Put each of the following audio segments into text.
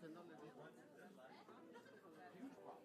$10 deal. Huge problem.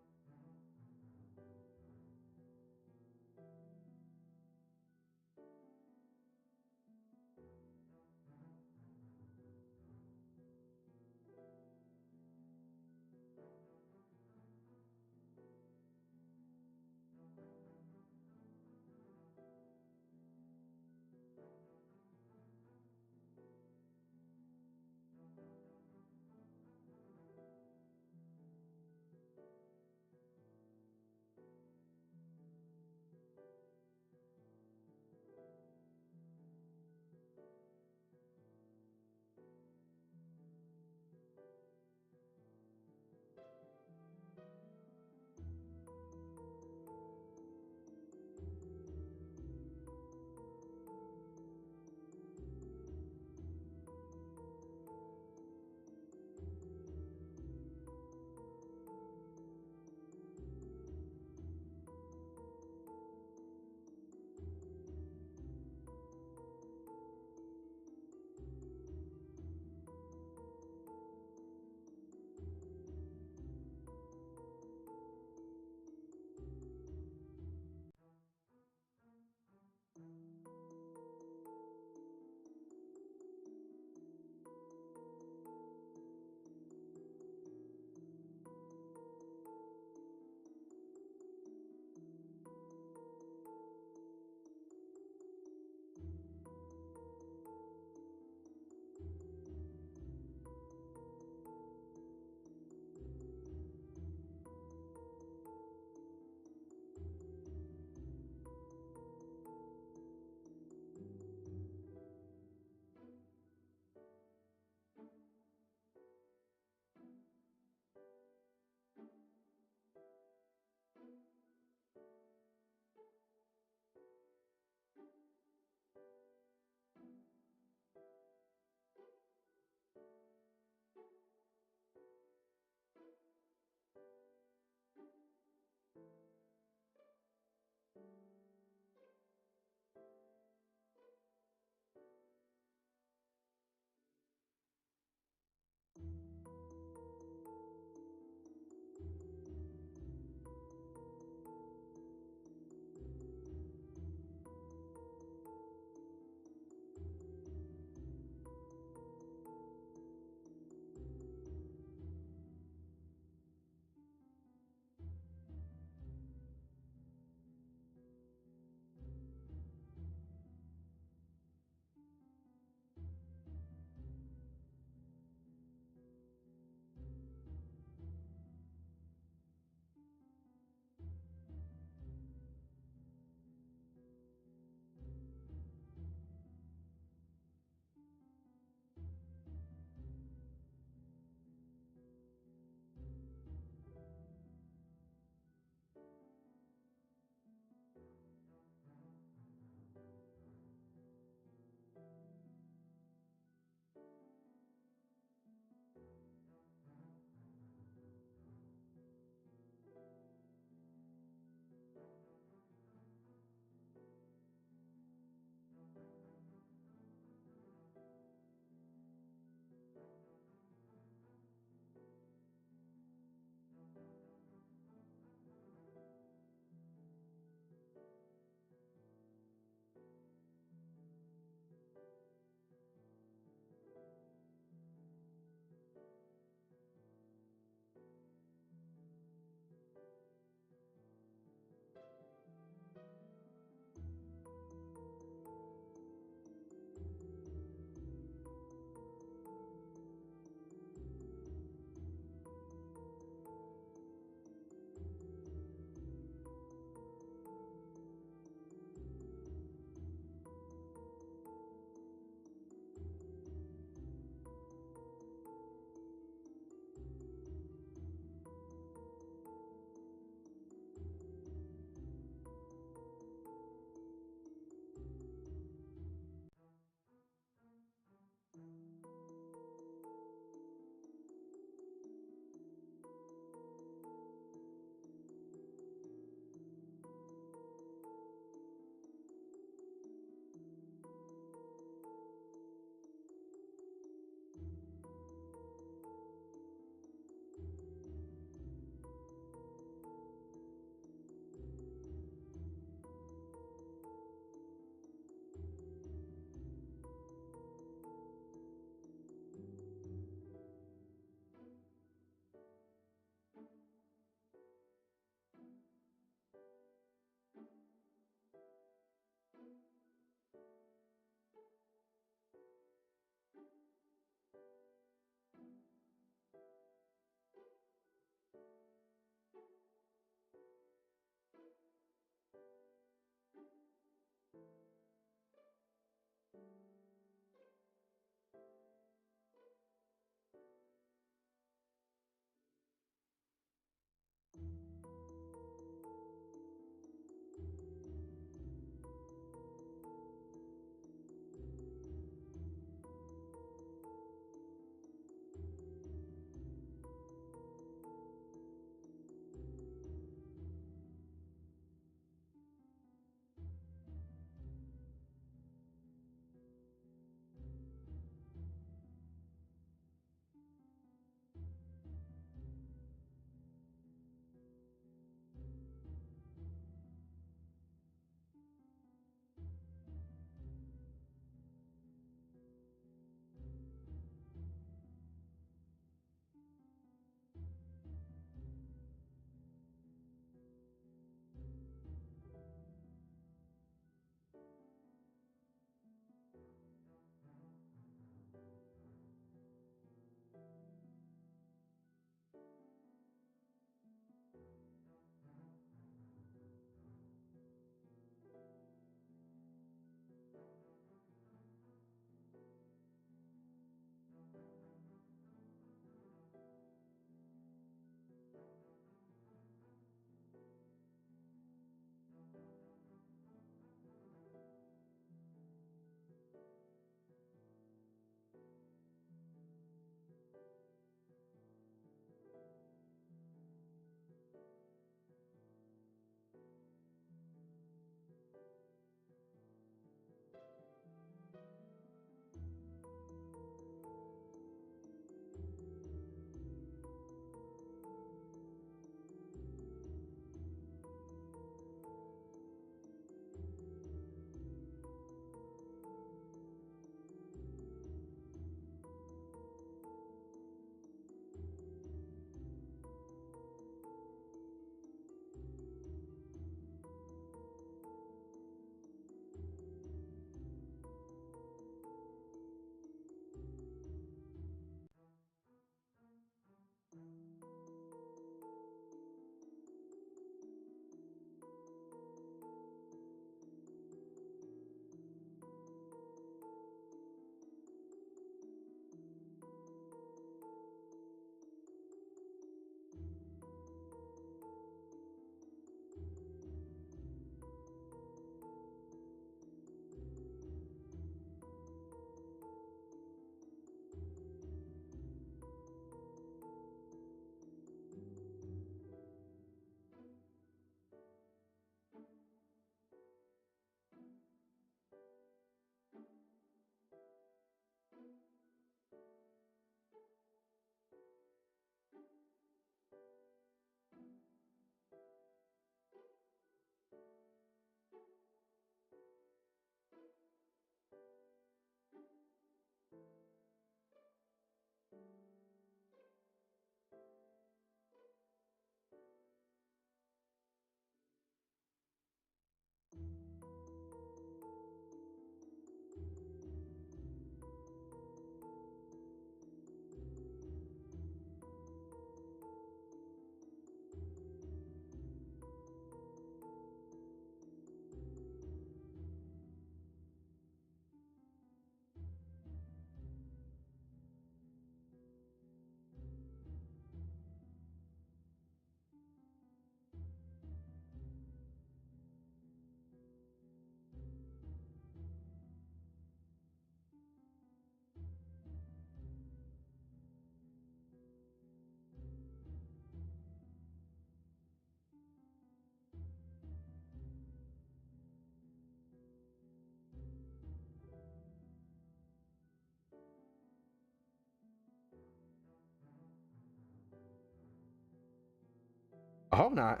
I hope not.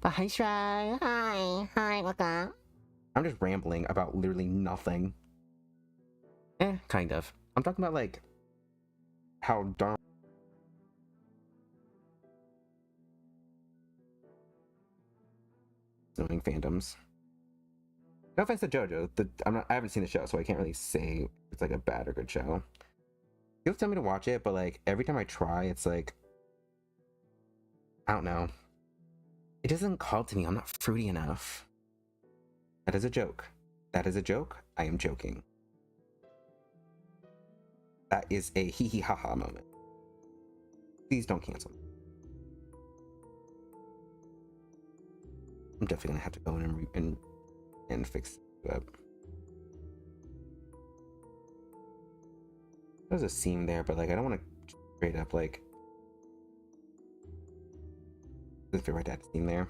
But hi, Shrey. Hi, what's up? I'm just rambling about literally nothing. Kind of. I'm talking about, like, how darn annoying fandoms. No offense to JoJo. I haven't seen the show, so I can't really say if it's like a bad or good show. People tell me to watch it, but like every time I try, it's like, I don't know. It doesn't call to me. I'm not fruity enough. That is a joke. That is a joke. I am joking. That is a hee hee ha ha moment. Please don't cancel me. I'm definitely gonna have to go in and fix it up. There's a seam there, but like I don't want to straight up like. Doesn't feel right to have a seam there.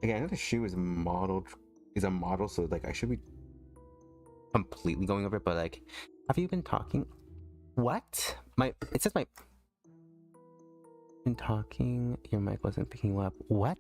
Again, I know the shoe is a model, so like I should be completely going over it, but like, have you been talking? What? It says been talking, your mic wasn't picking you up. What?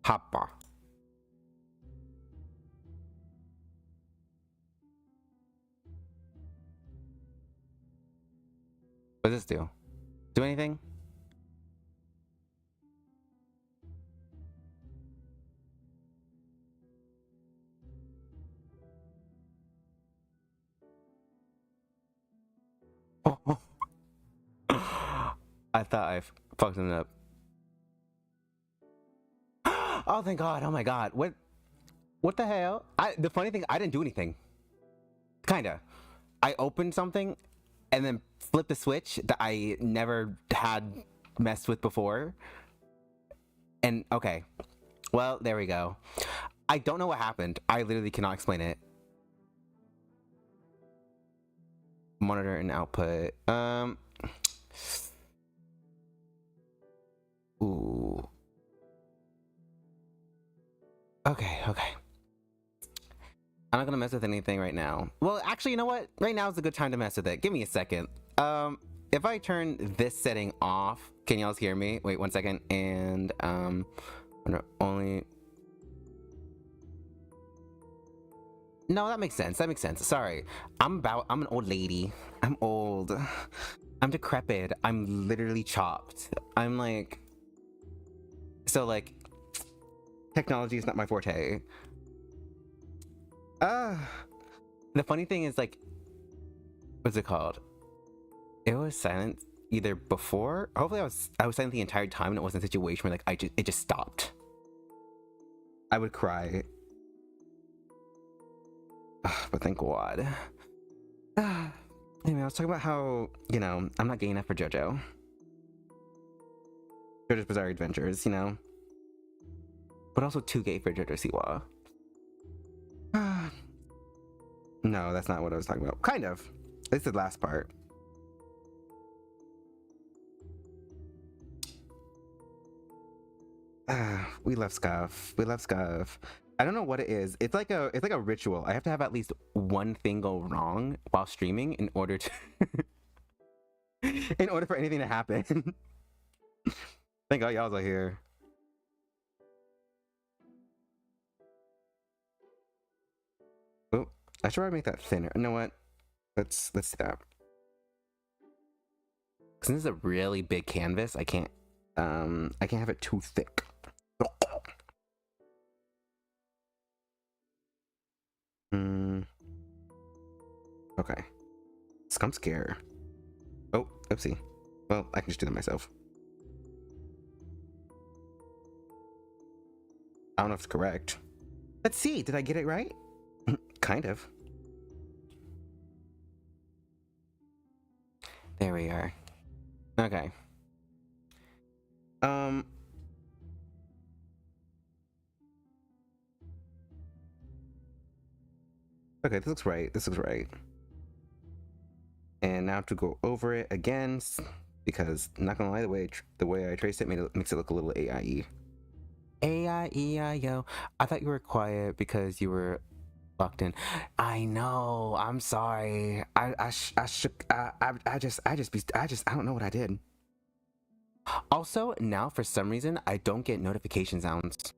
Hoppa. What does this do? Do anything? Oh. I thought I fucked it up. Oh, thank God. Oh my God. What the hell? The funny thing, I didn't do anything. Kinda. I opened something and then flipped a switch that I never had messed with before. And okay. Well, there we go. I don't know what happened. I literally cannot explain it. Monitor and output. Ooh. Okay. I'm not gonna mess with anything right now. Well, actually, you know what? Right now is a good time to mess with it. Give me a second. If I turn this setting off, can y'all hear me? Wait 1 second. And only. No, that makes sense. Sorry. I'm an old lady. I'm old. I'm decrepit. I'm literally chopped. I'm like. So like. Technology is not my forte. The funny thing is, like, what's it called? It was silent either before. Hopefully, I was silent the entire time, and it wasn't a situation where like it just stopped. I would cry. But thank God. Anyway, I was talking about how, you know, I'm not gay enough for JoJo's Bizarre Adventures, you know, but also too gay for JoJo Siwa. No, that's not what I was talking about. Kind of. It's the last part. We love scuff. I don't know what it is. It's like a ritual. I have to have at least one thing go wrong while streaming in order to in order for anything to happen. Thank God y'all are here. Oh, I should probably make that thinner. You know what? Let's do that. Cause this is a really big canvas. I can't have it too thick. Okay. Scum scare. Oh, oopsie. Well, I can just do that myself. I don't know if it's correct. Let's see. Did I get it right? Kind of. There we are. Okay. Okay, this looks right. And now to go over it again, because not gonna lie, the way I traced it makes it look a little AIE. A-I-E-I-O. I thought you were quiet because you were locked in. I know. I'm sorry. I don't know what I did. Also, now for some reason I don't get notification sounds.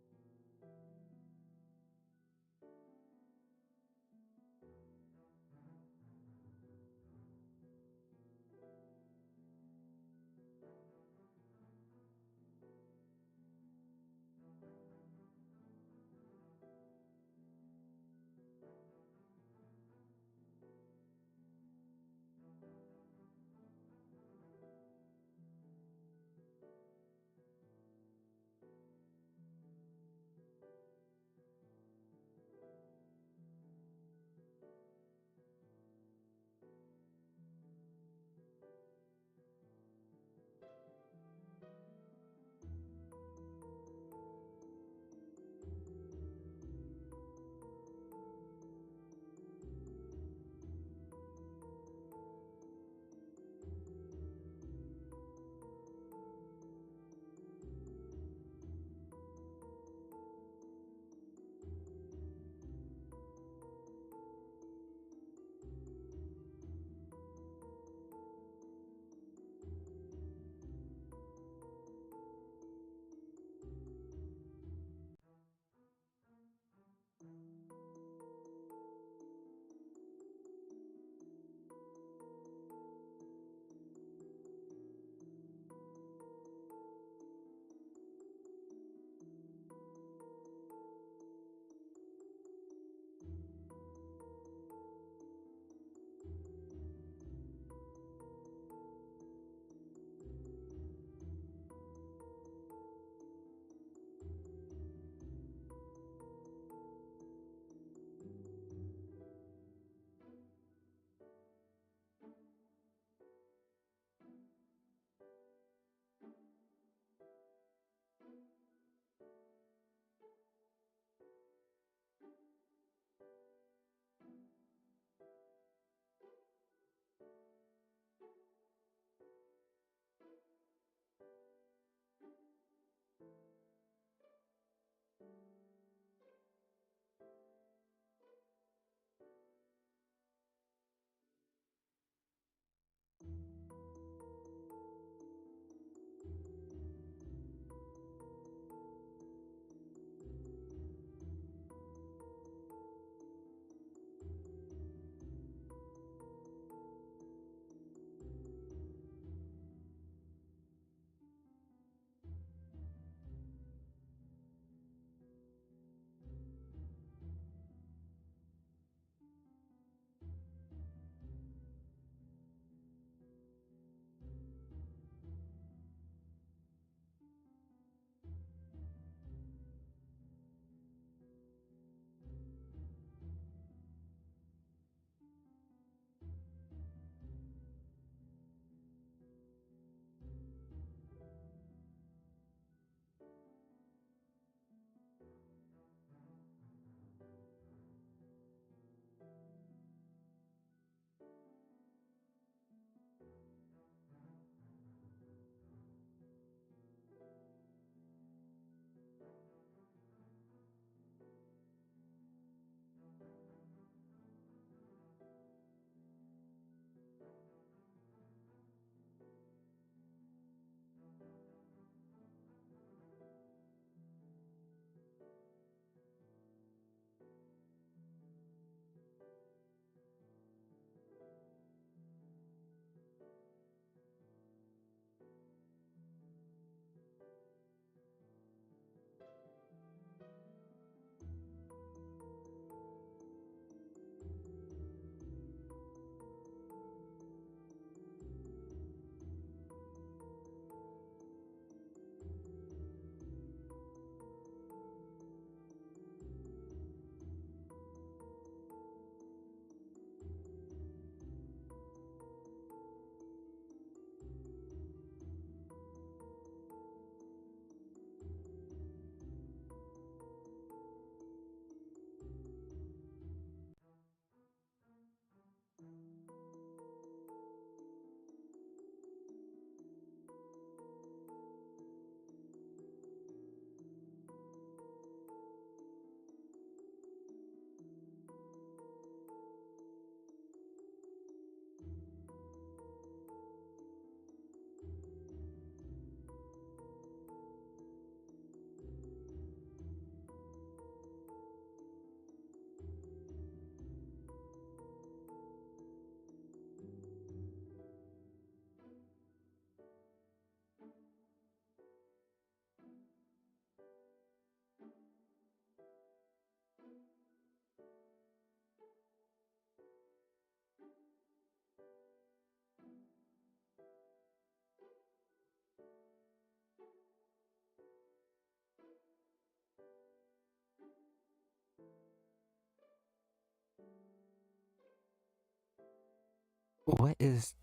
What is...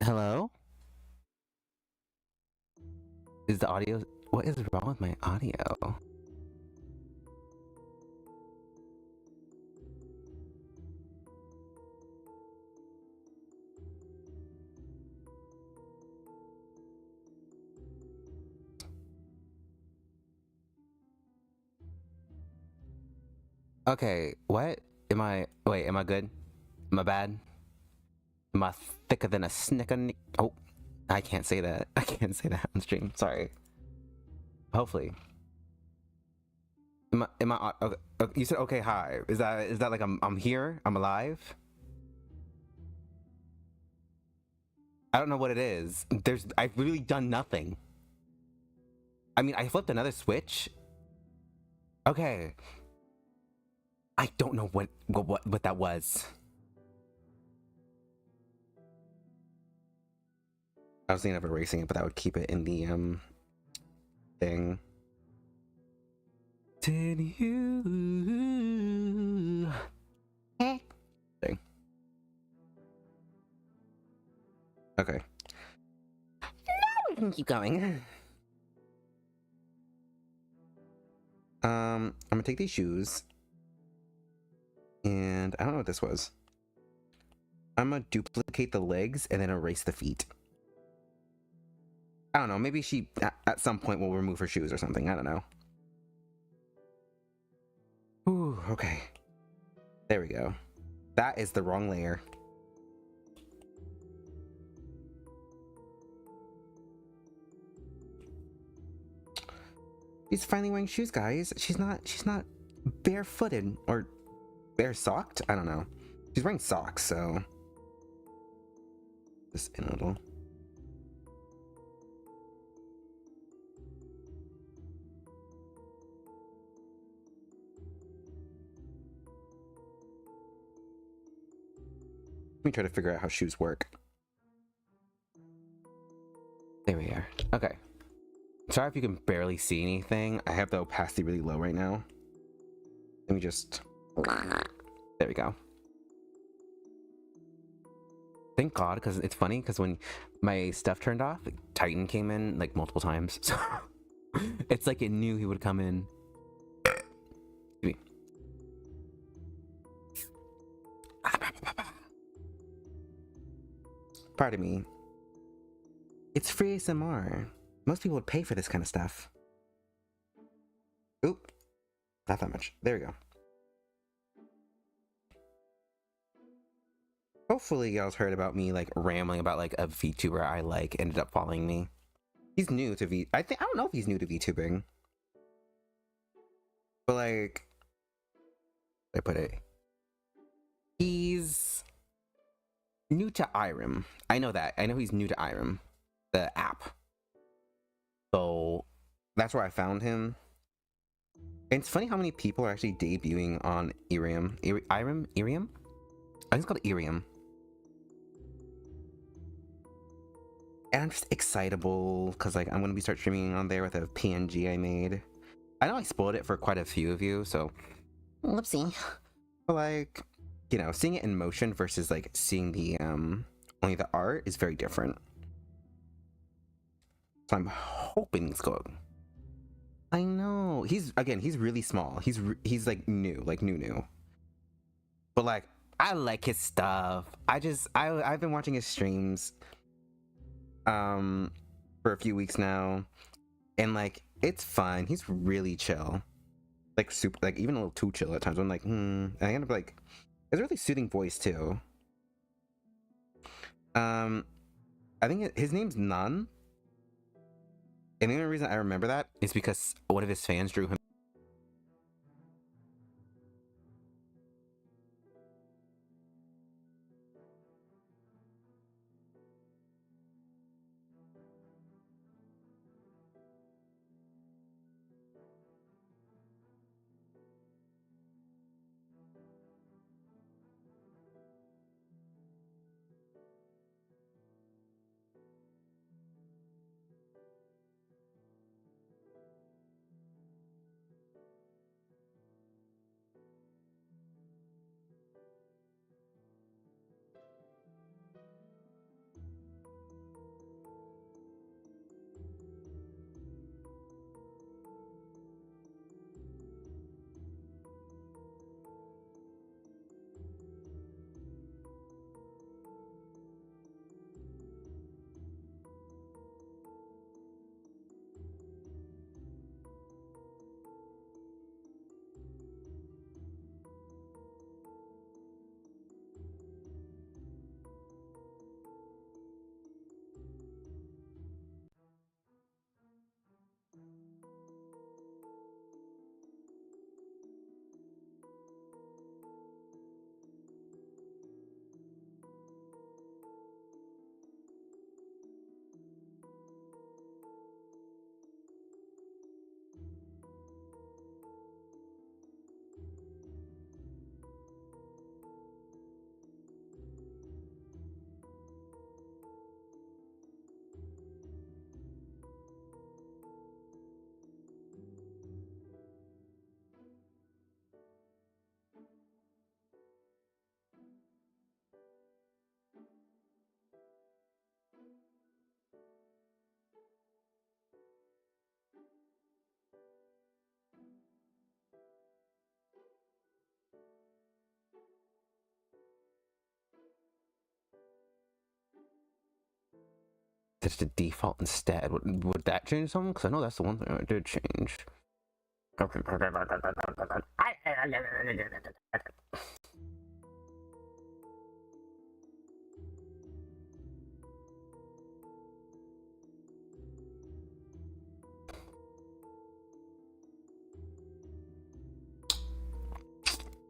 Hello? Is the audio... What is wrong with my audio? Okay, what? Am I... Wait, am I good? Am I bad? Am I thicker than a snicker? Oh, I can't say that. I can't say that on stream. Sorry. Hopefully. Am I okay, you said okay, hi. Is that like I'm here? I'm alive? I don't know what it is. I've really done nothing. I mean, I flipped another switch. Okay. I don't know what that was. I was thinking of erasing it, but that would keep it in the thing. Did you thing. Okay. Now we can keep going. I'm gonna take these shoes. And I don't know what this was. I'm gonna duplicate the legs and then erase the feet. I don't know, maybe she at some point will remove her shoes or something, I don't know. Ooh, okay. There we go. That is the wrong layer. She's finally wearing shoes, guys. She's not barefooted or bare socked. I don't know. She's wearing socks, so just in a little. Let me try to figure out how shoes work. There we are. Okay. Sorry if you can barely see anything. I have the opacity really low right now. Let me just... There we go. Thank God, because it's funny, because when my stuff turned off, Titan came in, like, multiple times. So it's like it knew he would come in. Pardon me. It's free ASMR. Most people would pay for this kind of stuff. Oop. Not that much. There we go. Hopefully y'all's heard about me, like, rambling about, like, a VTuber I, like, ended up following me. He's new to I don't know if he's new to VTubing. But, like... I put it... He's... new to Irem. I know that. I know he's new to Irem. The app. So that's where I found him. And it's funny how many people are actually debuting on Irem. Irem? I think it's called Irem. And I'm just excitable because, like, I'm going to be start streaming on there with a PNG I made. I know I spoiled it for quite a few of you, so whoopsie. But, like, you know, seeing it in motion versus, like, seeing the only the art is very different. So I'm hoping it's good. I know. He's really small. He's like new. But, like, I like his stuff. I've been watching his streams for a few weeks now. And, like, it's fun. He's really chill. Like, super, like, even a little too chill at times. I'm like, And I end up, like, it's a really soothing voice too. I think his name's Nun. And the only reason I remember that is because one of his fans drew him. this to default instead. Would that change something? Because I know that's the one thing I did change.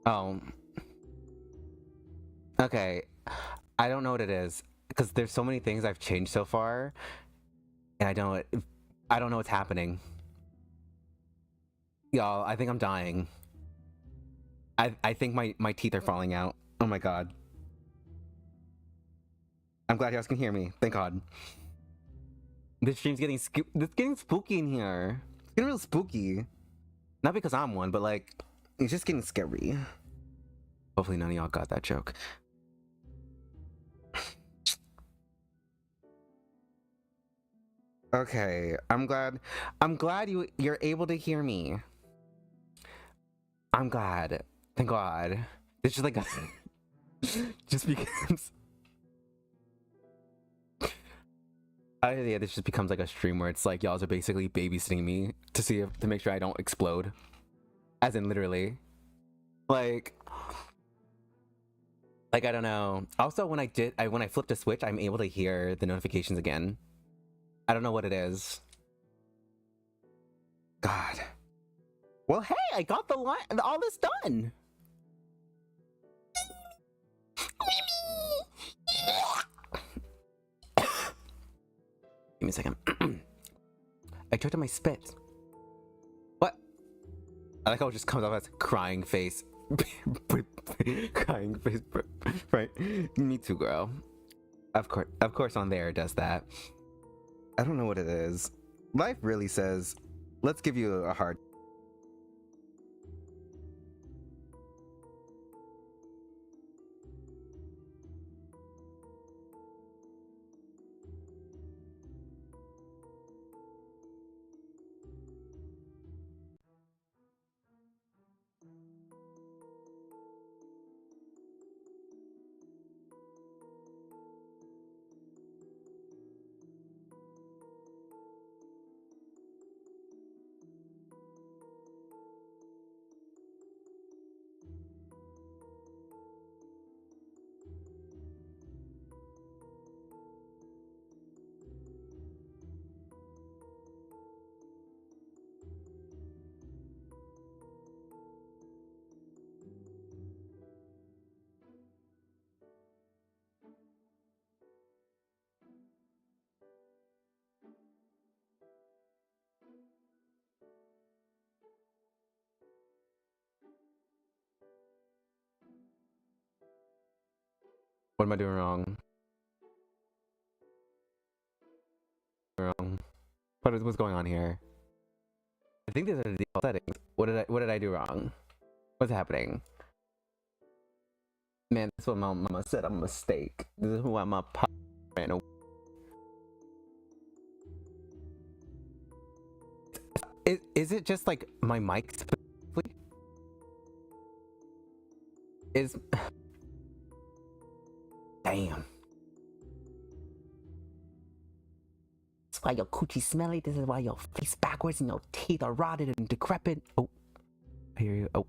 Oh. Okay. I don't know what it is. Because there's so many things I've changed so far. And I don't know what's happening. Y'all, I think I'm dying. I think my teeth are falling out. Oh my god. I'm glad you guys can hear me. Thank god. This stream's getting spooky in here. It's getting real spooky. Not because I'm one, but like, it's just getting scary. Hopefully none of y'all got that joke. Okay, I'm glad you're able to hear me. I'm glad. Thank God. It's just like just because yeah, this just becomes like a stream where it's like y'all are basically babysitting me to make sure I don't explode. As in literally. Like I don't know. Also when I flipped a switch, I'm able to hear the notifications again. I don't know what it is. God. Well, hey, I got all this done. Give me a second. I choked on my spit. What? I like how it just comes off as crying face. Crying face. Right. Me too, girl. Of course on there it does that. I don't know what it is. Life really says, let's give you a hard. What am I doing wrong? What's going on here? I think these are the default settings. What did I do wrong? What's happening? Man, that's what my mama said. I'm a mistake. This is why my pop ran away. Is it just like my mic specifically? Damn. That's why your coochie smelly. This is why your face backwards and your teeth are rotted and decrepit. Oh, I hear you. Oh.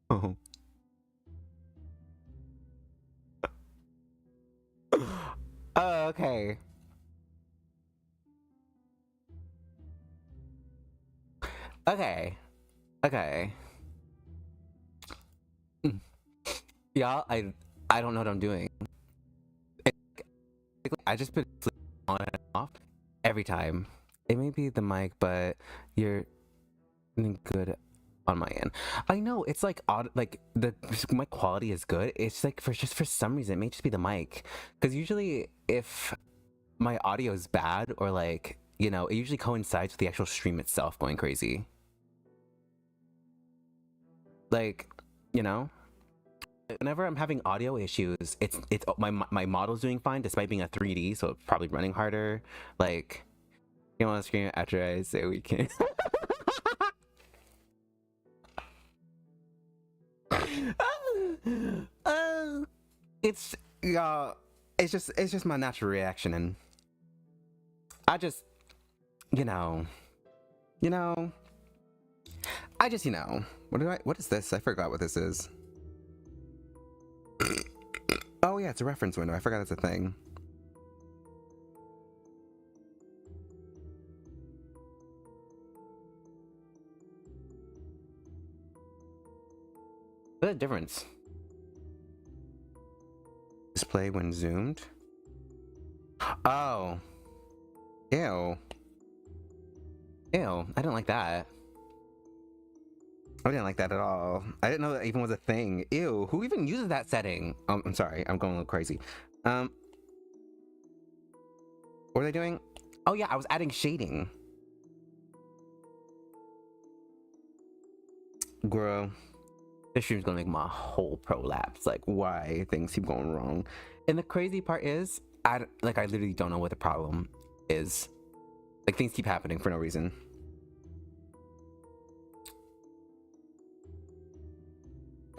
Oh. Oh, okay. Okay. Y'all, I don't know what I'm doing. I just put on and off every time. It may be the mic, but you're good on my end. I know it's like odd. Like the mic quality is good. It's like for some reason it may just be the mic. Because usually if my audio is bad or like it usually coincides with the actual stream itself going crazy. Like whenever I'm having audio issues, it's my model's doing fine despite being a 3D, so it's probably running harder. Like, you want to scream after I say we can. It's it's just my natural reaction, and I just, you know, I just, what is this? I forgot what this is. Oh yeah, it's a reference window. I forgot that's a thing. What's the difference? Display when zoomed. Oh. Ew. Ew. I didn't like that. I didn't like that at all. I didn't know that even was a thing. Ew. Who even uses that setting? I'm sorry. I'm going a little crazy. What were they doing? Oh yeah, I was adding shading. Girl. This stream's gonna make my whole prolapse. Like, why things keep going wrong. And the crazy part is, I literally don't know what the problem is. Like, things keep happening for no reason.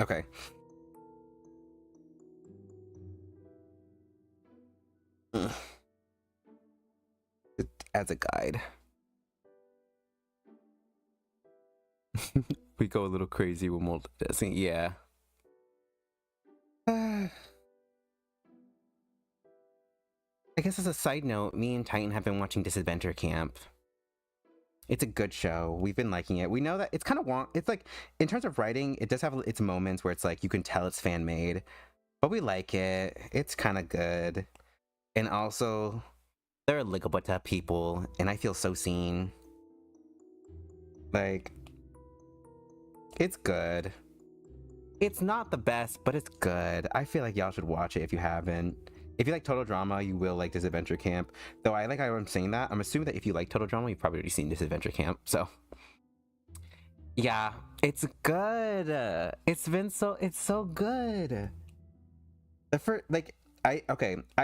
Okay. As a guide. We go a little crazy with multitasking. Yeah. I guess as a side note, me and Titan have been watching Disadventure Camp. It's a good show. We've been liking it. We know that it's kind of it's like, in terms of writing, it does have its moments where it's like you can tell it's fan made, but we like it. It's kind of good. And also, they're Ligabutta people, and I feel so seen. Like, it's good. It's not the best, but it's good. I feel like y'all should watch it if you haven't. If you like Total Drama, you will like Disadventure Camp. Though I like how I'm saying that. I'm assuming that if you like Total Drama, you've probably already seen Disadventure Camp. So, yeah, it's good. It's so good. The first, like, I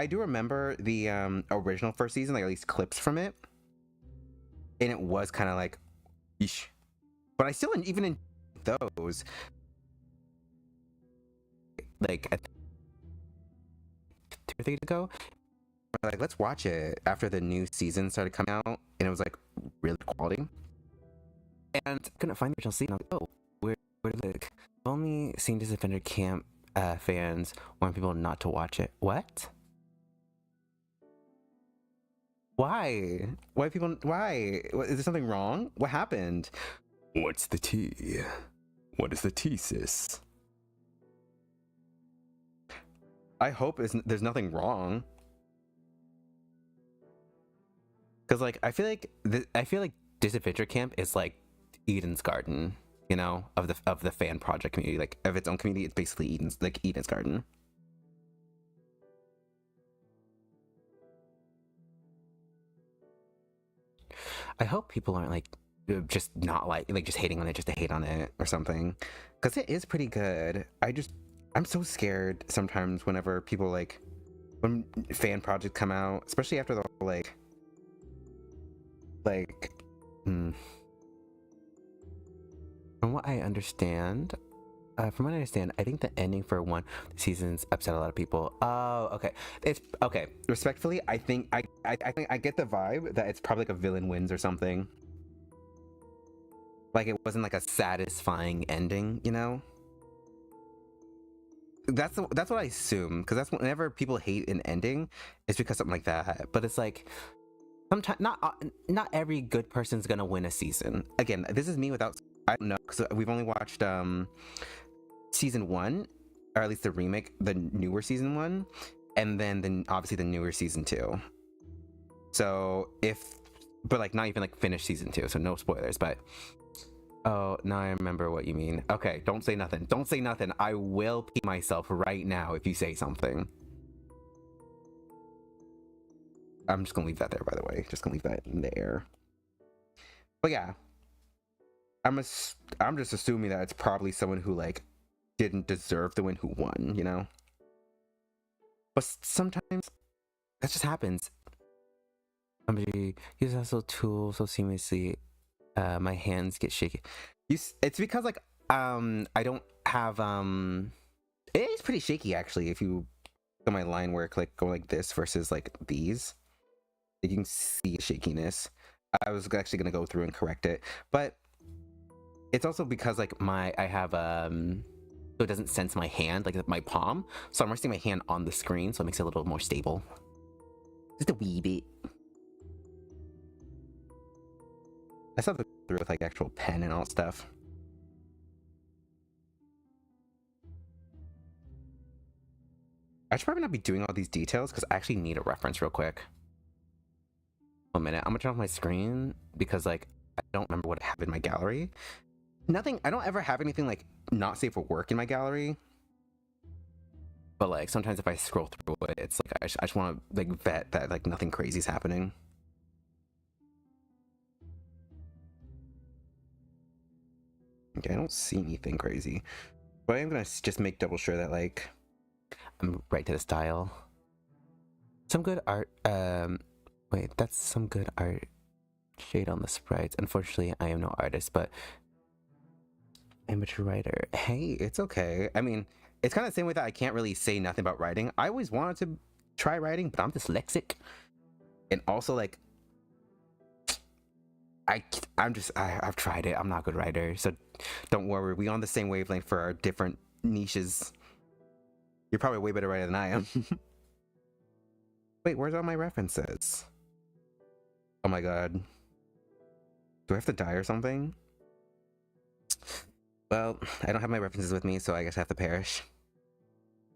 do remember the original first season, like at least clips from it, and it was kind of like, yeesh. But I still even in those, like, 2 or 3 days ago, like, let's watch it after the new season started coming out, and it was like really quality. And I couldn't find the original season. I was like, oh, where did it? I've only seen Disadventure Camp fans want people not to watch it. What? Why? Why people? Why? Is there something wrong? What happened? What's the tea? What is the tea, sis? I hope there's nothing wrong. Cause like I feel like Disadventure Camp is like Eden's Garden, you know, of the fan project community, like of its own community. It's basically Eden's Garden. I hope people aren't like just not like just hating on it just to hate on it or something, because it is pretty good. I'm so scared sometimes whenever people when fan projects come out, especially after the whole from what I understand, I think the ending for one of the seasons upset a lot of people. Oh, okay. It's okay. Respectfully, I think I get the vibe that it's probably like a villain wins or something. Like it wasn't like a satisfying ending, you know? That's what I assume, because that's whenever people hate an ending, it's because something like that. But it's like sometimes not every good person's gonna win a season. Again, this is me without, I don't know, because we've only watched season 1, or at least the remake, the newer season 1, and then obviously the newer season 2. So but like not even like finished season 2, so no spoilers. But oh, now I remember what you mean. Okay, don't say nothing. Don't say nothing. I will pee myself right now if you say something. I'm just gonna leave that there, by the way. Just gonna leave that in the air. But yeah, I'm just assuming that it's probably someone who didn't deserve to win who won, you know? But sometimes that just happens. Somebody uses also tool so seamlessly. My hands get shaky. It's because I don't have it is pretty shaky actually if you So my line work, like going like this versus like these. You can see shakiness. I was actually gonna go through and correct it, but it's also because like I have so it doesn't sense my hand, like my palm. So I'm resting my hand on the screen, so it makes it a little more stable. Just a wee bit. I still have to go through with like actual pen and all stuff. I should probably not be doing all these details because I actually need a reference real quick. 1 minute. I'm gonna turn off my screen because like I don't remember what I have in my gallery. Nothing. I don't ever have anything like not safe for work in my gallery. But like sometimes if I scroll through it, it's like I just want to like vet that like nothing crazy is happening. Okay, I don't see anything crazy, but I am gonna just make double sure that like I'm right to the style. Some good art. Wait, that's some good art. Shade on the sprites. Unfortunately, I am no artist, but amateur writer. Hey, it's okay. I mean, it's kind of the same way that I can't really say nothing about writing. I always wanted to try writing, but I'm dyslexic, and also like I've tried it. I'm not a good writer, so don't worry. We on the same wavelength for our different niches. You're probably a way better writer than I am. Wait, where's all my references? Oh my god. Do I have to die or something? Well, I don't have my references with me, so I guess I have to perish.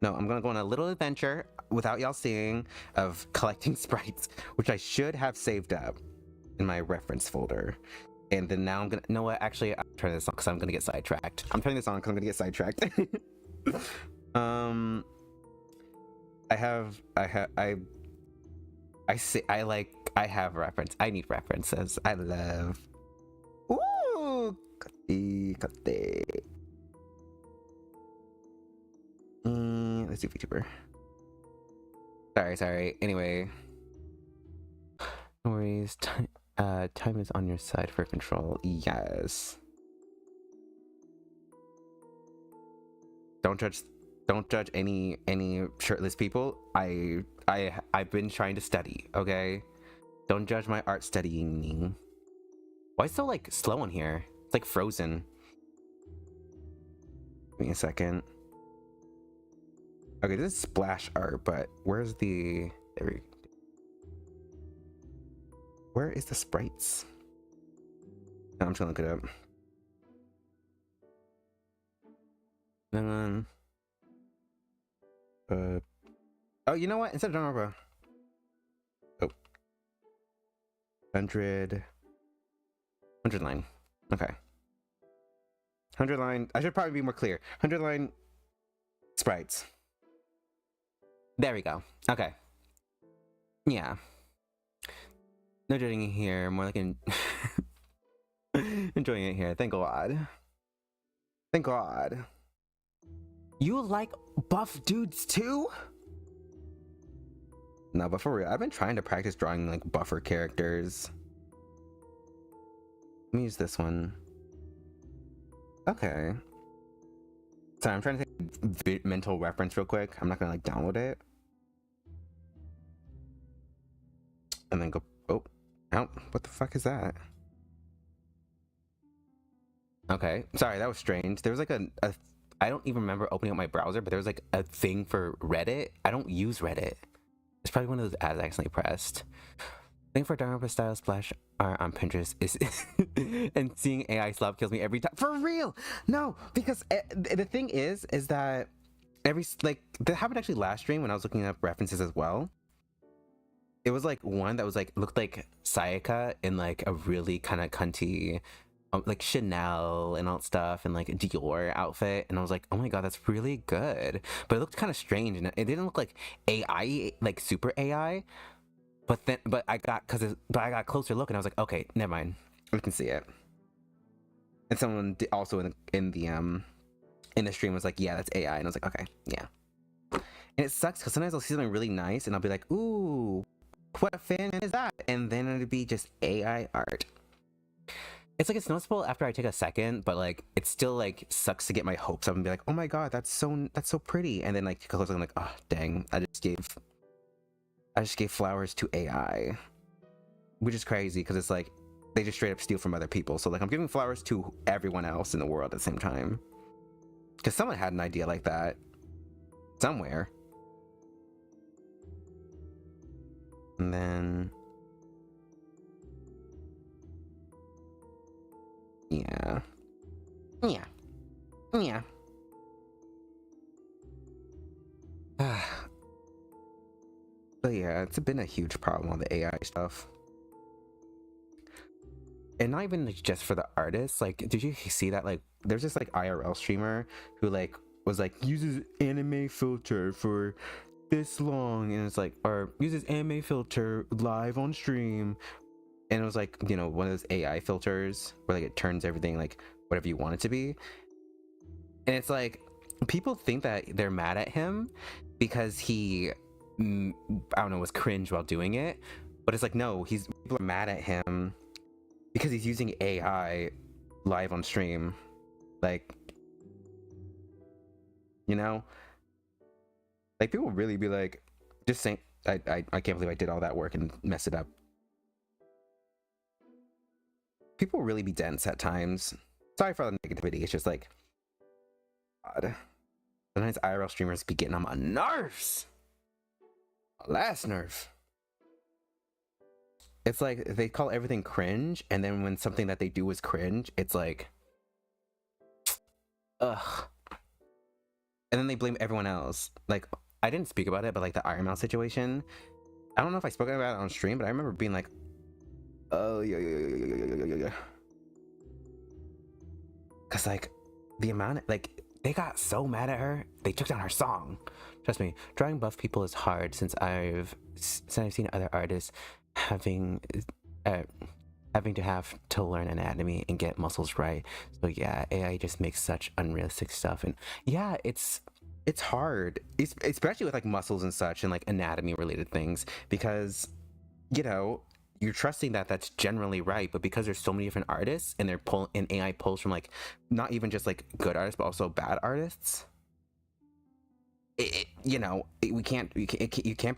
No, I'm gonna go on a little adventure without y'all seeing of collecting sprites, which I should have saved up in my reference folder. And then now I'm gonna, you know what, actually, I'll turn this on because I'm gonna get sidetracked. I'm turning this on because I'm gonna get sidetracked. I have reference. I need references. I love. Ooh, kate. Let's do VTuber. Sorry. Anyway, no worries. Time is on your side for control. Yes. Don't judge any shirtless people. I've been trying to study, okay? Don't judge my art studying. Why is it so like slow in here? It's like frozen. Give me a second. Okay, this is splash art, but where's the where is the sprites? No, I'm trying to look it up. Oh, you know what? Instead of Danganronpa. Oh. 100 line. Okay. 100 line. I should probably be more clear. 100 line sprites. There we go. Okay. Yeah. No judging here. More like enjoying it here. Thank God. Thank God. You like buff dudes too? No, but for real, I've been trying to practice drawing like buffer characters. Let me use this one. Okay. Sorry, I'm trying to take a mental reference real quick. I'm not gonna like download it. And then go, oh, what the fuck is that? Okay, sorry, that was strange. There was like a I don't even remember opening up my browser, but there was like a thing for Reddit. I don't use Reddit. It's probably one of those ads I accidentally pressed. Thing for Danganronpa style splash art on Pinterest is and seeing AI slap kills me every time. For real? No, because the thing is that that happened actually last stream when I was looking up references as well. It was like one that was like looked like Sayaka in like a really kind of cunty like Chanel and all that stuff and like Dior outfit, and I was like, oh my god, that's really good, but it looked kind of strange and it didn't look like AI, like super AI. But I got a closer look and I was like, okay, never mind, we can see it. And someone also in the stream was like, yeah, that's AI, and I was like, okay, yeah. And it sucks because sometimes I'll see something really nice and I'll be like, ooh, what a fan is that, and then it'd be just AI art. it's like it's noticeable after I take a second, but like it still like sucks to get my hopes up and be like, oh my god, that's so pretty, and then like close, I'm like, oh dang, I just gave flowers to AI, which is crazy because it's like they just straight up steal from other people. So like I'm giving flowers to everyone else in the world at the same time because someone had an idea like that somewhere. And then yeah. But yeah, it's been a huge problem on the AI stuff. And not even just for the artists. Like, did you see that? Like, there's this like IRL streamer who like was like uses anime filter for this long, and it's like, or uses anime filter live on stream, and it was like, you know, one of those AI filters where like it turns everything like whatever you want it to be. And it's like people think that they're mad at him because he I don't know, was cringe while doing it, but it's like no, people are mad at him because he's using AI live on stream. Like, you know, like people really be like, just saying, I can't believe I did all that work and messed it up. People really be dense at times. Sorry for all the negativity. It's just like, God. Sometimes IRL streamers be getting on my nerves. My last nerve. It's like they call everything cringe, and then when something that they do is cringe, it's like, ugh. And then they blame everyone else. Like, I didn't speak about it, but like the Iron Mouse situation, I don't know if I spoke about it on stream, but I remember being like, oh yeah. Because like the amount of, like, they got so mad at her, they took down her song. Trust me, drawing buff people is hard since I've seen other artists having to have to learn anatomy and get muscles right. So yeah, AI just makes such unrealistic stuff, and yeah, it's hard, especially with like muscles and such and like anatomy related things, because you know you're trusting that that's generally right, but because there's so many different artists and and AI pulls from like not even just like good artists but also bad artists, you can't be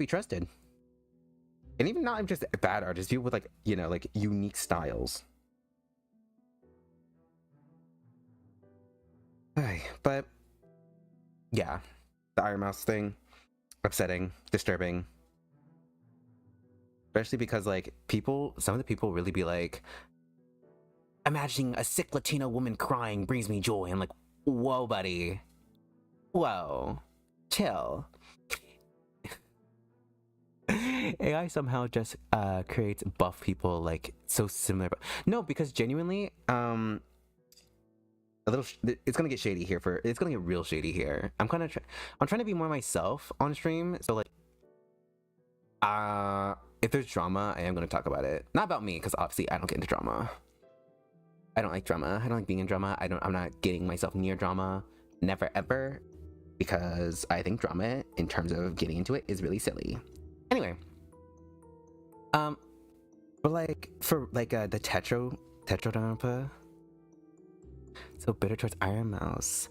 trusted. And even not just bad artists, people with like, you know, like unique styles. But yeah, the Iron Mouse thing, upsetting, disturbing. Especially because like some of the people really be like, imagining a sick Latina woman crying brings me joy. I'm like, whoa, buddy. Whoa. Chill. AI somehow just creates buff people like so similar. No, because genuinely, it's gonna get shady here. It's gonna get real shady here. I'm trying to be more myself on stream. So like, if there's drama, I am gonna talk about it. Not about me, because obviously I don't get into drama. I don't like drama. I don't like being in drama. I'm not getting myself near drama. Never ever, because I think drama in terms of getting into it is really silly. Anyway, but like for like the Danganronpa, so bitter towards Iron Mouse.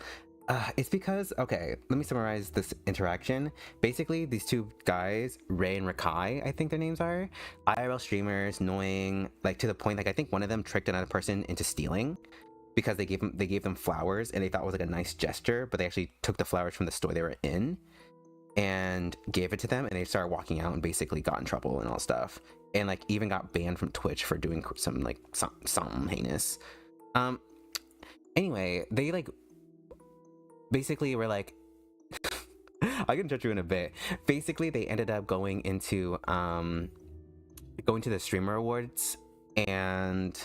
It's because, okay, let me summarize this interaction. Basically, these two guys, Ray and Rakai, I think their names are, IRL streamers, annoying, like to the point, like I think one of them tricked another person into stealing because they gave them flowers and they thought it was like a nice gesture, but they actually took the flowers from the store they were in and gave it to them, and they started walking out and basically got in trouble and all stuff, and like even got banned from Twitch for doing some heinous. Anyway, they like basically were like, I can judge you in a bit. Basically, they ended up going to the streamer awards, and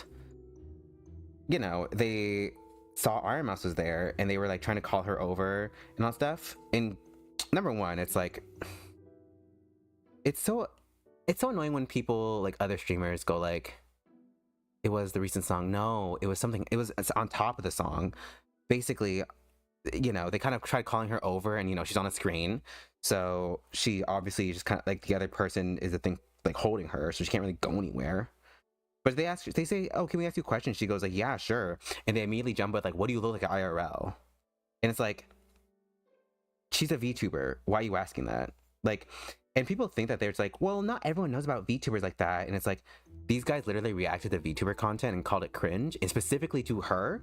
you know, they saw Iron Mouse was there, and they were like trying to call her over and all stuff. And number one, it's like, it's so annoying when people, like other streamers, go like, it was the recent song. No, it was it's on top of the song. Basically, you know, they kind of tried calling her over, and you know, she's on a screen, so she obviously just kind of like, the other person is the thing like holding her, so she can't really go anywhere. But they say, oh, can we ask you a question? She goes like, yeah, sure. And they immediately jump with like, what do you look like at IRL? And it's like, she's a VTuber. Why are you asking that? Like, and people think that there's like, well, not everyone knows about VTubers like that. And it's like, these guys literally reacted to VTuber content and called it cringe, and specifically to her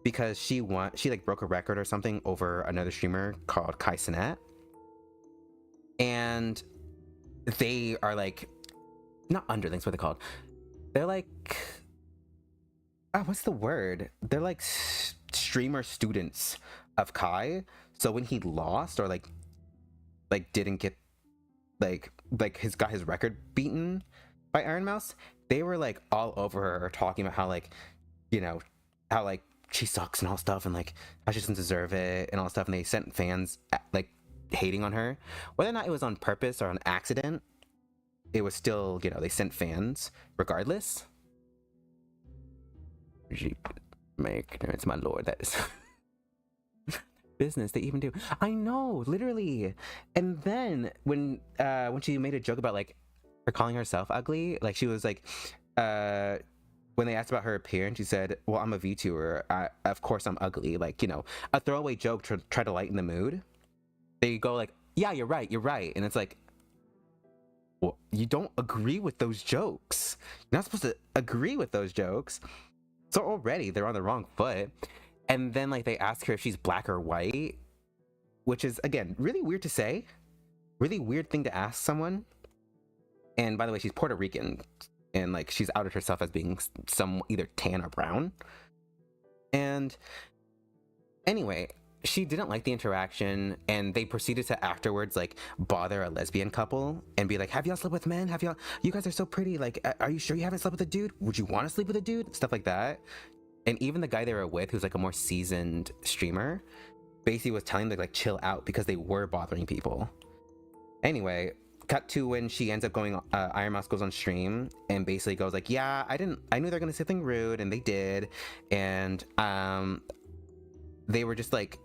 because she like broke a record or something over another streamer called Kai Cenat. And they are like, not underlings, what are they called? They're like, what's the word? They're like streamer students of Kai. So when he lost or like didn't get like got his record beaten by Iron Mouse, they were like all over her talking about how like, you know, how like she sucks and all stuff, and like how she doesn't deserve it and all stuff. And they sent fans like hating on her, whether or not it was on purpose or on accident. It was still, you know, they sent fans regardless. It's my lord, that is business they even do. I know, literally. And then when she made a joke about like her calling herself ugly, like she was like, when they asked about her appearance, she said, well, I'm a VTuber, of course I'm ugly. Like, you know, a throwaway joke to try to lighten the mood. They go like, yeah, you're right, and it's like, well, you don't agree with those jokes. You're not supposed to agree with those jokes. So already they're on the wrong foot. And then like they ask her if she's black or white, which is, again, really weird to say. Really weird thing to ask someone. And by the way, she's Puerto Rican, and like she's outed herself as being some either tan or brown. And anyway, she didn't like the interaction, and they proceeded to afterwards like bother a lesbian couple and be like, have y'all slept with men? You guys are so pretty, like, are you sure you haven't slept with a dude? Would you want to sleep with a dude? Stuff like that. And even the guy they were with, who's like a more seasoned streamer, basically was telling them like chill out because they were bothering people. Anyway, cut to when she ends up going, Iron Mouse goes on stream and basically goes like, yeah, I knew they were gonna say something rude, and they did. And they were just like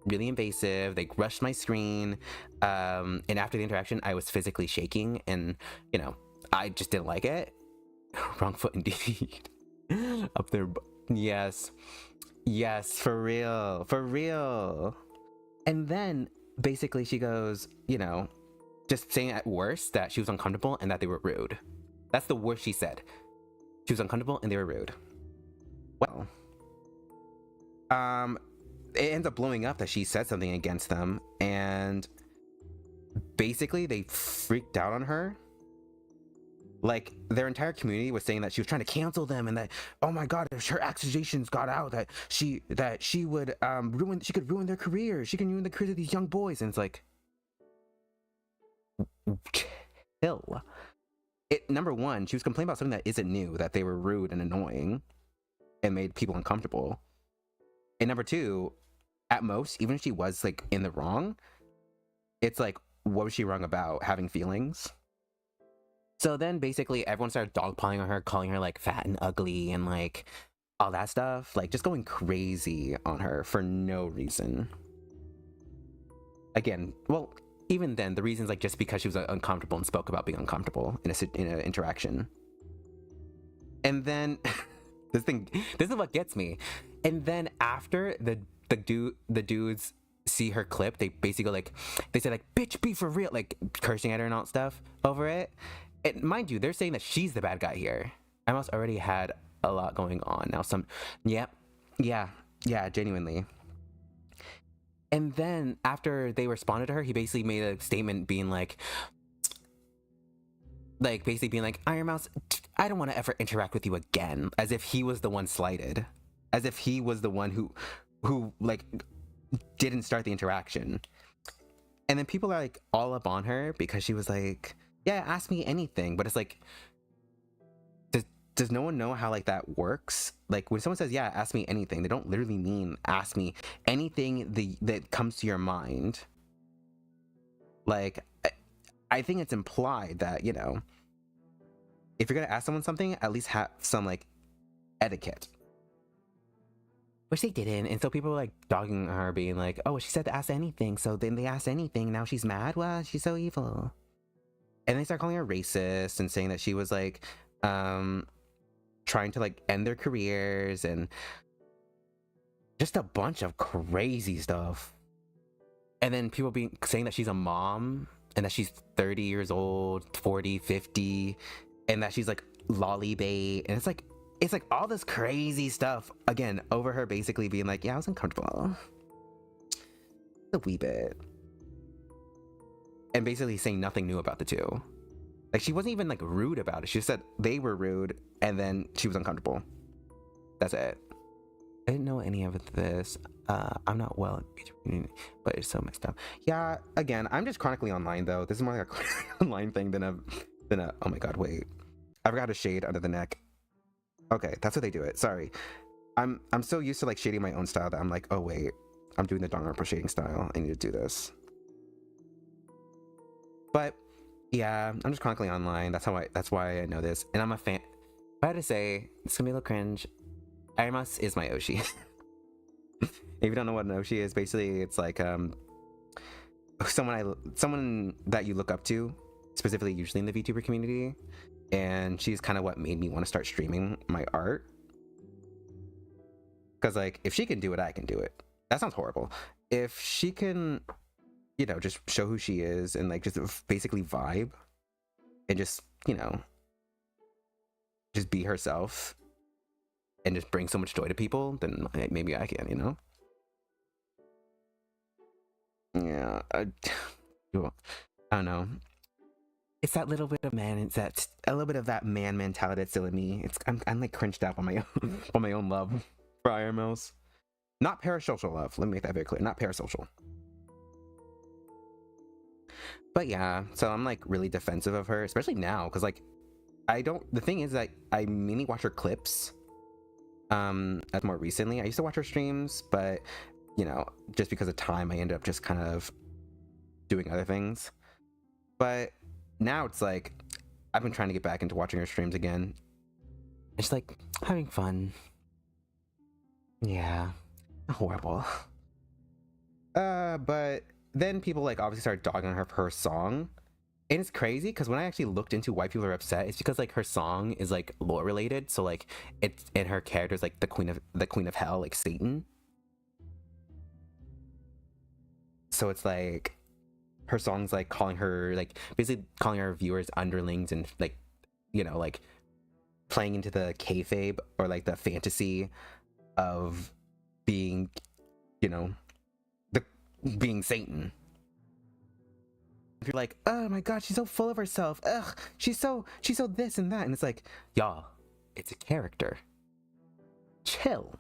really invasive. They rushed my screen. And after the interaction, I was physically shaking, and, you know, I just didn't like it. Wrong foot indeed. Up there. Yes, for real. And then basically she goes, you know, just saying at worst that she was uncomfortable and that they were rude. That's the worst she said. She was uncomfortable and they were rude. Well, it ends up blowing up that she said something against them, and basically they freaked out on her. Like, their entire community was saying that she was trying to cancel them, and that, oh my god, if her accusations got out, that she would she could ruin their career. She can ruin the career of these young boys. And it's like, chill. Number one, she was complaining about something that isn't new, that they were rude and annoying and made people uncomfortable. And number two, at most, even if she was like in the wrong, it's like, what was she wrong about? Having feelings? So then basically everyone started dogpiling on her, calling her like fat and ugly and like all that stuff, like just going crazy on her for no reason. Again, well, even then, the reason's like just because she was uncomfortable and spoke about being uncomfortable in an interaction. And then this is what gets me. And then after the dudes see her clip, they basically go like, they say like, bitch, be for real, like cursing at her and all that stuff over it. And mind you, they're saying that she's the bad guy here. I must already had a lot going on now. Yeah, genuinely. And then after they responded to her, he basically made a statement being like basically being like, Iron Mouse, I don't want to ever interact with you again. As if he was the one slighted. As if he was the one who like didn't start the interaction. And then people are like all up on her because she was like, yeah, ask me anything. But it's like, does no one know how like that works? Like when someone says, yeah, ask me anything, they don't literally mean ask me anything that comes to your mind. Like, I think it's implied that, you know, if you're gonna ask someone something, at least have some like etiquette. Which they didn't. And so people were like dogging her, being like, oh, she said to ask anything, so then they asked anything, now she's mad? Well, she's so evil. And they start calling her racist and saying that she was like trying to like end their careers and just a bunch of crazy stuff. And then people being saying that she's a mom and that she's 30 years old, 40, 50, and that she's like lolly bait. And it's like all this crazy stuff again over her basically being like, yeah, I was uncomfortable a wee bit, and basically saying nothing new about the two. Like, she wasn't even like rude about it. She just said they were rude and then she was uncomfortable. That's it. I didn't know any of this. I'm not well between, but it's so messed up. Yeah, again, I'm just chronically online though. This is more like a chronically online thing than a oh my god, wait. I forgot a shade under the neck. Okay, that's what they do it. Sorry. I'm so used to like shading my own style that I'm like, oh wait, I'm doing the Danganronpa shading style. I need to do this. But yeah, I'm just chronically online. That's why I know this. And I'm a fan. If I had to say, it's gonna be a little cringe. Arimas is my Oshi. If you don't know what an Oshi is, basically it's like someone that you look up to, specifically usually in the VTuber community, and she's kind of what made me want to start streaming my art. Because like, if she can do it, I can do it. That sounds horrible. If she can, you know, just show who she is and like just basically vibe and just, you know, just be herself and just bring so much joy to people, then maybe I can, you know? Yeah, I don't know. It's that little bit of man, it's that a little bit of that man mentality that's still in me. I'm like cringed out on my own on my own love for IRMLs. Not parasocial love. Let me make that very clear. Not parasocial. But yeah, so I'm like really defensive of her, especially now, because like the thing is that I mainly watch her clips. As more recently, I used to watch her streams, but you know, just because of time, I ended up just kind of doing other things. But now it's like I've been trying to get back into watching her streams again. It's like having fun. Yeah, horrible. But then people like obviously started dogging on her for her song. And it's crazy because when I actually looked into why people are upset, it's because like her song is like lore related. So like it's, and her character is like the queen of hell, like Satan. So it's like her song's like calling her, like basically calling her viewers underlings and like, you know, like playing into the kayfabe or like the fantasy of being, you know, being Satan. If you're like, oh my god, she's so full of herself. Ugh, she's so this and that. And it's like, y'all, it's a character. Chill.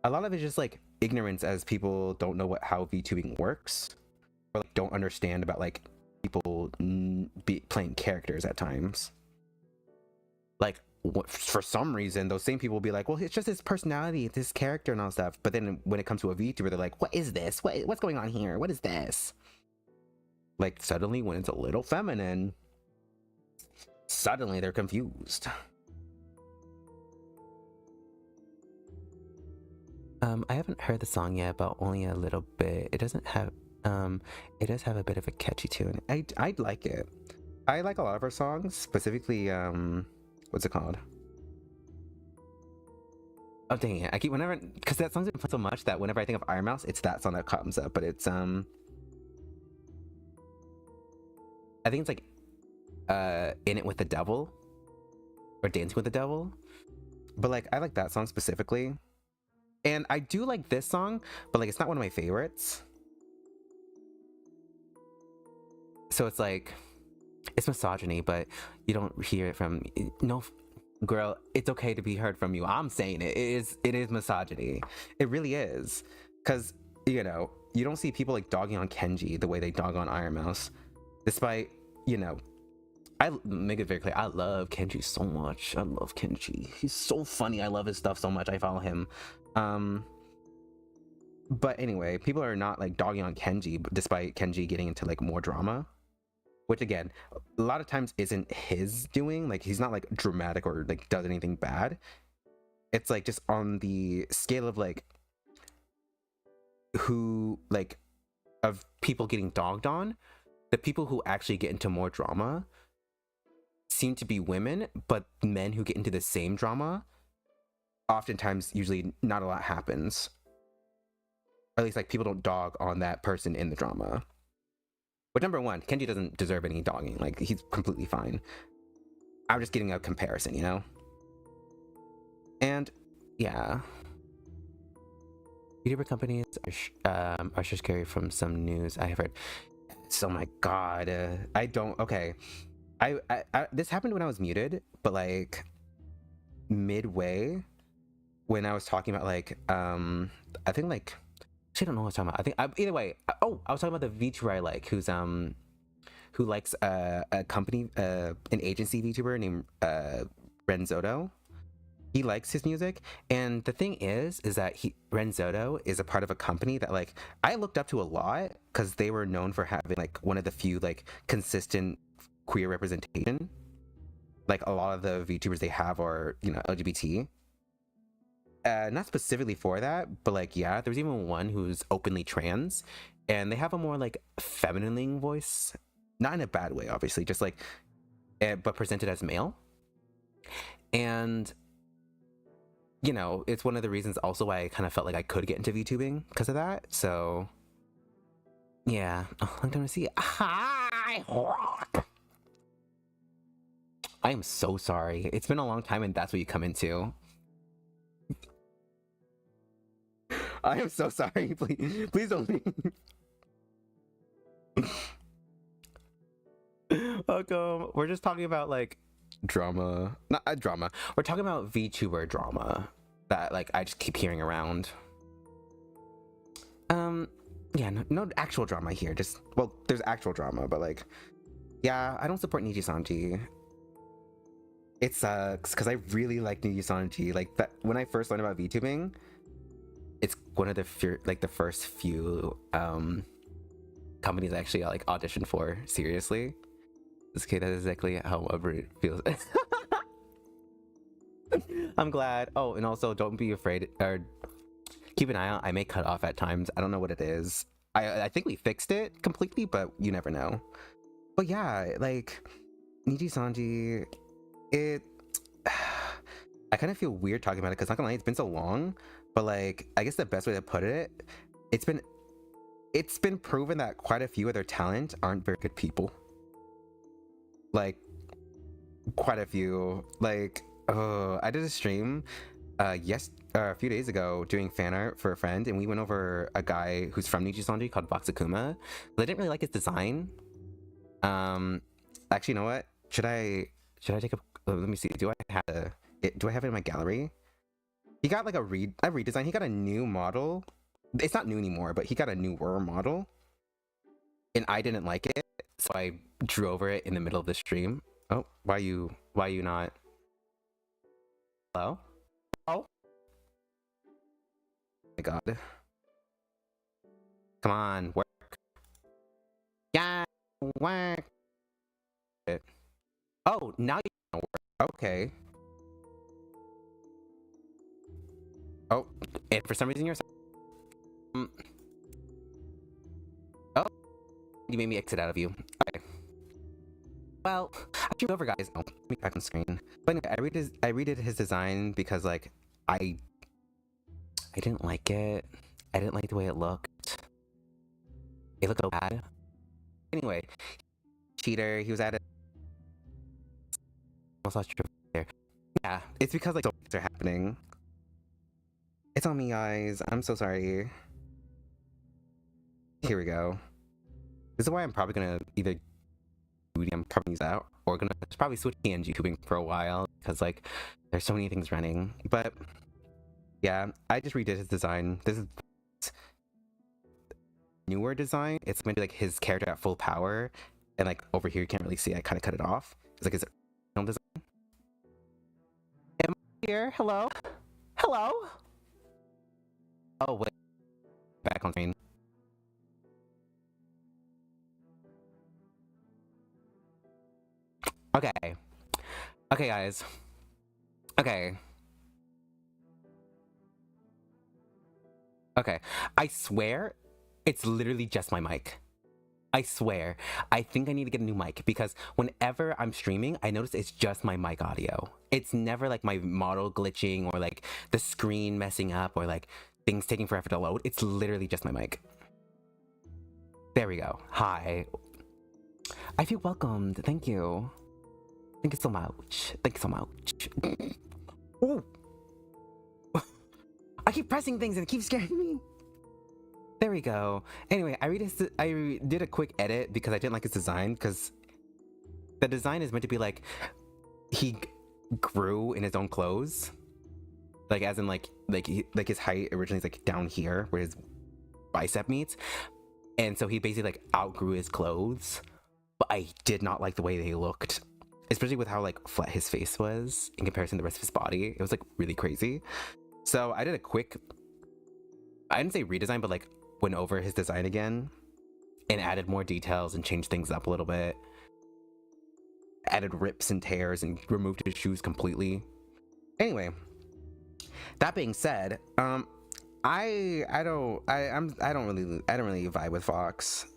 A lot of it's just like ignorance, as people don't know how VTubing works, or like don't understand about like people playing characters at times. Like for some reason, those same people will be like, well, it's just his personality, it's his character and all stuff. But then when it comes to a VTuber, they're like, what is this? What's going on here? What is this? Like suddenly when it's a little feminine, suddenly they're confused. I haven't heard the song yet, but only a little bit. It doesn't have it does have a bit of a catchy tune. I'd like it. I like a lot of her songs, specifically what's it called? Oh dang it. I keep because that song's been played so much that whenever I think of Iron Mouse, it's that song that comes up, but it's I think it's like In It With the Devil or Dancing with the Devil. But like I like that song specifically. And I do like this song, but like it's not one of my favorites. So it's like it's misogyny, but you don't hear it from no girl, it's okay to be heard from you. I'm saying it is misogyny. It really is. Cause you know, you don't see people like dogging on Kenji the way they dog on Iron Mouse. Despite, you know, I make it very clear, I love Kenji so much. I love Kenji. He's so funny. I love his stuff so much. I follow him. But anyway, people are not like dogging on Kenji, despite Kenji getting into like more drama, which again, a lot of times isn't his doing. Like he's not like dramatic or like does anything bad. It's like just on the scale of like who like of people getting dogged on, the people who actually get into more drama seem to be women, but men who get into the same drama, oftentimes, usually not a lot happens. Or at least like people don't dog on that person in the drama. But number one, Kenji doesn't deserve any dogging. Like, he's completely fine. I'm just getting a comparison, you know? And yeah. YouTuber companies are scary from some news I have heard. So my god, I don't. Okay, I this happened when I was muted, but like midway when I was talking about like I think like I don't know what I was talking about. I think either way. Oh, I was talking about the VTuber I like, who likes a company, an agency VTuber named Renzoto. He likes his music, and the thing is that Renzoto is a part of a company that like I looked up to a lot because they were known for having like one of the few like consistent queer representation. Like a lot of the VTubers they have are, you know, LGBT. Not specifically for that, but like yeah, there's even one who's openly trans, and they have a more like feminine voice, not in a bad way, obviously, just like, but presented as male, and. You know, it's one of the reasons also why I kind of felt like I could get into VTubing because of that. So, yeah. Oh, I'm gonna see. Hi! I am so sorry. It's been a long time and that's what you come into. I am so sorry. Please don't leave. Welcome. We're just talking about like drama. Not drama. We're talking about VTuber drama that like I just keep hearing around. Yeah, no actual drama here. Just, well, there's actual drama, but like, yeah, I don't support Nijisanji. It sucks because I really like Nijisanji. Like that when I first learned about VTubing, it's one of the first few companies I actually like auditioned for seriously. Okay, that's exactly how it feels. I'm glad. Oh, and also don't be afraid, or keep an eye out. I may cut off at times. I don't know what it is. I think we fixed it completely, but you never know. But yeah, like Nijisanji, it. I kind of feel weird talking about it because not gonna lie, it's been so long. But like, I guess the best way to put it, it's been proven that quite a few of their talent aren't very good people. Like, quite a few. Like, I did a stream a few days ago doing fan art for a friend, and we went over a guy who's from Nijisanji called Boxakuma. But I didn't really like his design. Actually, you know what? Should I take a let me see. Do I have it in my gallery? He got like a redesign. He got a new model. It's not new anymore, but he got a newer model. And I didn't like it, so I drew over it in the middle of the stream. Oh, why you not? Hello? Oh my god. Come on, work. Yeah, work. Oh, now you wanna work. Okay. Oh, and for some reason you're oh, you made me exit out of you. Okay. Well, I keep over, guys. Oh, let me back on screen. But anyway, I redid his design because like I didn't like it. I didn't like the way it looked. It looked so bad. Anyway, cheater. He was at it. Almost lost your there. Yeah, it's because like things are happening. It's on me, guys. I'm so sorry. Here we go. This is why I'm probably gonna either I'm probably use that or gonna probably switch to YouTubing for a while because like there's so many things running. But yeah, I just redid his design. This is newer design. It's meant to be like his character at full power, and like over here you can't really see. I kind of cut it off. It's like his own design. Am I here? Hello? Hello? Oh wait, back on screen. Okay. Okay, guys. Okay. Okay. I swear, it's literally just my mic. I swear, I think I need to get a new mic because whenever I'm streaming, I notice it's just my mic audio. It's never like my model glitching or like the screen messing up or like things taking forever to load. It's literally just my mic. There we go. Hi. I feel welcomed. Thank you. Thank you so much. Thank you so much. Ooh. I keep pressing things and it keeps scaring me. There we go. Anyway, I did a quick edit because I didn't like his design, because the design is meant to be like he grew in his own clothes, like as in like his height originally is like down here where his bicep meets, and so he basically like outgrew his clothes. But I did not like the way they looked, especially with how like flat his face was in comparison to the rest of his body. It was like really crazy. So I did a quick, I didn't say redesign, but like went over his design again and added more details and changed things up a little bit. Added rips and tears and removed his shoes completely. Anyway, that being said, I don't really vibe with Fox.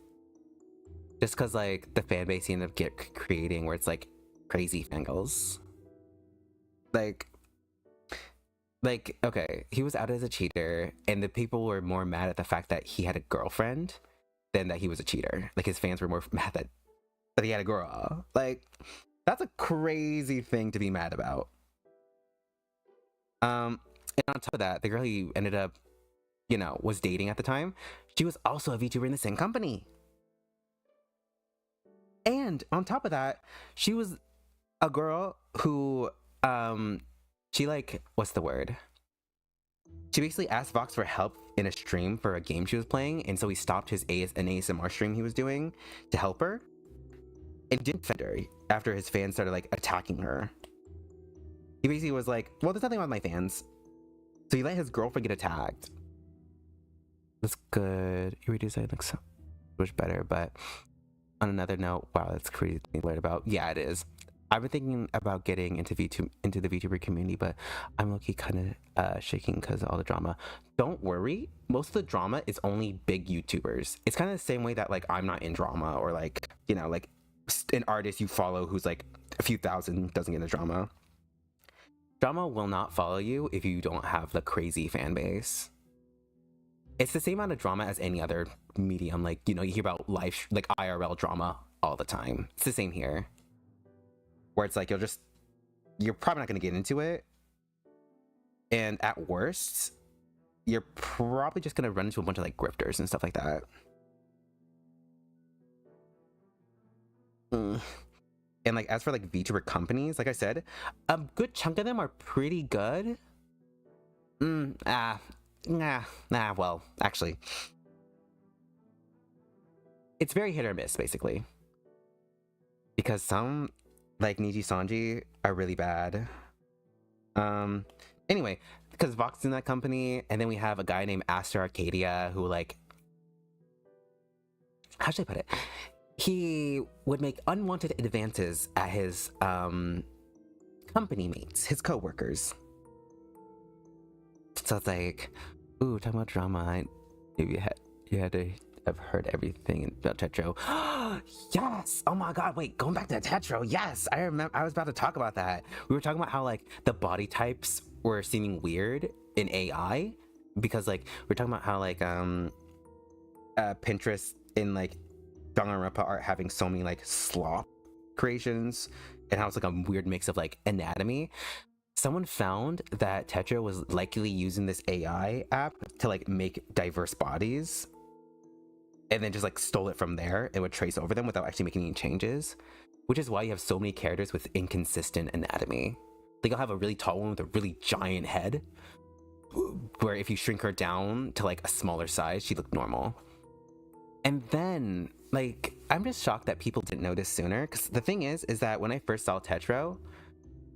Just cause like the fan base he ended up creating where it's like crazy fangirls. Like, okay, he was out as a cheater, and the people were more mad at the fact that he had a girlfriend than that he was a cheater. Like, his fans were more mad that he had a girl. Like, that's a crazy thing to be mad about. And on top of that, the girl he ended up, was dating at the time, she was also a VTuber in the same company. And on top of that, she was a girl who, she like, what's the word? She basically asked Vox for help in a stream for a game she was playing, and so he stopped an ASMR stream he was doing to help her, and didn't defend her after his fans started like attacking her. He basically was like, well, there's nothing wrong with my fans. So he let his girlfriend get attacked. That's good. Your redesign looks so much better, but on another note, wow, that's crazy to learn about. Yeah, it is. I've been thinking about getting into the VTuber community, but I'm low-key kind of shaking because of all the drama. Don't worry, most of the drama is only big YouTubers. It's kind of the same way that like I'm not in drama, or like like an artist you follow who's like a few thousand doesn't get into drama. Drama will not follow you if you don't have the crazy fan base. It's the same amount of drama as any other medium. Like you hear about live like IRL drama all the time. It's the same here. Where it's like you're probably not going to get into it, and at worst you're probably just going to run into a bunch of like grifters and stuff like that. And like as for like VTuber companies, like I said, a good chunk of them are pretty good. Well, actually it's very hit or miss basically, because some like Niji Sanji are really bad. Anyway, because Vox is in that company, and then we have a guy named Aster Arcadia who like, how should I put it? He would make unwanted advances at his company mates, his co-workers. So it's like, ooh, talking about drama. Maybe you had to have heard everything about Tetro. Yes! Oh my god, wait, going back to Tetro, yes! I remember, I was about to talk about that. We were talking about how like the body types were seeming weird in AI, because like we're talking about how like Pinterest in like Danganronpa art having so many like sloth creations, and how it's like a weird mix of like anatomy. Someone found that Tetro was likely using this AI app to like make diverse bodies, and then just like stole it from there and would trace over them without actually making any changes, which is why you have so many characters with inconsistent anatomy. Like you'll have a really tall one with a really giant head, where if you shrink her down to like a smaller size, she looked normal. And then like I'm just shocked that people didn't notice sooner, because the thing is that when I first saw Tetro,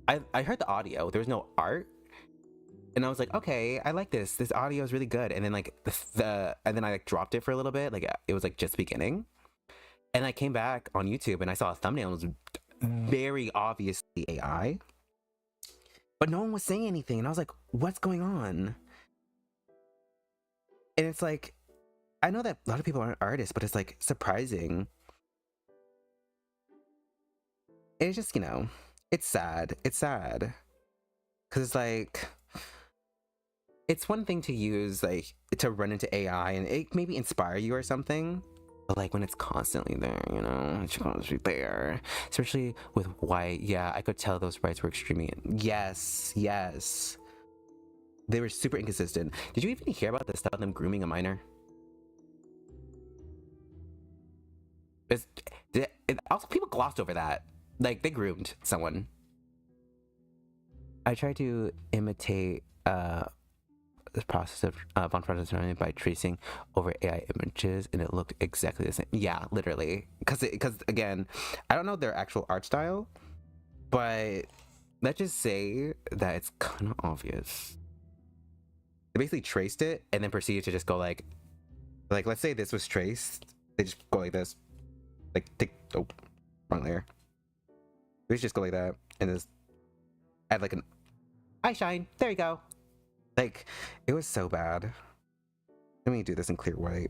I heard the audio, there was no art, and I was like, okay, I like this audio is really good. And then like and then I like dropped it for a little bit, like it was like just beginning, and I came back on YouTube and I saw a thumbnail, and it was very obviously AI, but no one was saying anything, and I was like, what's going on? And it's like, I know that a lot of people aren't artists, but it's like surprising. It's just, you know, it's sad. It's sad. Because it's like, it's one thing to use, like, to run into AI and it maybe inspire you or something. But like when it's constantly there, you know, it's constantly there. Especially with white. Yeah, I could tell those sprites were extremely. Yes, yes. They were super inconsistent. Did you even hear about the stuff of them grooming a minor? Also, people glossed over that. Like, they groomed someone. I tried to imitate the process of unprompted learning by tracing over AI images, and it looked exactly the same. Yeah, literally. Because again, I don't know their actual art style, but let's just say that it's kind of obvious. They basically traced it and then proceeded to just go like let's say this was traced. They just go like this, like wrong layer. We just go like that and just add like an eye shine. There you go. Like, it was so bad. Let me do this in clear white.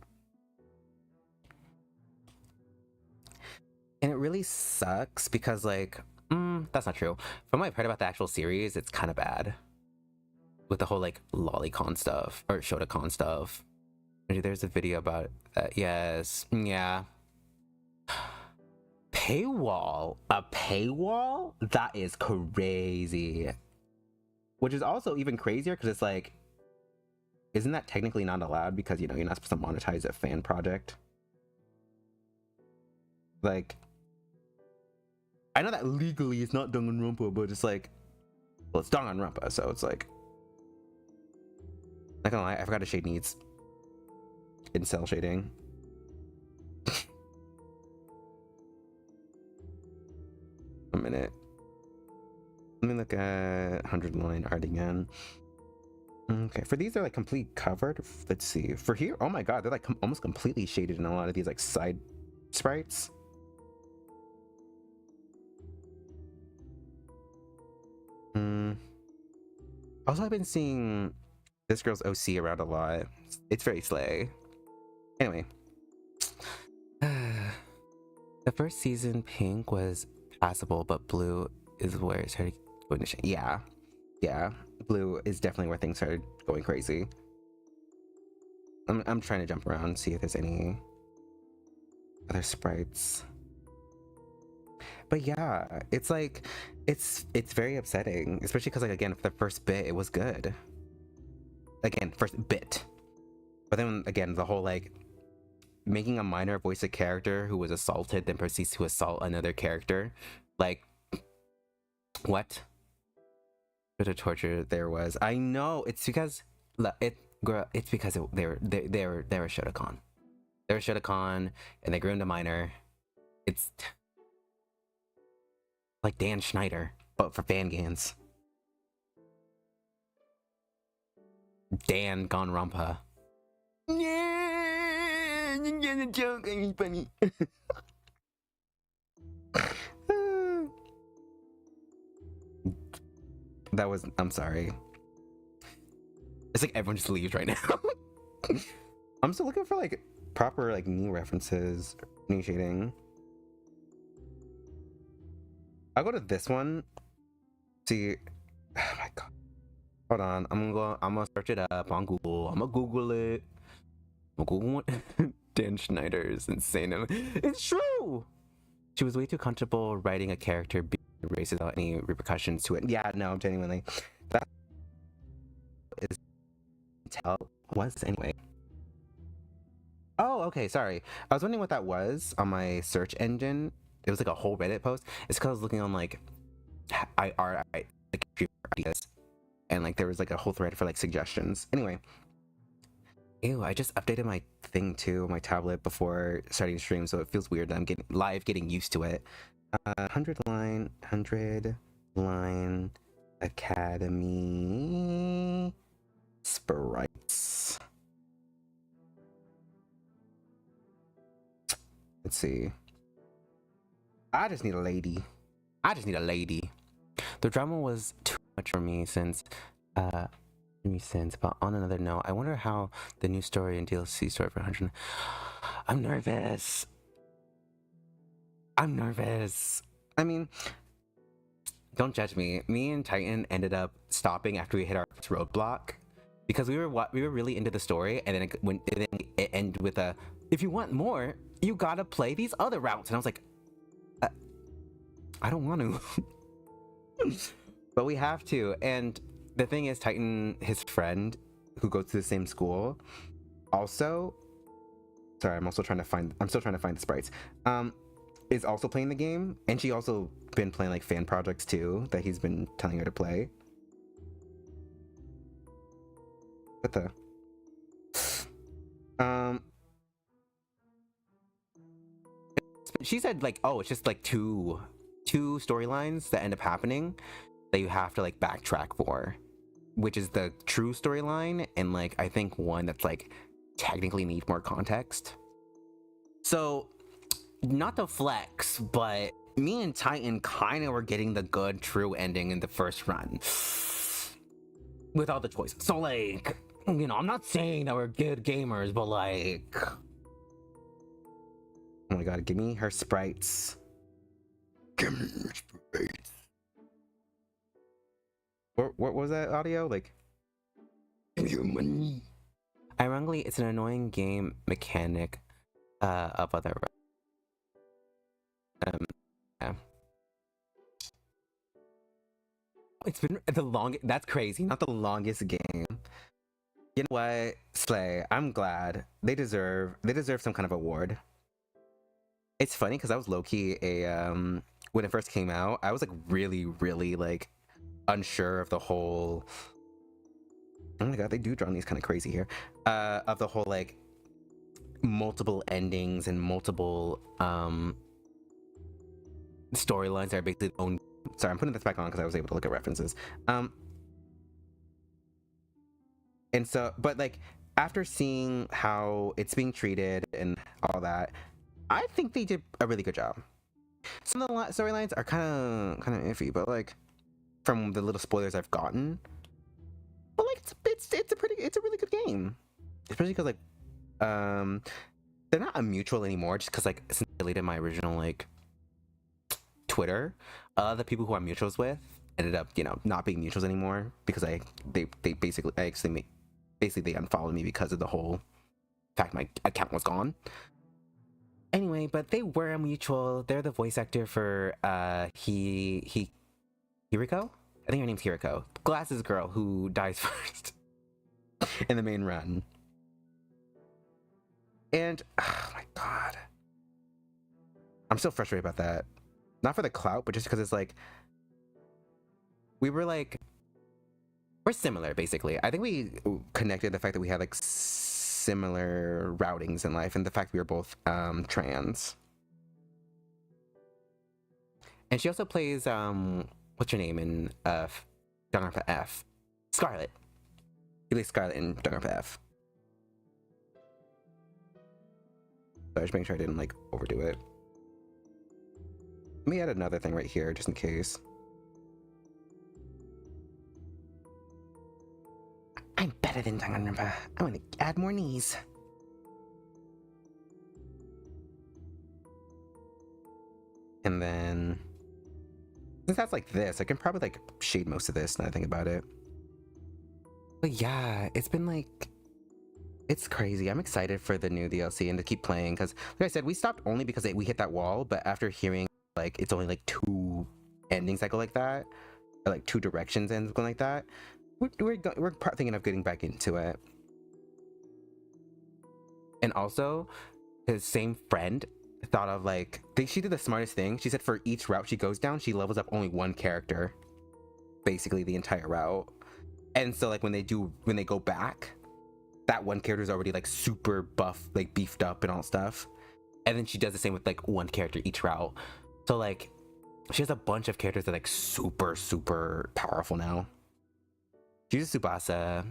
And it really sucks because, like, that's not true. From what I've heard about the actual series, it's kind of bad. With the whole, like, lolicon stuff, or shotacon stuff. There's a video about that. Yes. Yeah. Paywall? A paywall? That is crazy. Which is also even crazier because it's like, isn't that technically not allowed because, you know, you're not supposed to monetize a fan project? Like, I know that legally it's not Danganronpa, but it's like, well, it's Danganronpa, so it's like, not gonna lie, I forgot a shade needs incel shading. A minute. Let me look at 100 line art again. Okay, for these they're like complete covered. Let's see. For here, oh my god, they're like almost completely shaded in a lot of these like side sprites. Also, I've been seeing this girl's OC around a lot. It's very slay. Anyway. The first season, pink was passable, but blue is where it started going to shade. Yeah, blue is definitely where things started going crazy. I'm trying to jump around and see if there's any other sprites. But yeah, it's like, it's very upsetting, especially because, like, again, for the first bit it was good. Again, first bit, but then again the whole like making a minor voice a character who was assaulted then proceeds to assault another character. Like, what bit of torture there was. I know it's because it's because they were Shotacon. They were Shotacon and they groomed a minor. It's like Dan Schneider, but for Fangans. Danganronpa. Yeah, you get a joke, ain't funny. That was, I'm sorry. It's like everyone just leaves right now. I'm still looking for like proper like new references, new shading. I'll go to this one. See, oh my god. Hold on, I'm gonna search it up on Google. I'm gonna Google it. I'm gonna Google it. Dan Schneider is insane. It's true. She was way too comfortable writing a character being racist without any repercussions to it. Yeah, no, genuinely. That is tell was anyway. Oh, okay, sorry. I was wondering what that was on my search engine. It was like a whole Reddit post. It's because I was looking on like ideas, and like there was like a whole thread for like suggestions. Anyway. Ew, I just updated my thing too, my tablet, before starting stream, so it feels weird that I'm getting used to it. 100 line Academy sprites. Let's see. I just need a lady. The drama was too much for me since me since. But on another note, I wonder how the new story and DLC story for 100. I'm nervous. I mean, don't judge me. Me and Titan ended up stopping after we hit our first roadblock because we were really into the story, and then it ended with a, if you want more, you gotta play these other routes, and I was like, I don't want to. But we have to. And the thing is, Titan, his friend who goes to the same school, also, sorry, I'm still trying to find the sprites, is also playing the game, and she also been playing like fan projects too that he's been telling her to play. What the? She said like, oh, it's just like two storylines that end up happening that you have to like backtrack for, which is the true storyline, and like I think one that's like technically need more context. So not to flex, but me and Titan kind of were getting the good true ending in the first run with all the choices. So like, you know, I'm not saying that we're good gamers, but like, oh my god, give me her sprites. Give me sprites. What was that audio? Like, give you money. Ironically, it's an annoying game mechanic of other. Yeah. It's been the longest. That's crazy. Not the longest game. You know what, Slay? I'm glad they deserve some kind of award. It's funny because I was low-key when it first came out, I was like really like unsure of the whole. Oh my god, they do draw these kind of crazy here. Of the whole like multiple endings and multiple storylines that are basically own. Sorry, I'm putting this back on because I was able to look at references. And so, but like after seeing how it's being treated and all that, I think they did a really good job. Some of the storylines are kind of iffy, but like from the little spoilers I've gotten, but like it's a really good game, especially because like they're not a mutual anymore, just because like since I deleted my original like Twitter, the people who I'm mutuals with ended up, you know, not being mutuals anymore because they basically unfollowed me because of the whole fact my account was gone. Anyway, but they were a mutual. They're the voice actor for Hiriko? I think her name's Hiriko. Glasses girl who dies first in the main run. And oh my god. I'm so frustrated about that. Not for the clout, but just because it's like we're similar basically. I think we connected the fact that we had like similar routings in life and the fact we were both trans. And she also plays what's her name in Danganronpa F? Scarlet. She plays Scarlet in Danganronpa F. So I was making sure I didn't like overdo it. Let me add another thing right here just in case. I'm better than Danganronpa. I want to add more knees. And then, since that's like this, I can probably like shade most of this now that I think about it. But yeah, it's been like, it's crazy. I'm excited for the new DLC and to keep playing because, like I said, we stopped only because we hit that wall. But after hearing like it's only like 2 endings that go like that, or like 2 directions ends going like that, we're thinking of getting back into it. And also, his same friend thought of like she did the smartest thing. She said for each route she goes down, she levels up only 1 character, basically the entire route. And so like when they go back, that 1 character is already like super buff, like beefed up and all stuff. And then she does the same with like 1 character each route. So like she has a bunch of characters that are like super powerful now. She's a Tsubasa.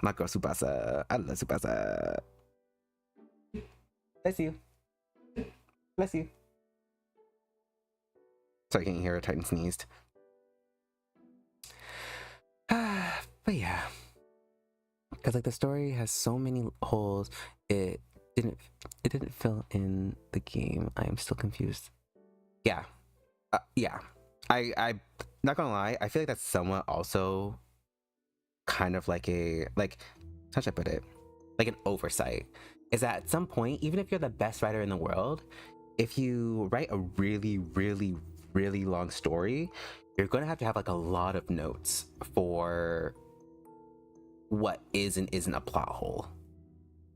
My girl Tsubasa. I love Tsubasa. Bless you. Bless you. Sorry, can't hear a Titan sneezed. But yeah. because like the story has so many holes. It didn't fill in the game. I am still confused. Yeah, yeah. I not gonna lie. I feel like that's somewhat also kind of like a how should I put it? Like an oversight. Is that at some point, even if you're the best writer in the world, if you write a really, really, really long story, you're gonna have to have like a lot of notes for what is and isn't a plot hole,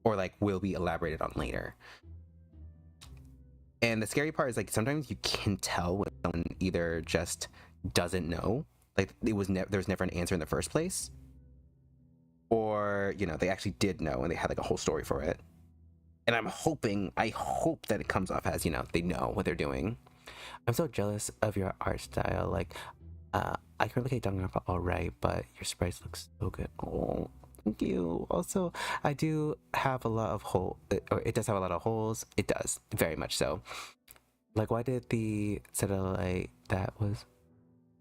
or like will be elaborated on later. And the scary part is like sometimes you can tell when someone either just doesn't know, like there was never an answer in the first place, or you know they actually did know and they had like a whole story for it. And I hope that it comes off as, you know, they know what they're doing. I'm so jealous of your art style. Like, I currently hate Danganronpa all right, but your sprites look so good. Oh, thank you. Also, I do have a lot of it does have a lot of holes. It does, very much so. Like, why did the satellite that was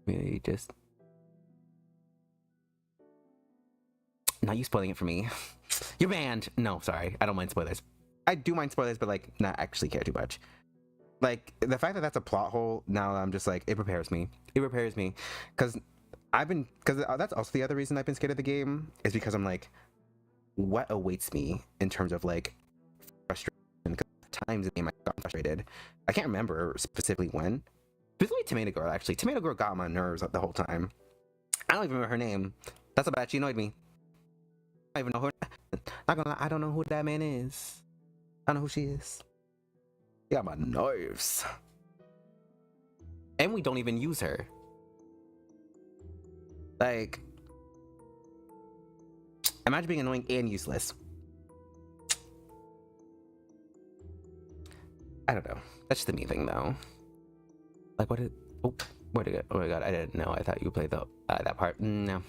really just... Not you spoiling it for me. You're banned. No, sorry. I don't mind spoilers. I do mind spoilers, but like not actually care too much. Like the fact that that's a plot hole, now I'm just like, it prepares me. It prepares me because that's also the other reason I've been scared of the game, is because I'm like, what awaits me in terms of like frustration? Because times in the game I got frustrated. I can't remember specifically when. Specifically Tomato Girl, actually. Tomato Girl got on my nerves the whole time. I don't even remember her name. That's how bad she annoyed me. I don't even know her. Not gonna lie, I don't know who that man is. I don't know who she is. She got my nerves. And we don't even use her. Like, imagine being annoying and useless. I don't know. That's just the me thing, though. Like, what did... Oh, where did it... Oh my god, I didn't know. I thought you played that part. No.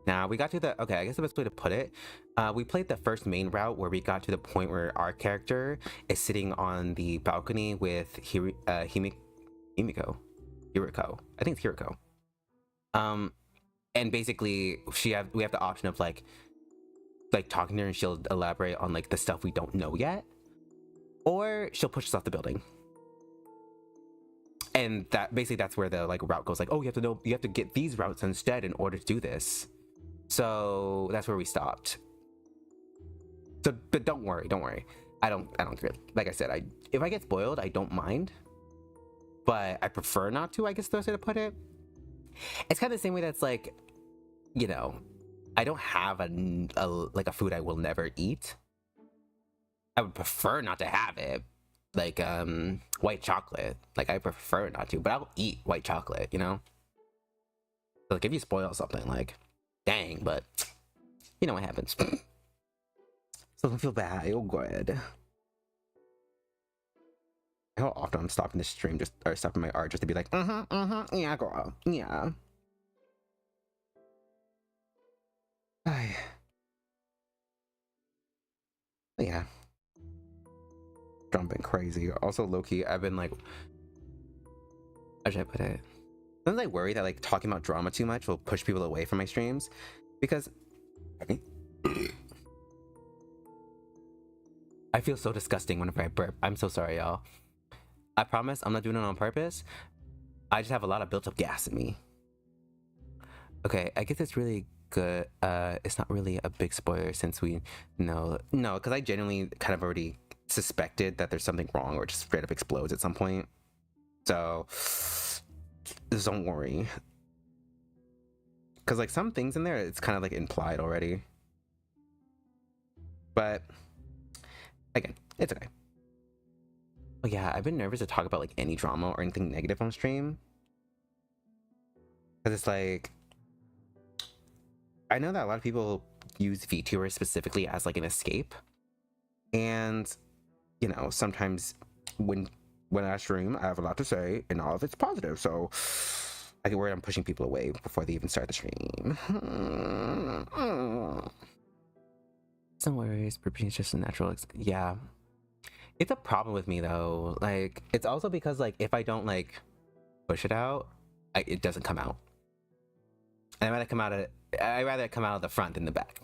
Now we got to the... Okay, I guess the best way to put it... we played the first main route where we got to the point where our character is sitting on the balcony with Himiko. Hiriko. I think it's Hiriko. And basically we have the option of like talking to her and she'll elaborate on like the stuff we don't know yet, or she'll push us off the building. And that basically that's where the like route goes, like, oh, you have to get these routes instead in order to do this. So that's where we stopped. So, but don't worry. I don't really, like I said, if I get spoiled, I don't mind, but I prefer not to, I guess that's the way to put it. It's kind of the same way that's like, you know, I don't have a food I will never eat. I would prefer not to have it, like white chocolate. Like I prefer not to, but I'll eat white chocolate, you know. So, like if you spoil something, like, dang, but you know what happens. So don't feel bad. I feel good. How often I'm stopping the stream or stopping my art just to be like, yeah, girl, yeah. Yeah. Jumping crazy. Also, low-key, I've been like, how should I put it? Sometimes I worry that like talking about drama too much will push people away from my streams, because I feel so disgusting whenever I burp. I'm so sorry, y'all. I promise I'm not doing it on purpose. I just have a lot of built up gas in me. Okay, I guess it's really good. It's not really a big spoiler since we know. No, because I genuinely kind of already suspected that there's something wrong or it just straight up explodes at some point. So, just don't worry. Because like some things in there, it's kind of like implied already. But, again, it's okay. But yeah, I've been nervous to talk about like any drama or anything negative on stream. Because it's like, I know that a lot of people use VTubers specifically as like an escape. And, you know, sometimes when I stream, I have a lot to say and all of it's positive. So I get worried I'm pushing people away before they even start the stream. Some worries, but it's just a natural. Yeah. It's a problem with me though. Like, it's also because like if I don't like push it out, it doesn't come out. And I'd rather it come out of the front than the back.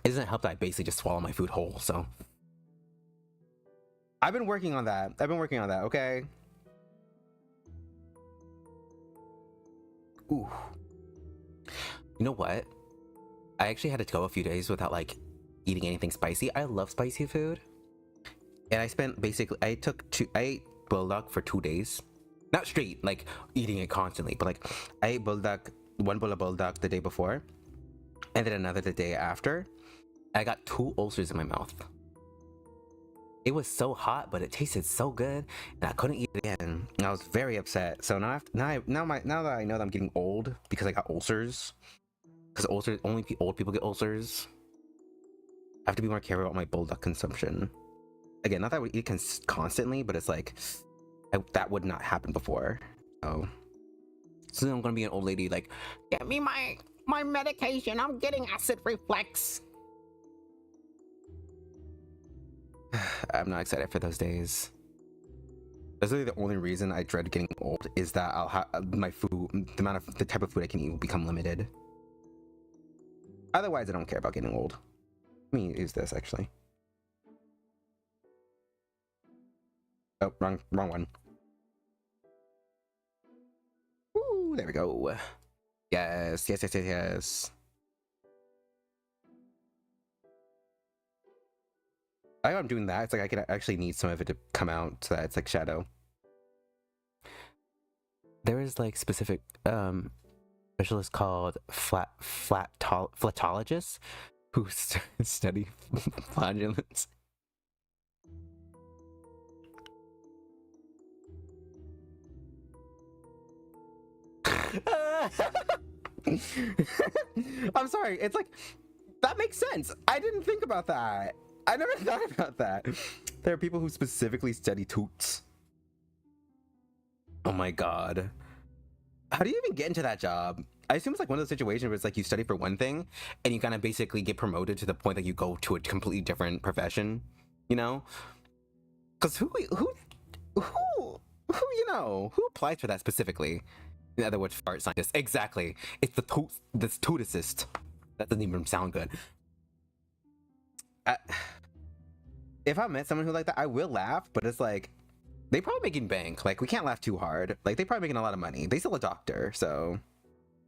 It doesn't help that I basically just swallow my food whole, so. I've been working on that. Okay? Ooh. You know what? I actually had to go a few days without, like, eating anything spicy. I love spicy food. And I ate bulldog for 2 days. Not straight, like, eating it constantly, but, like, I ate one bowl of bulldog the day before, and then another the day after. I got 2 ulcers in my mouth. It was so hot, but it tasted so good, and I couldn't eat it again. And I was very upset. So now that I know that I'm getting old because I got ulcers, because only old people get ulcers, I have to be more careful about my bulldog consumption. Again, not that I would eat constantly, but it's like that would not happen before. So soon I'm gonna be an old lady like, get me my medication. I'm getting acid reflux. I'm not excited for those days. That's really the only reason I dread getting old, is that I'll have my food, the type of food I can eat will become limited. Otherwise, I don't care about getting old. Let me use this actually. Oh, wrong one. Ooh, there we go. Yes. I know I'm doing that. It's like I can actually need some of it to come out so that it's like shadow. There is like specific specialists called flatologists who study flatulence. I'm sorry. It's like, that makes sense. I didn't think about that. I never thought about that. There are people who specifically study toots. Oh my god. How do you even get into that job? I assume it's like one of those situations where it's like you study for one thing and you kind of basically get promoted to the point that you go to a completely different profession, you know? Because who applies for that specifically? In other words, fart scientist. Exactly. It's the tooticist. That doesn't even sound good. If I met someone who like that, I will laugh, but it's like, they probably making bank. Like, we can't laugh too hard. Like, they probably making a lot of money. They still a doctor, so,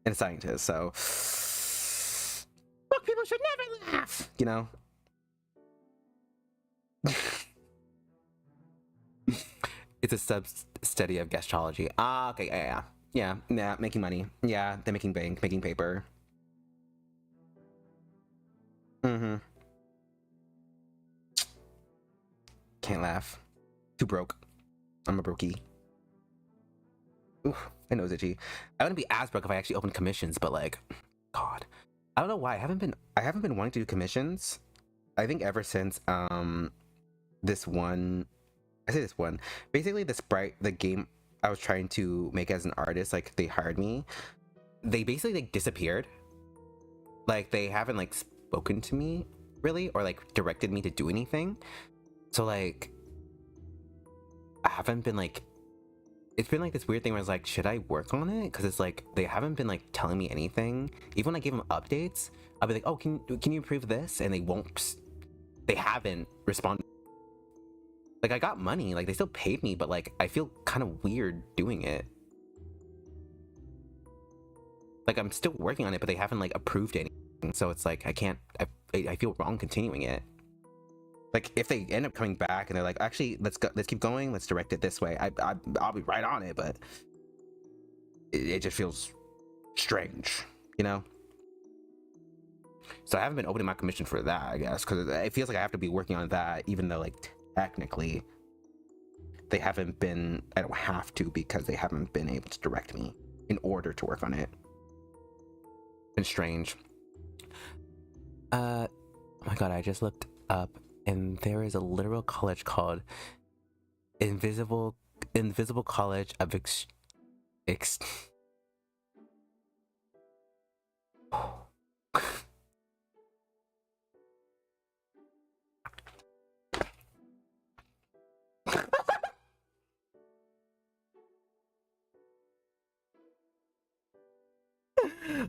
and a scientist, so, fuck, people should never laugh, you know? It's a sub-study of gastrology. Ah, okay, yeah, making money. Yeah, they're making bank, making paper. Can't laugh. Too broke. I'm a brokey. Ooh, my nose itchy. I wouldn't be as broke if I actually opened commissions, but like, God, I don't know why I haven't been wanting to do commissions. I think ever since this one, basically the Sprite, the game I was trying to make as an artist, like they hired me. They basically like disappeared. Like they haven't like spoken to me really, or like directed me to do anything. So like, I haven't been like, it's been like this weird thing where it's like, should I work on it? Because it's like, they haven't been like telling me anything. Even when I give them updates, I'll be like, oh, can you improve this? And they haven't responded. Like, I got money, like they still paid me, but like, I feel kind of weird doing it. Like, I'm still working on it, but they haven't like approved anything. So it's like, I feel wrong continuing it. Like, if they end up coming back and they're like, actually, let's keep going, let's direct it this way, I'll be right on it, but it just feels strange, you know? So I haven't been opening my commission for that, I guess, because it feels like I have to be working on that, even though, like, technically, they haven't been, I don't have to, because they haven't been able to direct me in order to work on it. It's strange. Oh my god, I just looked up, and there is a literal college called Invisible College of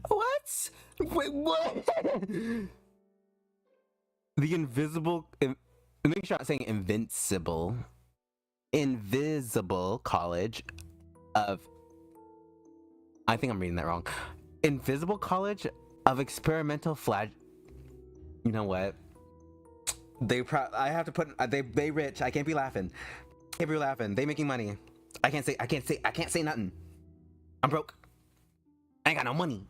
What? Wait, what? The invisible. Make sure I'm saying invincible. Invisible College of. I think I'm reading that wrong. Invisible College of Experimental Flag. You know what? I have to put. They rich. I can't be laughing. Can't be laughing. They making money. I can't say nothing. I'm broke. I ain't got no money.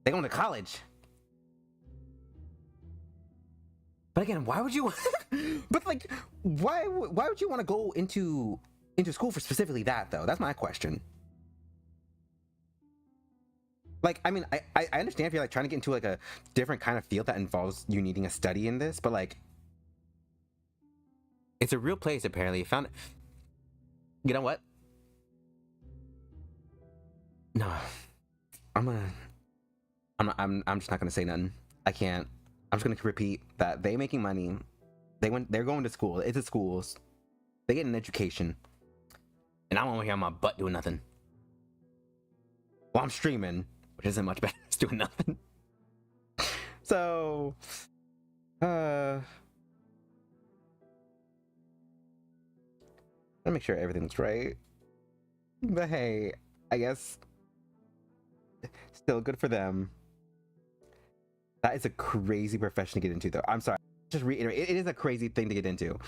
They going to college. But again, why would you? But like, why would you want to go into school for specifically that though? That's my question. Like, I mean, I understand if you're like trying to get into like a different kind of field that involves you needing a study in this, but like, it's a real place apparently. Found. You know what? No, I'm just not gonna say nothing. I can't. I'm just gonna repeat that they making money. They're going to school. It's a schools. They get an education, and I'm over here on my butt doing nothing. Well, I'm streaming, which isn't much better than doing nothing. So, let me make sure everything's right. But hey, I guess still good for them. That is a crazy profession to get into, though. I'm sorry. Just reiterate, it is a crazy thing to get into.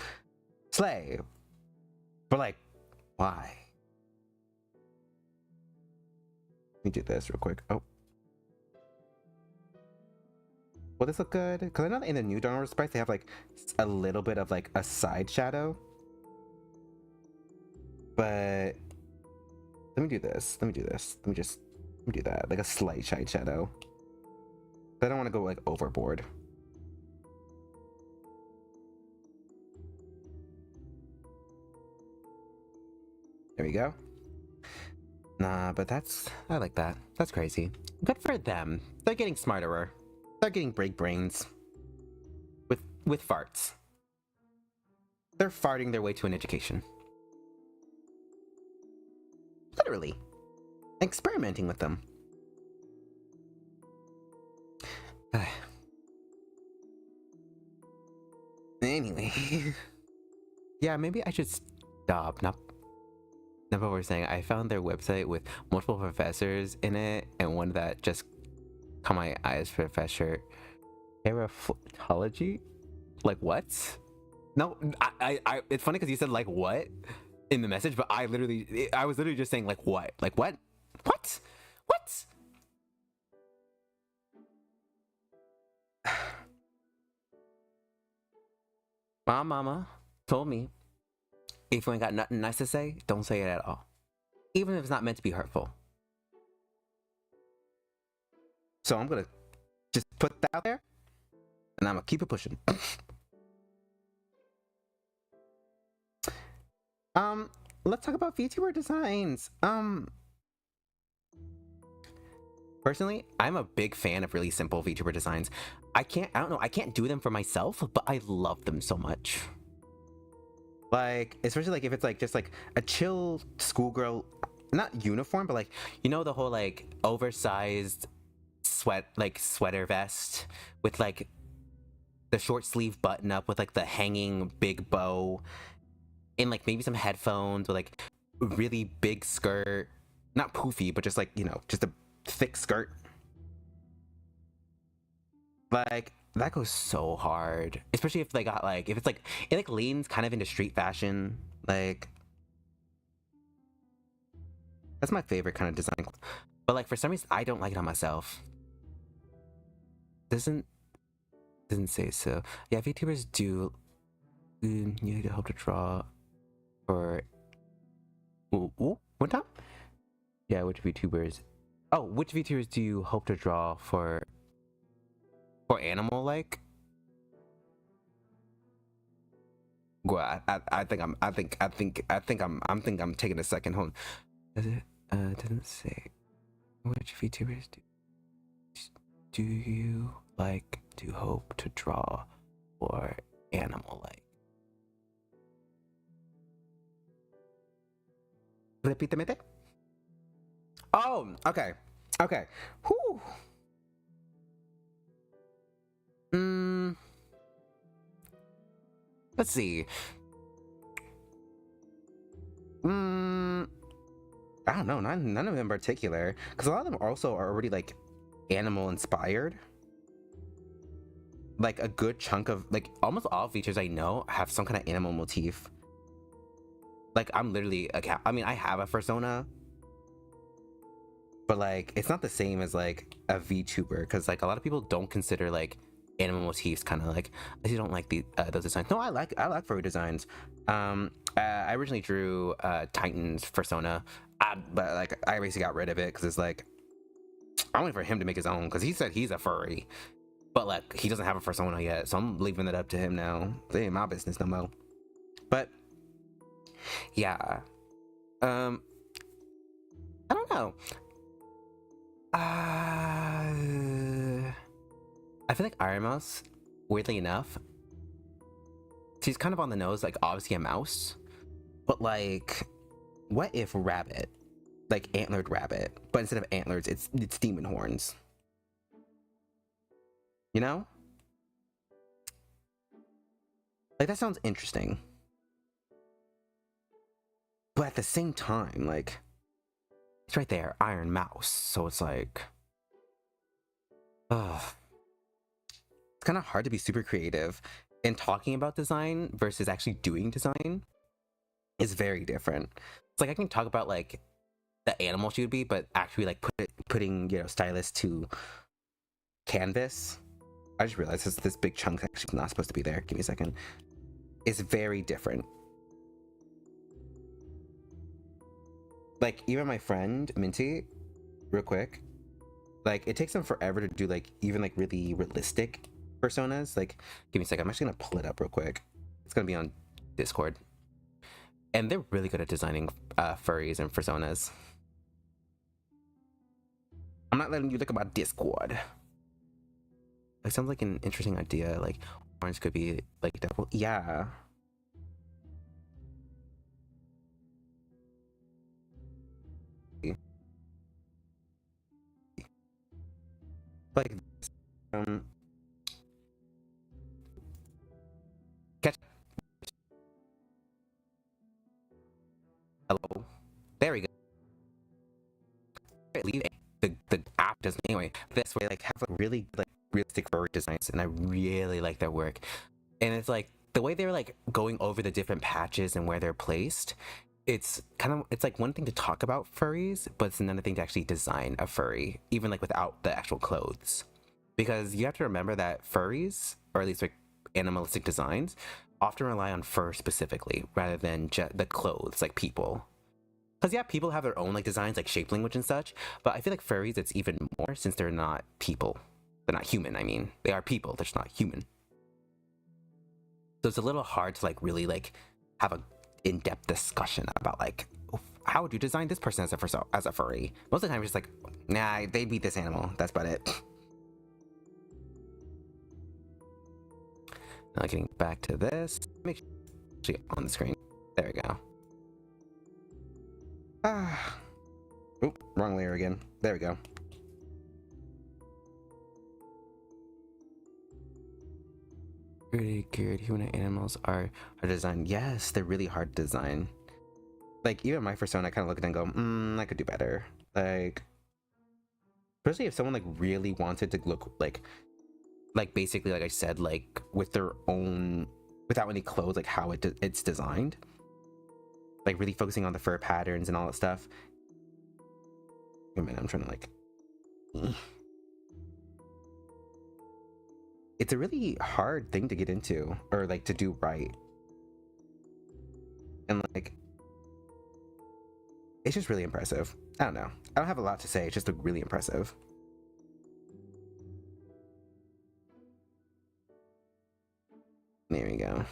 Slay. But like, why? Let me do this real quick. Oh. Will this look good? Because I know that in the new Danganronpa sprites, they have like a little bit of like a side shadow. But let me do this. Let me do that. Like a slight side shadow. I don't want to go like overboard. There we go. Nah, but I like that. That's crazy. Good for them. They're getting smarter. They're getting big brains. With farts. They're farting their way to an education. Literally. Experimenting with them. Anyway. Yeah, maybe I should stop. Not what we're saying. I found their website with multiple professors in it, and one that just caught my eyes. Professor Heraphytology? Like what? No, I it's funny because you said like what in the message, but I was literally just saying like what? Like what? What? What? My mama told me, if you ain't got nothing nice to say, don't say it at all. Even if it's not meant to be hurtful. So I'm gonna just put that out there, and I'm gonna keep it pushing. Let's talk about VTuber designs. Personally, I'm a big fan of really simple VTuber designs. I don't know, I can't do them for myself, but I love them so much. Like, especially like if it's like just like a chill schoolgirl, not uniform, but like, you know, the whole like oversized sweater vest with like the short sleeve button up with like the hanging big bow and like maybe some headphones with like really big skirt, not poofy, but just like, you know, just a thick skirt. Like that goes so hard, especially if they got like, if it's like, it like leans kind of into street fashion. Like that's my favorite kind of design, but like for some reason I don't like it on myself. Doesn't say so. Yeah, VTubers do you need to help to draw for what time? Yeah, which VTubers do you hope to draw for animal like? Well, I think I'm taking a second. Hold on. Does it doesn't say which VTubers do you like to hope to draw for animal like? Repíteme. Oh, okay. Whew. Let's see. I don't know, none of them in particular, because a lot of them also are already like animal inspired. Like a good chunk of like almost all features I know have some kind of animal motif. Like I'm literally a cat. I mean, I have a fursona, but like it's not the same as like a VTuber, because like a lot of people don't consider like animal motifs kind of like, I don't like those designs. No, I like furry designs. I originally drew Titan's fursona, but like I basically got rid of it because it's like I'm waiting for him to make his own, because he said he's a furry, but like he doesn't have a fursona yet, so I'm leaving it up to him now. It ain't my business no more. But yeah, I don't know. I feel like Iron Mouse, weirdly enough, she's kind of on the nose, like obviously a mouse, but like, what if rabbit, like antlered rabbit, but instead of antlers, it's demon horns. You know? Like that sounds interesting. But at the same time, like, it's right there, Iron Mouse. So it's like, ugh. It's kind of hard to be super creative. And talking about design versus actually doing design is very different. It's like I can talk about like the animal she would be, but actually like putting, you know, stylus to canvas. I just realized this big chunk actually not supposed to be there. Give me a second. It's very different. Like even my friend Minty, real quick, like it takes them forever to do like even like really realistic personas. Like give me a second, I'm actually gonna pull it up real quick. It's gonna be on Discord, and they're really good at designing furries and personas. I'm not letting you look at my Discord. It sounds like an interesting idea. Like orange could be like double. Yeah. Like catch. Hello. There we go. Leave the app doesn't anyway. This way, like have like really like realistic furry designs, and I really like their work. And it's like the way they're like going over the different patches and where they're placed. It's like one thing to talk about furries, but it's another thing to actually design a furry, even like without the actual clothes. Because you have to remember that furries, or at least like animalistic designs, often rely on fur specifically rather than the clothes, like people. Because yeah, people have their own like designs, like shape language and such, but I feel like furries, it's even more since they're not people. They're not human, I mean. They are people, they're just not human. So it's a little hard to like really like have a in-depth discussion about like, how would you design this person as a furry? Most of the time, it's just like, nah, they beat this animal. That's about it. Now getting back to this, make sure it's actually on the screen. There we go. Ah, oop, wrong layer again. There we go. Pretty good. Human animals are designed. Yes, they're really hard to design. Like even my persona, I kind of look at it and go, I could do better. Like, especially if someone like really wanted to look like basically like I said, like with their own, without any clothes, like how it's designed. Like really focusing on the fur patterns and all that stuff. Wait a minute, I'm trying to like. It's a really hard thing to get into, or like to do right. And like, it's just really impressive. I don't know. I don't have a lot to say. It's just really impressive. There we go.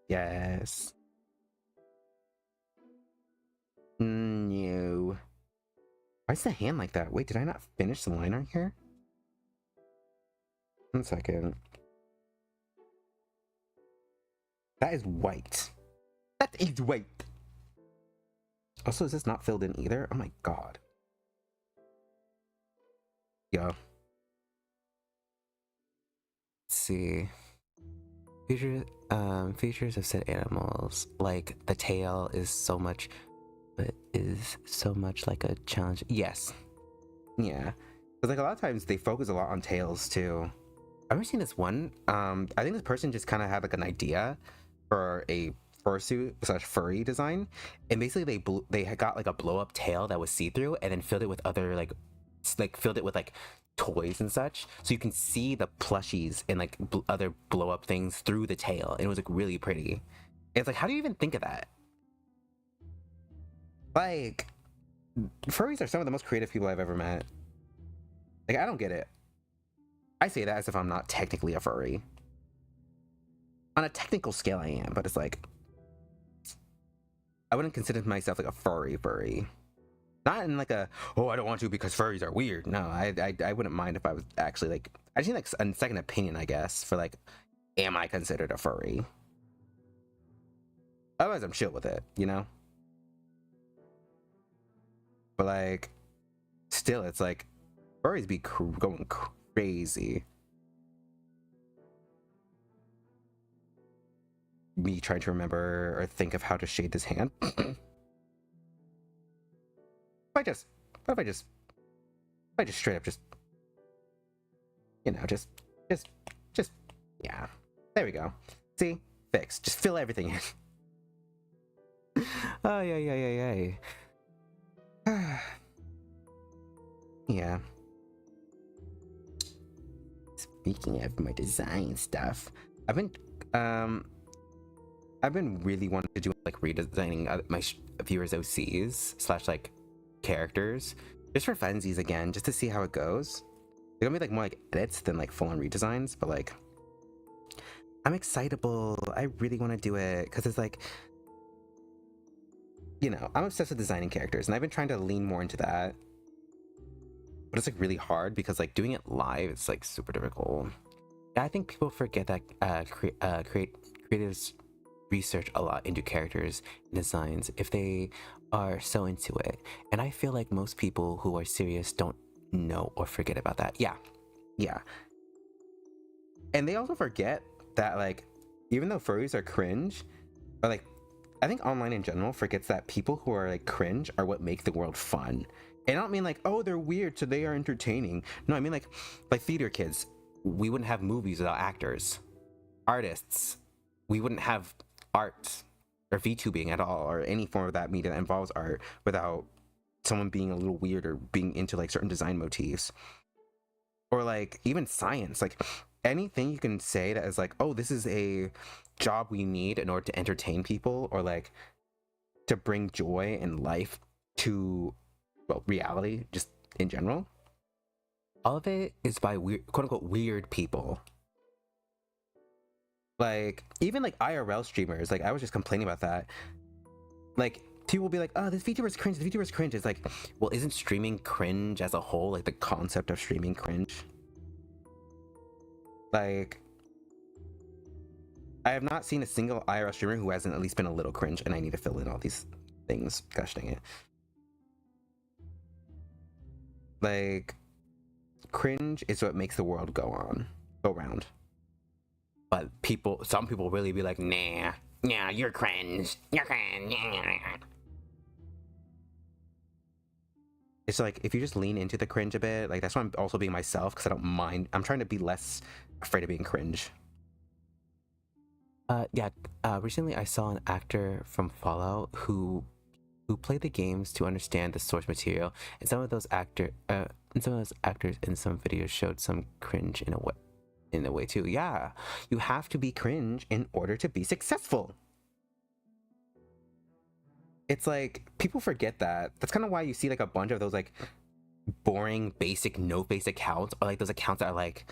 Yes. No. Why is the hand like that? Wait, did I not finish the line right here? 1 second. That is white. That is white. Also, is this not filled in either? Oh my god. Yo. see. Features of said animals, like the tail is so much like a challenge. Yes. Yeah. Because like a lot of times they focus a lot on tails too. I've ever seen this one. I think this person just kind of had like an idea for a fursuit / furry design, and basically they had got like a blow up tail that was see through, and then filled it with other like filled it with like toys and such, so you can see the plushies and like other blow up things through the tail, and it was like really pretty. And it's like, how do you even think of that? Like, furries are some of the most creative people I've ever met. Like, I don't get it. I say that as if I'm not technically a furry. On a technical scale, I am, but it's like, I wouldn't consider myself like a furry. Not in like a, oh, I don't want to because furries are weird. No, I wouldn't mind if I was actually like, I just need like a second opinion, I guess, for like, am I considered a furry? Otherwise, I'm chill with it, you know? But like, still, it's like, furries be going crazy. Me trying to remember or think of how to shade this hand. What if I just straight up just, you know, just, yeah. There we go. See? Fixed. Just fill everything in. Oh, yeah. Yeah. Speaking of my design stuff, I've been really wanting to do like redesigning my viewers' OCs / like characters, just for funsies again, just to see how it goes. They're gonna be like more like edits than like full-on redesigns, but like I'm excitable. I really want to do it because it's like, you know, I'm obsessed with designing characters, and I've been trying to lean more into that, but it's like really hard because like doing it live, it's like super difficult. I think people forget that creatives research a lot into characters and designs if they are so into it, and I feel like most people who are serious don't know or forget about that. Yeah, and they also forget that like, even though furries are cringe, or like, I think online in general forgets that people who are like cringe are what make the world fun. And I don't mean like, oh, they're weird so they are entertaining. No, I mean like theater kids, we wouldn't have movies without actors. Artists, we wouldn't have art or VTubing at all, or any form of that media that involves art, without someone being a little weird or being into like certain design motifs. Or like even science, like anything you can say that is like, oh, this is a job we need in order to entertain people, or like to bring joy and life to, well, reality just in general. All of it is by weird, quote unquote, weird people. Like even like IRL streamers, like I was just complaining about that. Like people will be like, oh, this VTuber is cringe, this VTuber is cringe. It's like, well, isn't streaming cringe as a whole? Like the concept of streaming cringe? Like, I have not seen a single IRL streamer who hasn't at least been a little cringe, and I need to fill in all these things. Gosh dang it. Like, cringe is what makes the world go round. But some people really be like, nah, you're cringe. It's like, if you just lean into the cringe a bit, like that's why I'm also being myself, because I don't mind. I'm trying to be less afraid of being cringe. Recently I saw an actor from Fallout who played the games to understand the source material, and some of those actors in some videos showed some cringe in a way too. Yeah, you have to be cringe in order to be successful. It's like, people forget that. That's kind of why you see like a bunch of those like boring basic no-face accounts, or like those accounts that are like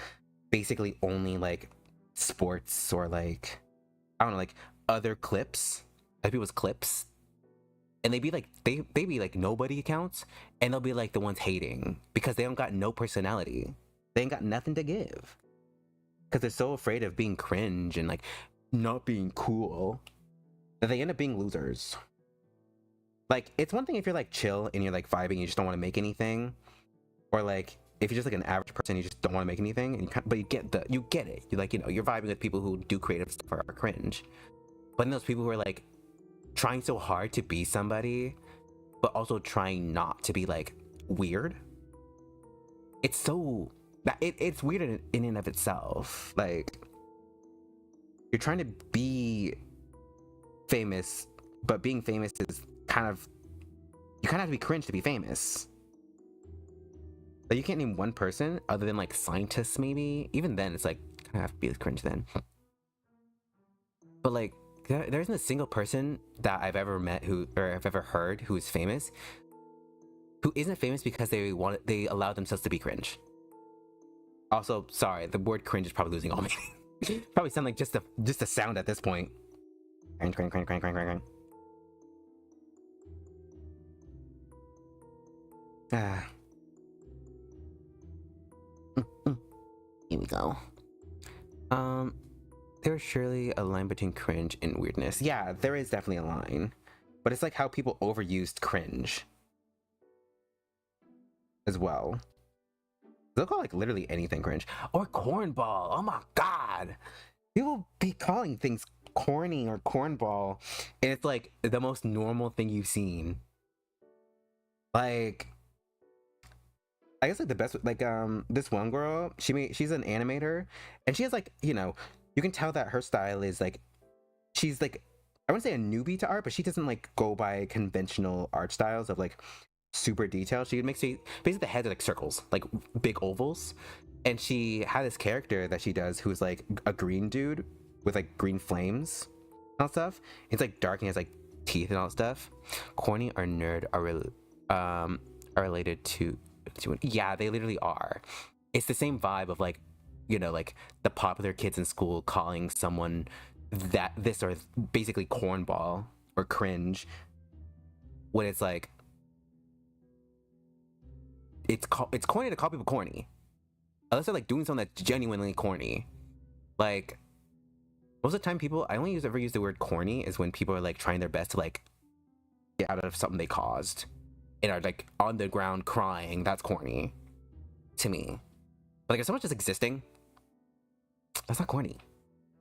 basically only like sports, or like, I don't know, like other clips, like people's clips, and they be like nobody accounts, and they'll be like the ones hating because they don't got no personality. They ain't got nothing to give because they're so afraid of being cringe and like not being cool that they end up being losers. Like, it's one thing if you're like chill and you're like vibing, you just don't want to make anything, or like if you're just like an average person, you just don't want to make anything, and but you get it. You like, you know, you're vibing with people who do creative stuff are cringe. But then those people who are like trying so hard to be somebody, but also trying not to be like weird. It's so that it's weird in and of itself. Like, you're trying to be famous, but being famous is kind of, you kind of have to be cringe to be famous. Like, you can't name one person other than like scientists, maybe. Even then, it's like kind of have to be cringe then. But like, there isn't a single person that I've ever met or I've ever heard who is famous, who isn't famous because they allowed themselves to be cringe. Also, sorry, the word cringe is probably losing all meaning. Probably sound like just a sound at this point. Cringe, cringe, cringe, cringe, cringe, cringe. Ah. Here we go. There's surely a line between cringe and weirdness. Yeah, there is definitely a line. But it's like how people overused cringe as well. They'll call like literally anything cringe. Or cornball. Oh my god. People be calling things corny or cornball, and it's like the most normal thing you've seen. Like, I guess like the best, like this one girl, she's an animator, and she has like, you know, you can tell that her style is like, she's like, I wouldn't say a newbie to art, but she doesn't like go by conventional art styles of like super detailed. She makes basically the heads are like circles, like big ovals, and she had this character that she does who's like a green dude with like green flames and all stuff. It's like dark and has like teeth and all stuff. Corny or nerd are related to yeah, they literally are. It's the same vibe of like, you know, like the popular kids in school calling someone this or basically cornball or cringe, when it's like it's corny to call people corny unless they're like doing something that's genuinely corny. Like, most of the time I only ever use the word corny is when people are like trying their best to like get out of something they caused and are like on the ground crying. That's corny to me. But like, if someone's just existing, that's not corny.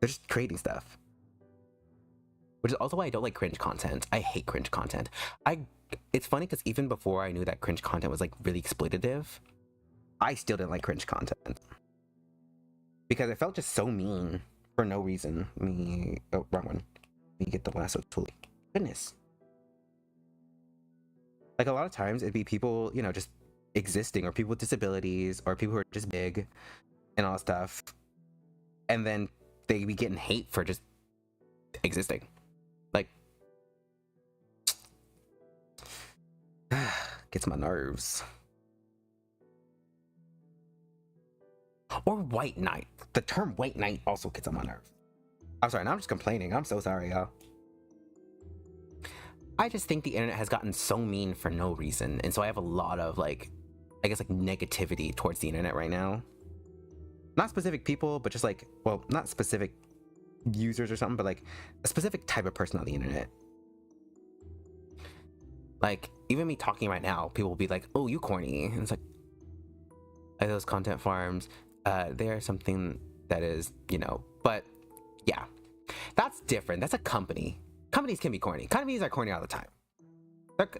They're just creating stuff. Which is also why I don't like cringe content. I hate cringe content. It's funny because even before I knew that cringe content was like really exploitative, I still didn't like cringe content because it felt just so mean for no reason. Oh, wrong one. Let me get the lasso tool. Goodness. Like, a lot of times it'd be people, you know, just existing, or people with disabilities, or people who are just big and all stuff, and then they be getting hate for just existing. Like, gets my nerves. Or white knight. The term white knight also gets on my nerves. I'm sorry, now I'm just complaining. I'm so sorry, y'all. I just think the internet has gotten so mean for no reason, and so I have a lot of like, I guess like negativity towards the internet right now. Not specific people, but just like, well, not specific users or something, but like a specific type of person on the internet. Like, even me talking right now, people will be like, oh, you corny. And it's like those content farms, they're something that is, you know, but yeah, that's different. That's a company. Companies can be corny. Companies are corny all the time.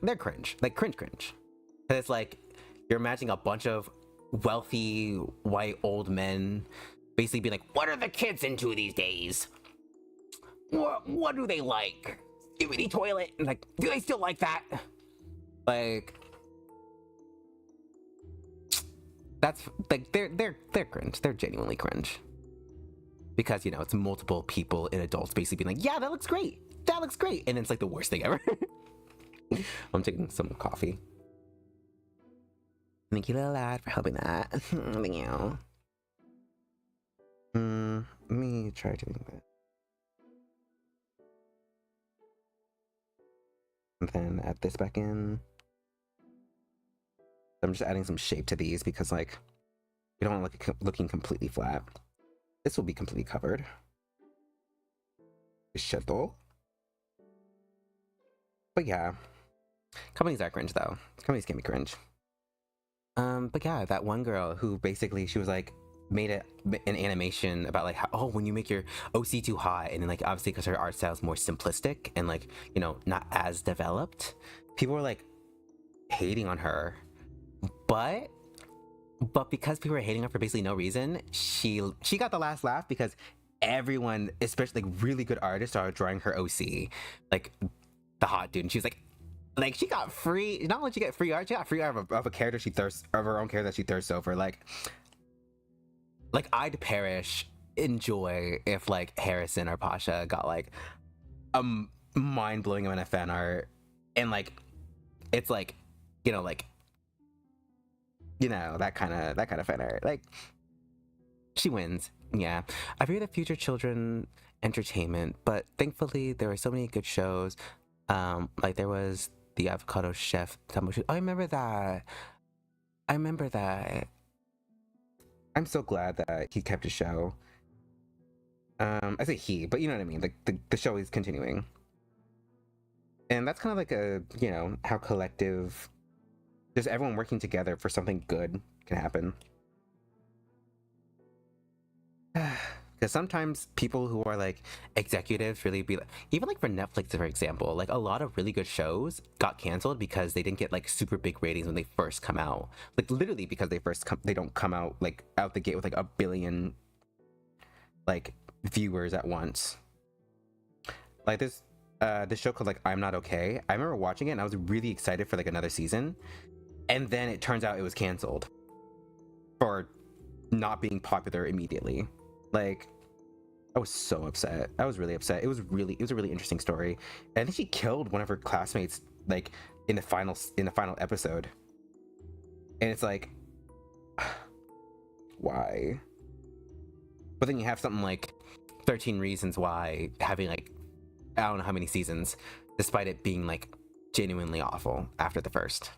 They're cringe, like cringe. And it's like, you're imagining a bunch of wealthy white old men basically being like, what are the kids into these days? What do they like? Skibidi toilet? And like, do they still like that? Like, that's like, they're cringe. They're genuinely cringe. Because, you know, it's multiple people and adults basically being like, yeah, that looks great. That looks great. And it's like the worst thing ever. I'm taking some coffee. Thank you, little lad, for helping that. Thank you. Let me try doing that. And then add this back in. I'm just adding some shape to these because, like, we don't want it looking completely flat. This will be completely covered. Shadow. But yeah, companies are cringe though. Companies can be cringe. But yeah, that one girl who basically she was like made an animation about like how, oh, when you make your OC too hot, and then like obviously because her art style is more simplistic and like, you know, not as developed, people were like hating on her. But because people were hating her for basically no reason, she got the last laugh because everyone, especially like really good artists, started drawing her OC, like the hot dude, and she was like she got free. Not only did she get free art, she got free art of a character she thirsts of her own character that she thirsts over. Like I'd perish in joy if like Harrison or Pasha got like a mind blowing amount of fan art, and like it's like, you know, like, you know, that kind of fan art. Like she wins. Yeah, I fear the future children entertainment, but thankfully there were so many good shows. Like there was the avocado chef. I remember that. I'm so glad that he kept his show. I say he, but you know what I mean. The show is continuing, and that's kind of like a, you know, how collective, just everyone working together for something good can happen. Because sometimes people who are like executives really be like, even like for Netflix, for example, like a lot of really good shows got canceled because they didn't get like super big ratings when they first come out. Like literally because they don't come out like out the gate with like 1 billion like viewers at once. Like this show called like I'm Not Okay. I remember watching it and I was really excited for like another season, and then it turns out it was canceled for not being popular immediately. Like I was so upset. I was really upset. It was a really interesting story. And I think she killed one of her classmates like in the final episode. And it's like, why? But then you have something like 13 Reasons Why having like I don't know how many seasons, despite it being like genuinely awful after the first.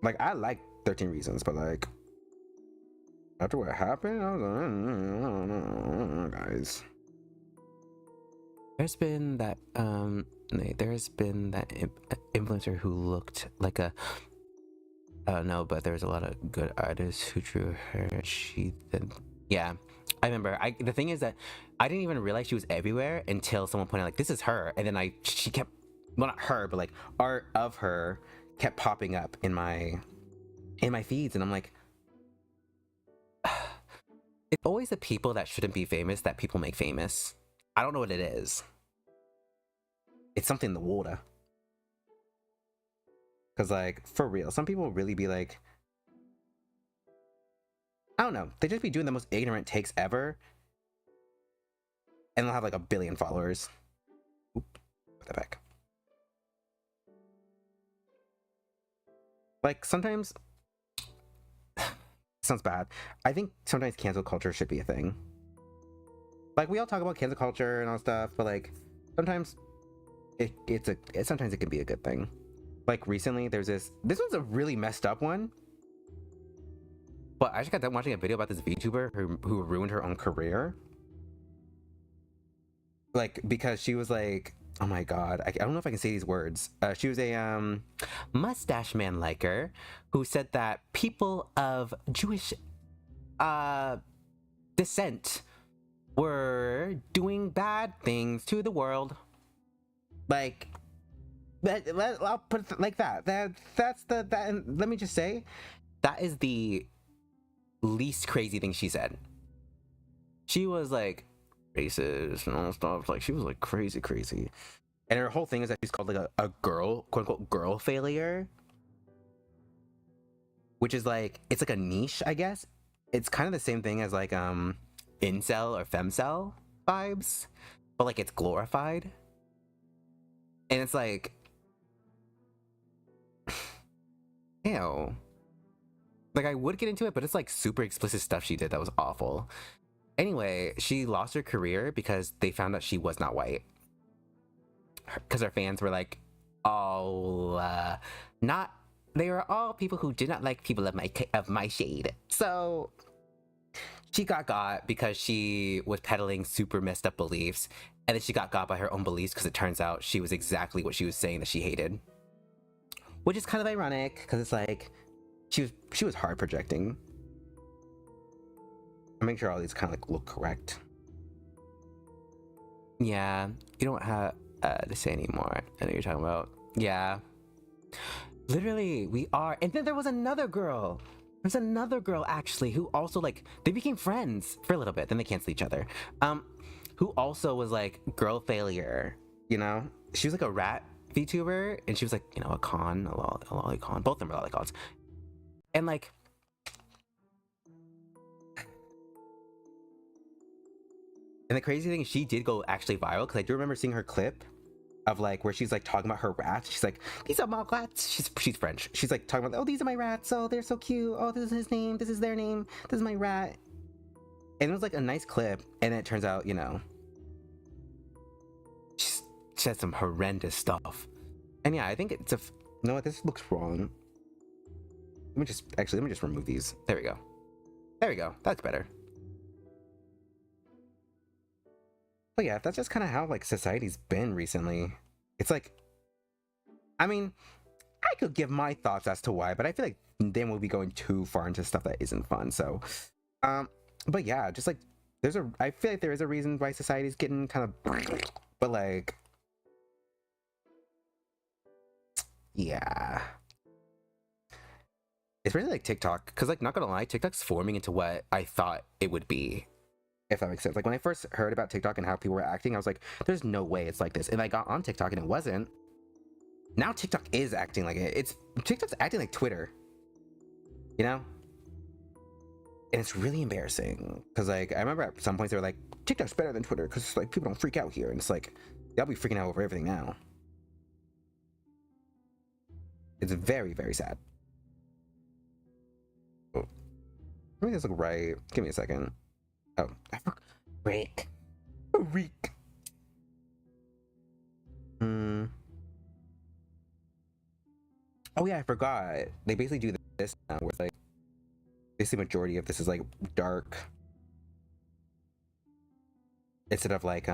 Like I like 13 Reasons, but like after what happened, I was like, I don't know, guys. There's been that influencer who looked like a, I don't know, but there's a lot of good artists who drew her. Yeah, I remember. The thing is that I didn't even realize she was everywhere until someone pointed out, like, this is her, and then she kept, well, not her, but like art of her kept popping up in my feeds, and I'm like, it's always the people that shouldn't be famous that people make famous. I don't know what it is. It's something in the water. Because, like, for real, some people really be like, I don't know, they just be doing the most ignorant takes ever, and they'll have like 1 billion followers. Oop, put that back. Like, sometimes, sounds bad, I think sometimes cancel culture should be a thing. Like, we all talk about cancel culture and all stuff, but like sometimes sometimes it can be a good thing. Like recently there's this one's a really messed up one, but I just got done watching a video about this VTuber who ruined her own career, like because she was like, oh my god, I don't know if I can say these words. She was a mustache man liker who said that people of Jewish descent were doing bad things to the world. Like, I'll put it like that. And let me just say, that is the least crazy thing she said. She was like racist and all stuff. Like, she was like crazy. And her whole thing is that she's called like a girl, quote unquote, girl failure. Which is like, it's like a niche, I guess. It's kind of the same thing as like incel or femcel vibes, but like it's glorified. And it's like, ew. Like, I would get into it, but it's like super explicit stuff she did that was awful. Anyway, she lost her career because they found out she was not white. Because her fans were like, oh, they were all people who did not like people of my shade. So she got because she was peddling super messed up beliefs, and then she got by her own beliefs because it turns out she was exactly what she was saying that she hated. which is kind of ironic because it's like she was hard projecting. I'm making sure all these kind of like look correct. Yeah, you don't have to say anymore. I know you're talking about. Yeah, literally, we are. And then there was another girl. There's another girl actually who also like they became friends for a little bit. Then they canceled each other. Who also was like girl failure. You know, she was like a rat VTuber, and she was like, you know, a lolicon. Both of them are lolicons. And like, and the crazy thing is she did go actually viral, because I do remember seeing her clip of like where she's like talking about her rats. She's like, these are my rats. She's French. She's like talking about, oh, these are my rats. Oh, they're so cute. Oh, this is his name. This is their name. This is my rat. And it was like a nice clip. And then it turns out, you know, she said some horrendous stuff. And yeah, I think it's no, this looks wrong. Let me just remove these. There we go. There we go. That's better. But yeah, that's just kind of how like society's been recently. It's like, I mean, I could give my thoughts as to why, but I feel like then we'll be going too far into stuff that isn't fun. So, but yeah, just like I feel like there is a reason why society's getting kind of, but like, yeah, it's really like TikTok, because like, not gonna lie, TikTok's forming into what I thought it would be. If that makes sense. Like when I first heard about TikTok and how people were acting, I was like, there's no way it's like this. And I got on TikTok and it wasn't. Now TikTok is acting like it. TikTok's acting like Twitter. You know? And it's really embarrassing. Because like, I remember at some points they were like, TikTok's better than Twitter because like people don't freak out here. And it's like, they'll be freaking out over everything now. It's very, very sad. Oh. Let me just look right. Give me a second. Oh, I forgot. Reek. Oh yeah, I forgot. They basically do this now with like, basically majority of this is like dark. Instead of like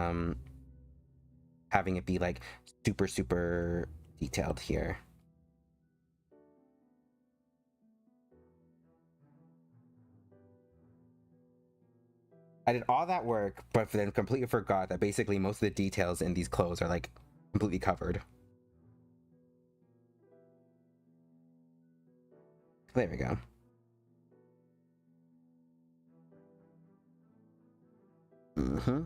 having it be like super, super detailed here. I did all that work, but then completely forgot that basically most of the details in these clothes are like completely covered. There we go. There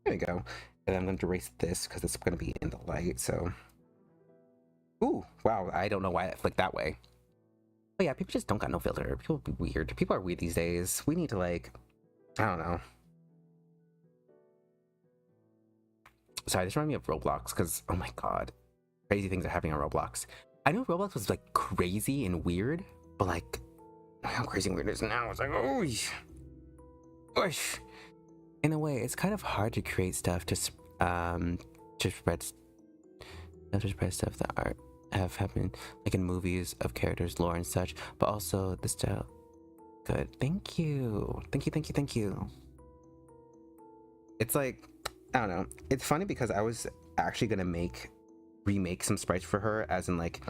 we go. And I'm going to erase this because it's going to be in the light, so. Ooh, wow, I don't know why it flicked that way. But yeah, people just don't got no filter. People be weird. People are weird these days. We need to like, I don't know. Sorry, this reminds me of Roblox because, oh my god, crazy things are happening on Roblox. I knew Roblox was like crazy and weird, but like, how crazy and weird it is now. It's like, oh, in a way, it's kind of hard to create stuff to spread stuff that are have happened like in movies of characters, lore and such, but also the style. Good. Thank you. It's like, I don't know. It's funny because I was actually gonna remake some sprites for her, as in like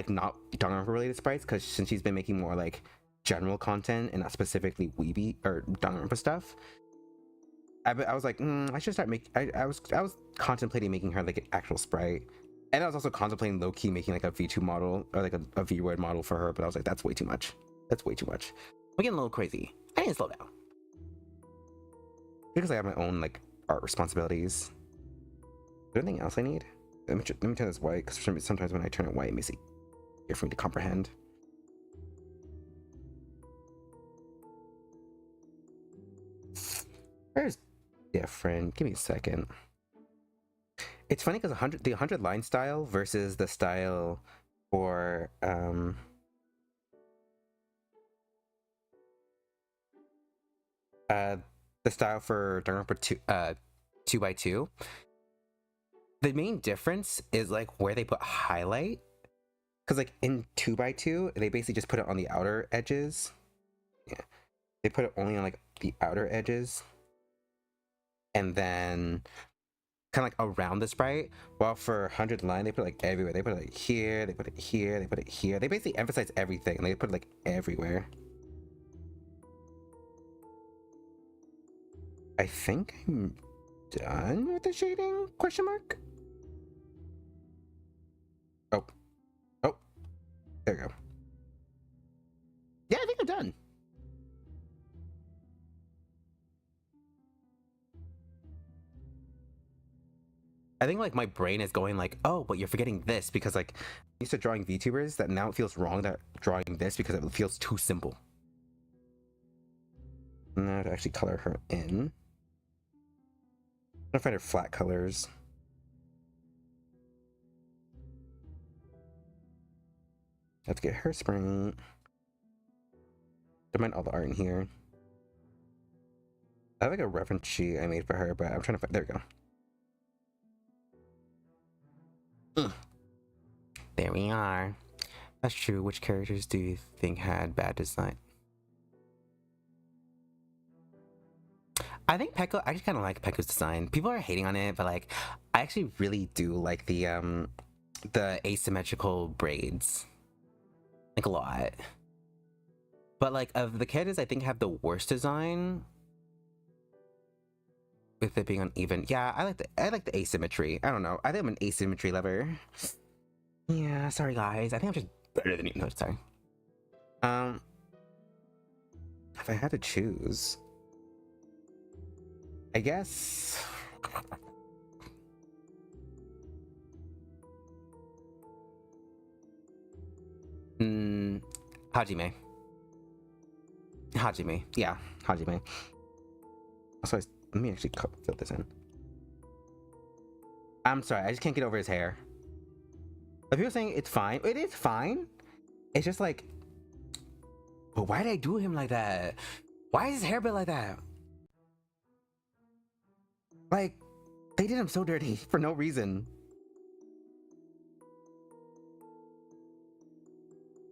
not Danganronpa related sprites, because since she's been making more like general content and not specifically Weeby or Danganronpa stuff, I was like, I should start making. I was contemplating making her like an actual sprite. And I was also contemplating low-key making like a V2 model or like a V-word model for her, but I was like, that's way too much. We're getting a little crazy. I need to slow down. Because I have my own like art responsibilities. Is there anything else I need? Let me turn this white, because sometimes when I turn it white, it makes it easier for me to comprehend. Where's different? Give me a second. It's funny because the 100 line style versus the style for the style for Danganronpa 2x2. The main difference is like where they put highlight, because like in 2x2 they basically just put it on the outer edges. Yeah, they put it only on like the outer edges, and then kind of like around the sprite, while for 100 line they put it like everywhere. They put it like here, they put it here, they put it here. They basically emphasize everything. They put it like everywhere. I think I'm done with the shading, question mark? Oh, there we go. Yeah, I think I'm done. I think like my brain is going like, oh, but you're forgetting this, because like I used to drawing VTubers that now it feels wrong that drawing this because it feels too simple. Now to actually color her in. I'm gonna find her flat colors. Have to get her Sprite. Don't mind all the art in here. I have like a reference sheet I made for her, but I'm trying to find. There we go. There we are. That's true. Which characters do you think had bad design? I think Peko. I actually kind of like Peko's design. People are hating on it, but like, I actually really do like the asymmetrical braids, like a lot. But like of the characters, I think have the worst design. With it being uneven, yeah, I like the asymmetry. I don't know. I think I'm an asymmetry lover. Yeah, sorry guys. I think I'm just better than you. No, sorry. If I had to choose, I guess. Hajime. Yeah, Hajime. Also, let me actually fill this in. I'm sorry, I just can't get over his hair. Like, people saying it's fine. It is fine. It's just like, but why did I do him like that? Why is his hair bit like that? Like, they did him so dirty for no reason.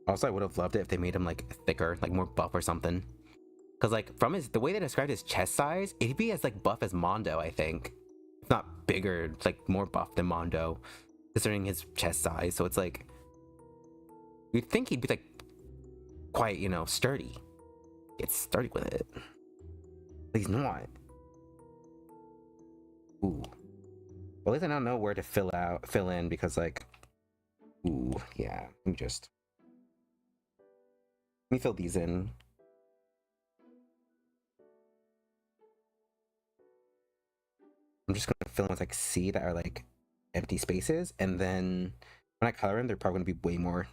Also, I would have loved it if they made him like thicker, like more buff or something. Cause like from the way they described his chest size, he'd be as like buff as Mondo, I think. If not bigger, like more buff than Mondo, considering his chest size. So it's like, you'd think he'd be like quite, you know, sturdy. Get sturdy with it. But he's not. Ooh. Well, at least I now know where to fill in, because like, ooh, yeah. Let me fill these in. I'm just gonna fill in with like C that are like empty spaces, and then when I color in, they're probably gonna be way more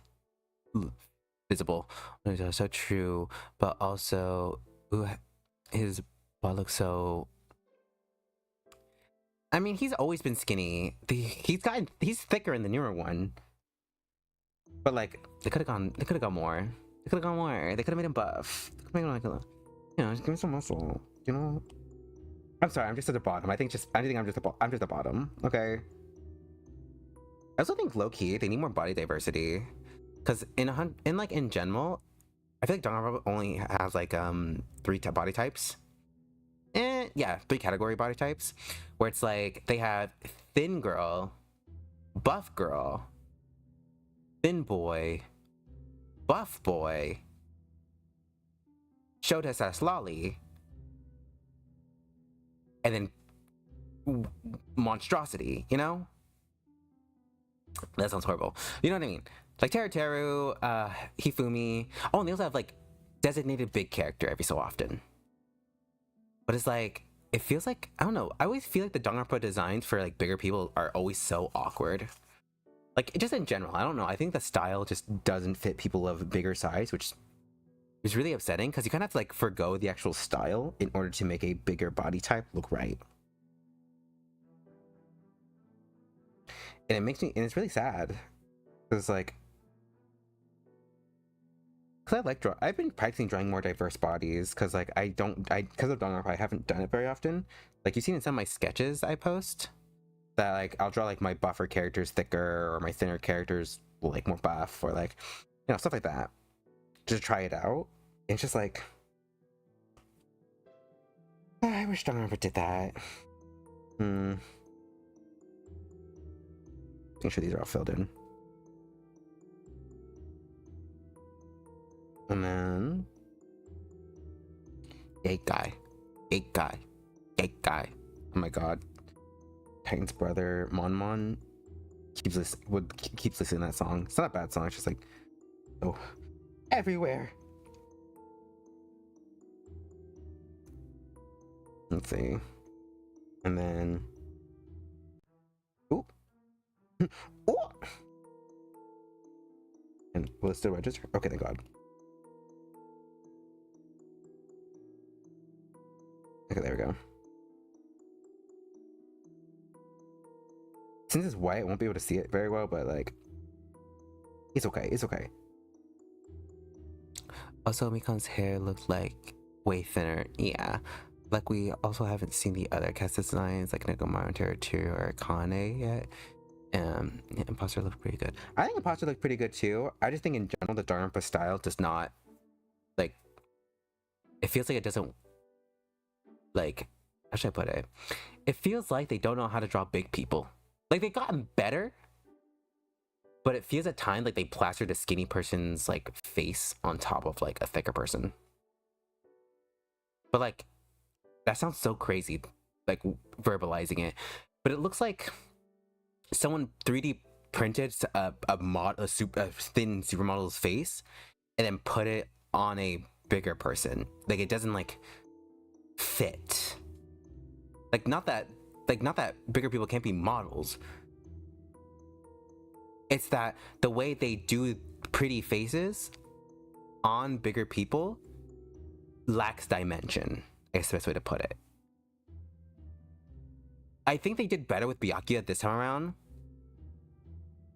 visible. It's so true, but also, ooh, his butt looks so. I mean, he's always been skinny. He's thicker in the newer one, but like they could have gone more. They could have made him buff. They could have made him like a, you know, just give me some muscle. You know. I'm sorry, I'm just at the bottom. I think I'm just a bottom. Okay. I also think low key they need more body diversity, because in general, I feel like Danganronpa only has like 3 body types. Yeah, 3 category body types, where it's like they have thin girl, buff girl, thin boy, buff boy, Shota says lolly, and then monstrosity, you know? That sounds horrible. You know what I mean? Like Teru, Hifumi. Oh, and they also have like designated big character every so often. But it's like, it feels like, I don't know, I always feel like the Danganronpa designs for like bigger people are always so awkward. Like, just in general, I don't know, I think the style just doesn't fit people of bigger size, which is really upsetting, because you kind of have to like forgo the actual style in order to make a bigger body type look right. And it makes me, and it's really sad, because like, because I've been practicing drawing more diverse bodies, because like because of Danganronpa, I haven't done it very often. Like, you've seen in some of my sketches I post that like I'll draw like my buffer characters thicker, or my thinner characters like more buff, or like, you know, stuff like that, just to try it out. It's just like, I wish Danganronpa did that. Make sure these are all filled in. And then gay guy. Oh my god. Titan's brother Mon keeps listening to that song. It's not a bad song, it's just like, oh, everywhere. Let's see. And then ooh. Ooh. And will it still register? Okay, thank god. Okay, there we go. Since it's white, I won't be able to see it very well, but like, it's okay. It's okay. Also, Mikan's hair looked like way thinner. Yeah. Like, we also haven't seen the other cast designs, like Nekomaru Teru or Akane yet. Imposter looked pretty good. I think Imposter looked pretty good too. I just think in general the Danganronpa style does not, like, it feels like it doesn't, like, how should I put it? It feels like they don't know how to draw big people. Like, they've gotten better, but it feels at times like they plastered a skinny person's, like, face on top of, like, a thicker person. But, like, that sounds so crazy, like, verbalizing it. But it looks like someone 3D printed a thin supermodel's face and then put it on a bigger person. Like, it doesn't, like, fit. Not that bigger people can't be models. It's that the way they do pretty faces on bigger people lacks dimension. I guess the best way to put it. I think they did better with Byakuya this time around.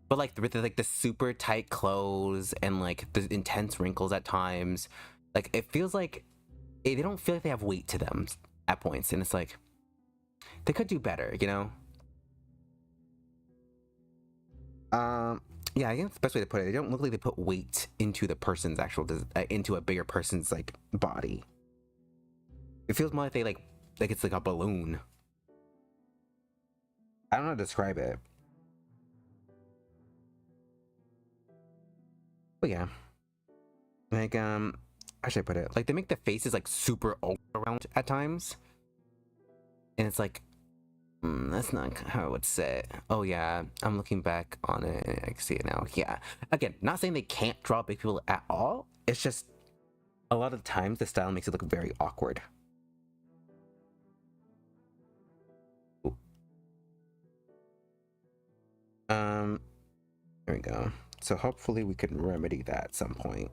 But like with the super tight clothes and like the intense wrinkles at times, like it feels like they don't feel like they have weight to them at points, and it's like they could do better, you know? Yeah, I think that's the best way to put it. They don't look like they put weight into the person's actual into a bigger person's like body. It feels more like they like it's like a balloon. I don't know how to describe it. But yeah. Like how should I put it? Like they make the faces like super all around at times. And it's like that's not how I would say it. Oh yeah, I'm looking back on it and I can see it now. Yeah. Again, not saying they can't draw big people at all. It's just a lot of times the style makes it look very awkward. Ooh. There we go. So hopefully we can remedy that at some point.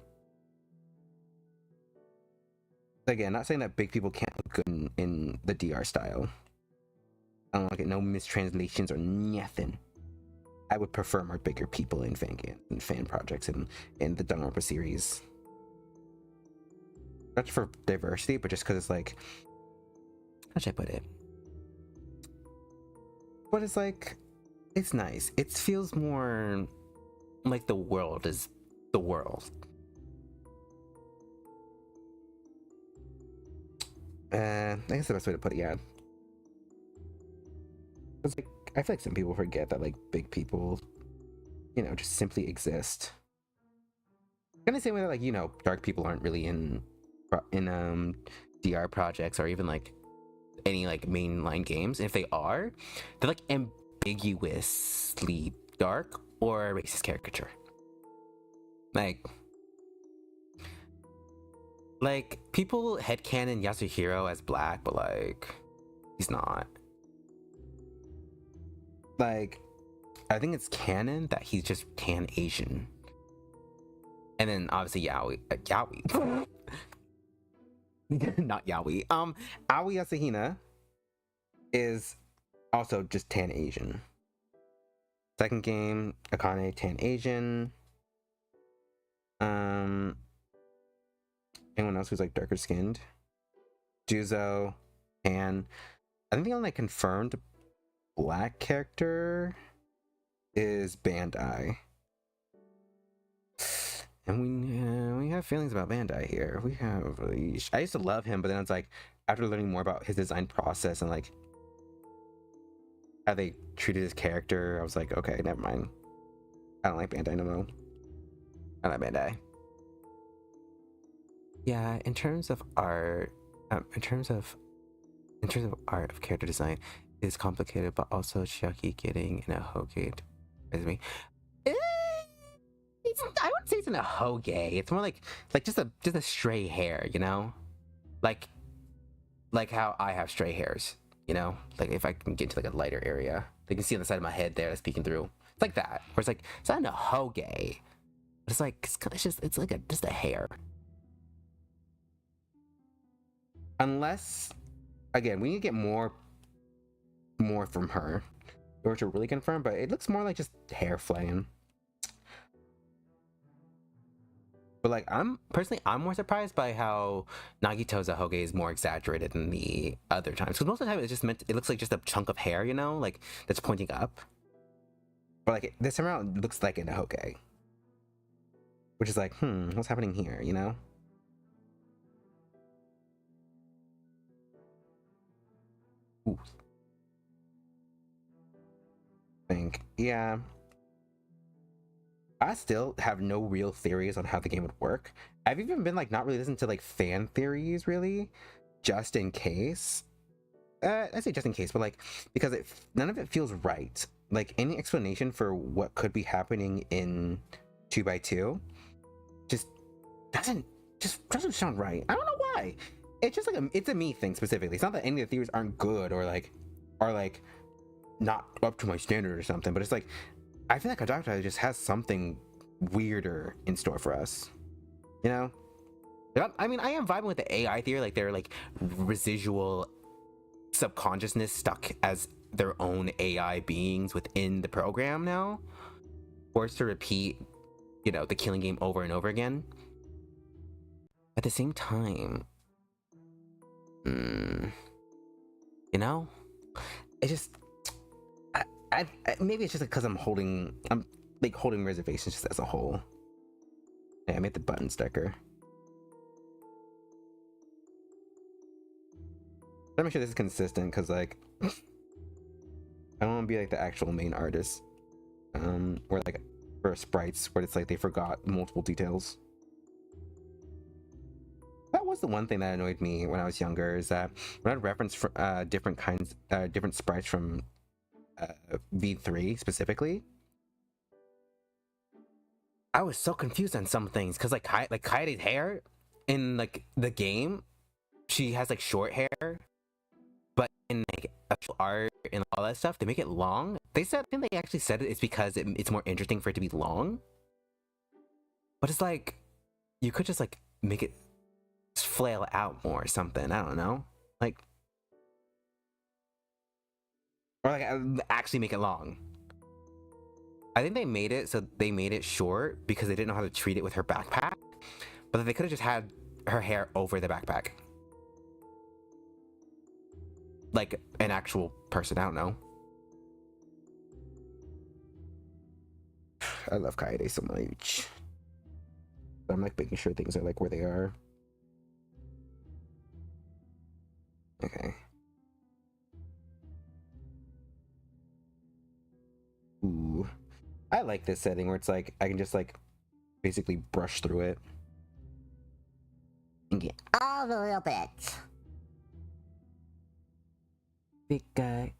Again, not saying that big people can't look good in the DR style. I don't like it. No mistranslations or nothing. I would prefer more bigger people in fan projects and in the Danganronpa series. Not just for diversity, but just because it's like, how should I put it? But it's like, it's nice. It feels more like the world is the world. I guess the best way to put it, yeah. It's like, I feel like some people forget that like big people, you know, just simply exist. Kind of the same way that like, you know, dark people aren't really in DR projects or even like any like mainline games. And if they are, they're like ambiguously dark or racist caricature. Like people headcanon Yasuhiro as black, but like he's not. Like, I think it's canon that he's just tan Asian. And then obviously Yaoi. Not Yaoi. Aoi Yasuhina is also just tan Asian. Second game, Akane tan Asian. Anyone else who's like darker skinned? Juzo, tan. I think the only confirmed black character is Bandai, and we have feelings about Bandai here. I used to love him, but then it's like after learning more about his design process and like how they treated his character, I was like, okay, never mind. I don't like Bandai no more. I like Bandai. Yeah, in terms of art, in terms of art of character design, it's complicated, but also Chucky getting in a Hogate is me. I wouldn't say it's in a Hoge. It's more like just a stray hair, you know, like how I have stray hairs, you know, like if I can get into like a lighter area, you can see on the side of my head there that's peeking through. It's like that, where it's like it's not in a Hoge, but it's like it's like just a hair. Unless, again, we need to get more from her in order to really confirm, but it looks more like just hair flaying. But like, I'm more surprised by how Nagito's Ahoge is more exaggerated than the other times. Because most of the time it looks like just a chunk of hair, you know, like that's pointing up. But like this time around, it looks like an Ahoge, which is like, what's happening here, you know? Ooh. Yeah. I still have no real theories on how the game would work. I've even been like not really listening to like fan theories really, just in case. I say just in case, but like because none of it feels right. Like any explanation for what could be happening in 2x2 just doesn't sound right. I don't know why. It's just like it's a me thing specifically. It's not that any of the theories aren't good or like are like not up to my standard or something, but it's like I feel like Adopta just has something weirder in store for us, you know? I mean, I am vibing with the AI theory, like their like residual subconsciousness stuck as their own AI beings within the program now, forced to repeat, you know, the killing game over and over again. At the same time, you know, it just. I maybe it's just because I'm holding reservations just as a whole. Yeah, I made the button sticker. Let me make sure this is consistent because like I don't want to be like the actual main artist, or like for sprites where it's like they forgot multiple details. That was the one thing that annoyed me when I was younger, is that when I reference different sprites from V3 specifically, I was so confused on some things because like Kaede's hair in like the game, she has like short hair, but in like actual art and all that stuff, they make it long. I think they actually said it's because it's more interesting for it to be long. But it's like you could just like make it flail out more or something. I don't know, like. Or like actually make it long. I think they made it short because they didn't know how to treat it with her backpack. But they could have just had her hair over the backpack. Like an actual person, I don't know. I love Kaede so much. But I'm like making sure things are like where they are. Okay. Ooh, I like this setting where it's like I can just like basically brush through it and get all the little bits. Big guy.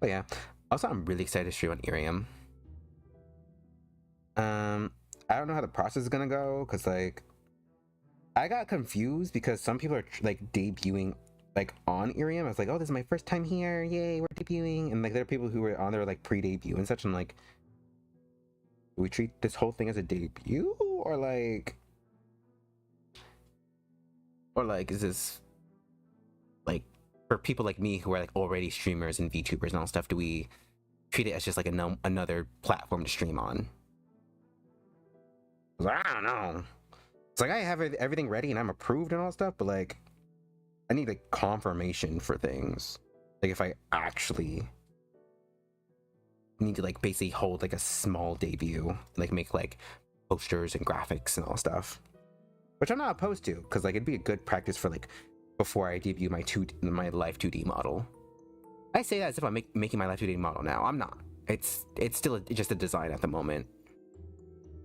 Oh yeah. Also, I'm really excited to stream on Irium. I don't know how the process is gonna go because like I got confused because some people are like debuting like on Irium. I was like, oh, this is my first time here, yay, we're debuting. And like there are people who were on there like pre-debut and such, and like, do we treat this whole thing as a debut or like is this like for people like me who are like already streamers and VTubers and all stuff, do we treat it as just like another platform to stream on? I don't know. It's like I have everything ready and I'm approved and all stuff, but like I need like confirmation for things. Like if I actually need to like basically hold like a small debut, like make like posters and graphics and all stuff, which I'm not opposed to because like it'd be a good practice for like before I debut my live 2D model. I say that as if I'm making my life 2D model now. I'm not. It's still just a design at the moment.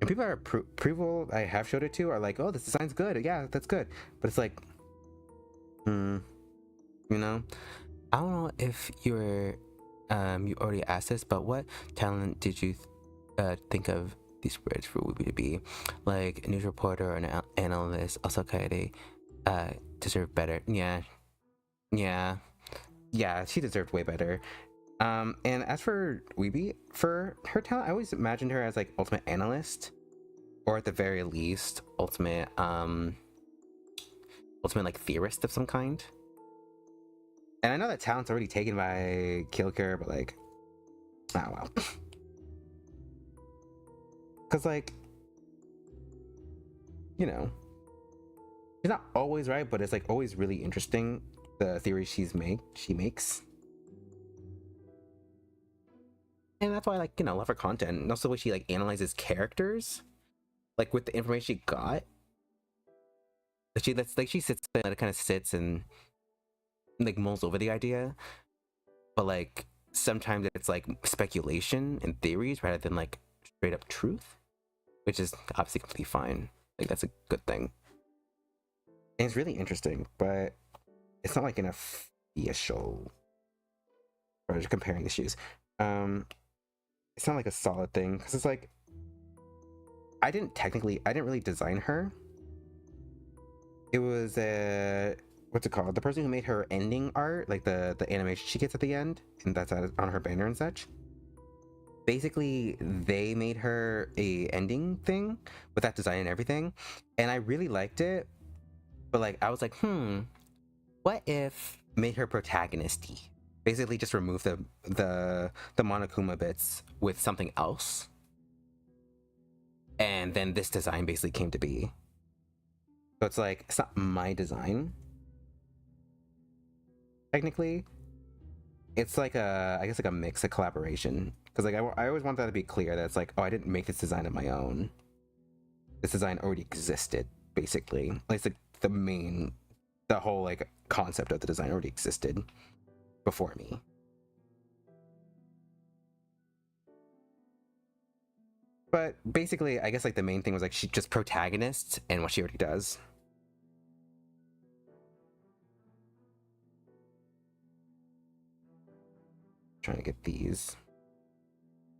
And people are approval I have showed it to are like, oh, this design's good. Yeah, that's good. But it's like, you know, I don't know if you already asked this, but what talent did you think of these words for Weeby to be? Like a news reporter or an analyst, also Kaede, deserve better. Yeah, she deserved way better. And as for Weeby, for her talent, I always imagined her as like ultimate analyst, or at the very least, ultimate like theorist of some kind. And I know that talent's already taken by Killcare, but like, oh well. Cause like, you know, she's not always right, but it's like always really interesting the theories she makes. And that's why I like, you know, love her content. And also the way she like analyzes characters, like with the information she got. She sits there and kind of sits and like mulls over the idea, but like sometimes it's like speculation and theories rather than like straight up truth, which is obviously completely fine. Like that's a good thing. And it's really interesting, but it's not like an official. Or just comparing issues. It's not like a solid thing because it's like I didn't really design her. It was what's it called? The person who made her ending art, like the animation she gets at the end, and that's on her banner and such. Basically, they made her a ending thing with that design and everything, and I really liked it. But like, I was like, what if made her protagonisty? Basically, just remove the Monokuma bits with something else, and then this design basically came to be. So it's like it's not my design. Technically, it's like I guess like a mix, a collaboration. Because like I always want that to be clear that it's like, oh, I didn't make this design on my own. This design already existed, basically. Like it's like the whole like concept of the design already existed before me. But basically, I guess like the main thing was like she just protagonist and what she already does. Trying to get these.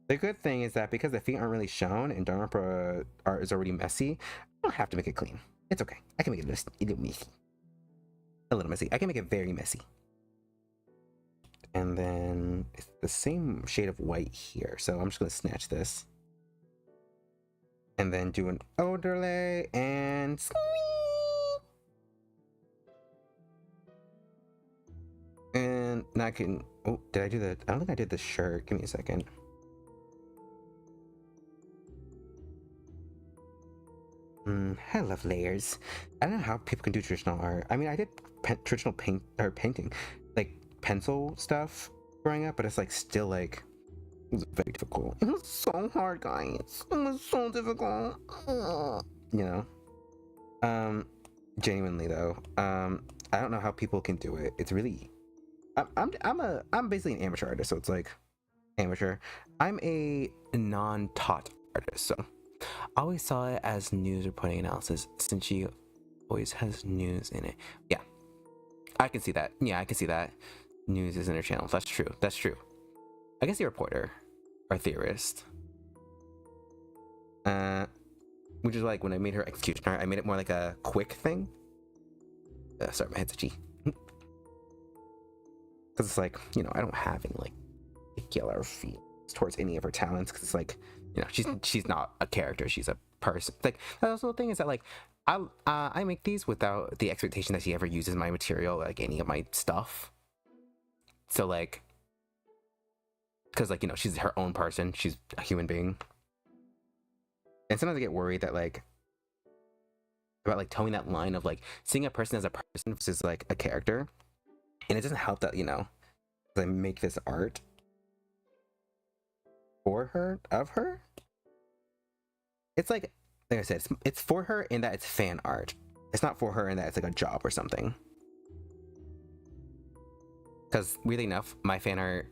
The good thing is that because the feet aren't really shown and Danganronpa art is already messy, I don't have to make it clean. It's okay. I can make it a little messy. A little messy. I can make it very messy. And then it's the same shade of white here. So I'm just going to snatch this. And then do an overlay and... And now I can... Oh, did I do the... I don't think I did the shirt. Give me a second. I love layers. I don't know how people can do traditional art. I mean, I did traditional painting, like pencil stuff growing up, but it's like still like it was very difficult. It was so hard, guys. It was so difficult. You know. Genuinely though, I don't know how people can do it. It's really, I'm basically an amateur artist, so it's like amateur. I'm a non-taught artist, so. I always saw it as news reporting analysis since she always has news in it. Yeah, I can see that. Yeah, I can see that. News is in her channel. That's true. That's true. I guess a reporter or theorist. Which is like when I made her executioner, I made it more like a quick thing. Sorry, my head's itchy. Because it's like, you know, I don't have any like particular feelings towards any of her talents because it's like, you know, she's not a character, she's a person. Like that's also the thing is that like I make these without the expectation that she ever uses my material, like any of my stuff. So like, because like, you know, she's her own person, she's a human being. And sometimes I get worried that like about like towing that line of like seeing a person as a person versus like a character, and it doesn't help that, you know, I make this art for her, of her. It's like I said, it's for her in that it's fan art. It's not for her in that it's like a job or something. because weirdly enough, my fan art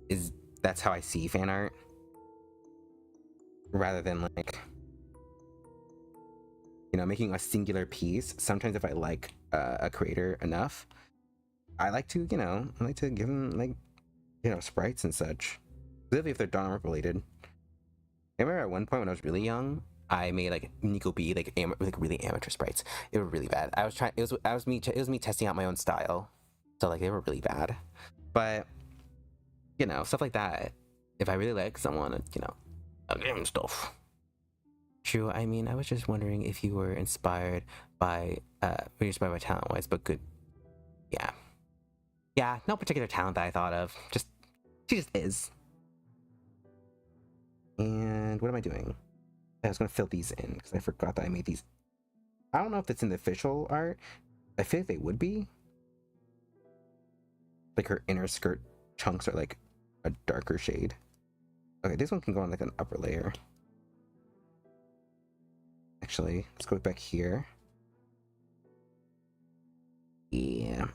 is that's how I see fan art, rather than like, you know, making a singular piece. Sometimes if I like a creator enough, I like to, you know, I like to give them like, you know, sprites and such, especially if they're Danganronpa related. I remember at one point when I was really young, I made like Nico B, like really amateur sprites. They were really bad. I was trying. It was me testing out my own style, so like they were really bad. But you know, stuff like that. If I really like someone, you know, I'll give them stuff. True. I mean, I was just wondering if you were inspired by talent wise, but good. Yeah. Yeah. No particular talent that I thought of. She just is. And what am I doing? I was gonna fill these in because I forgot that I made these. I don't know if it's in the official art. I feel like they would be. Like her inner skirt chunks are like a darker shade. Okay, this one can go on like an upper layer. Actually, let's go back here. Yeah.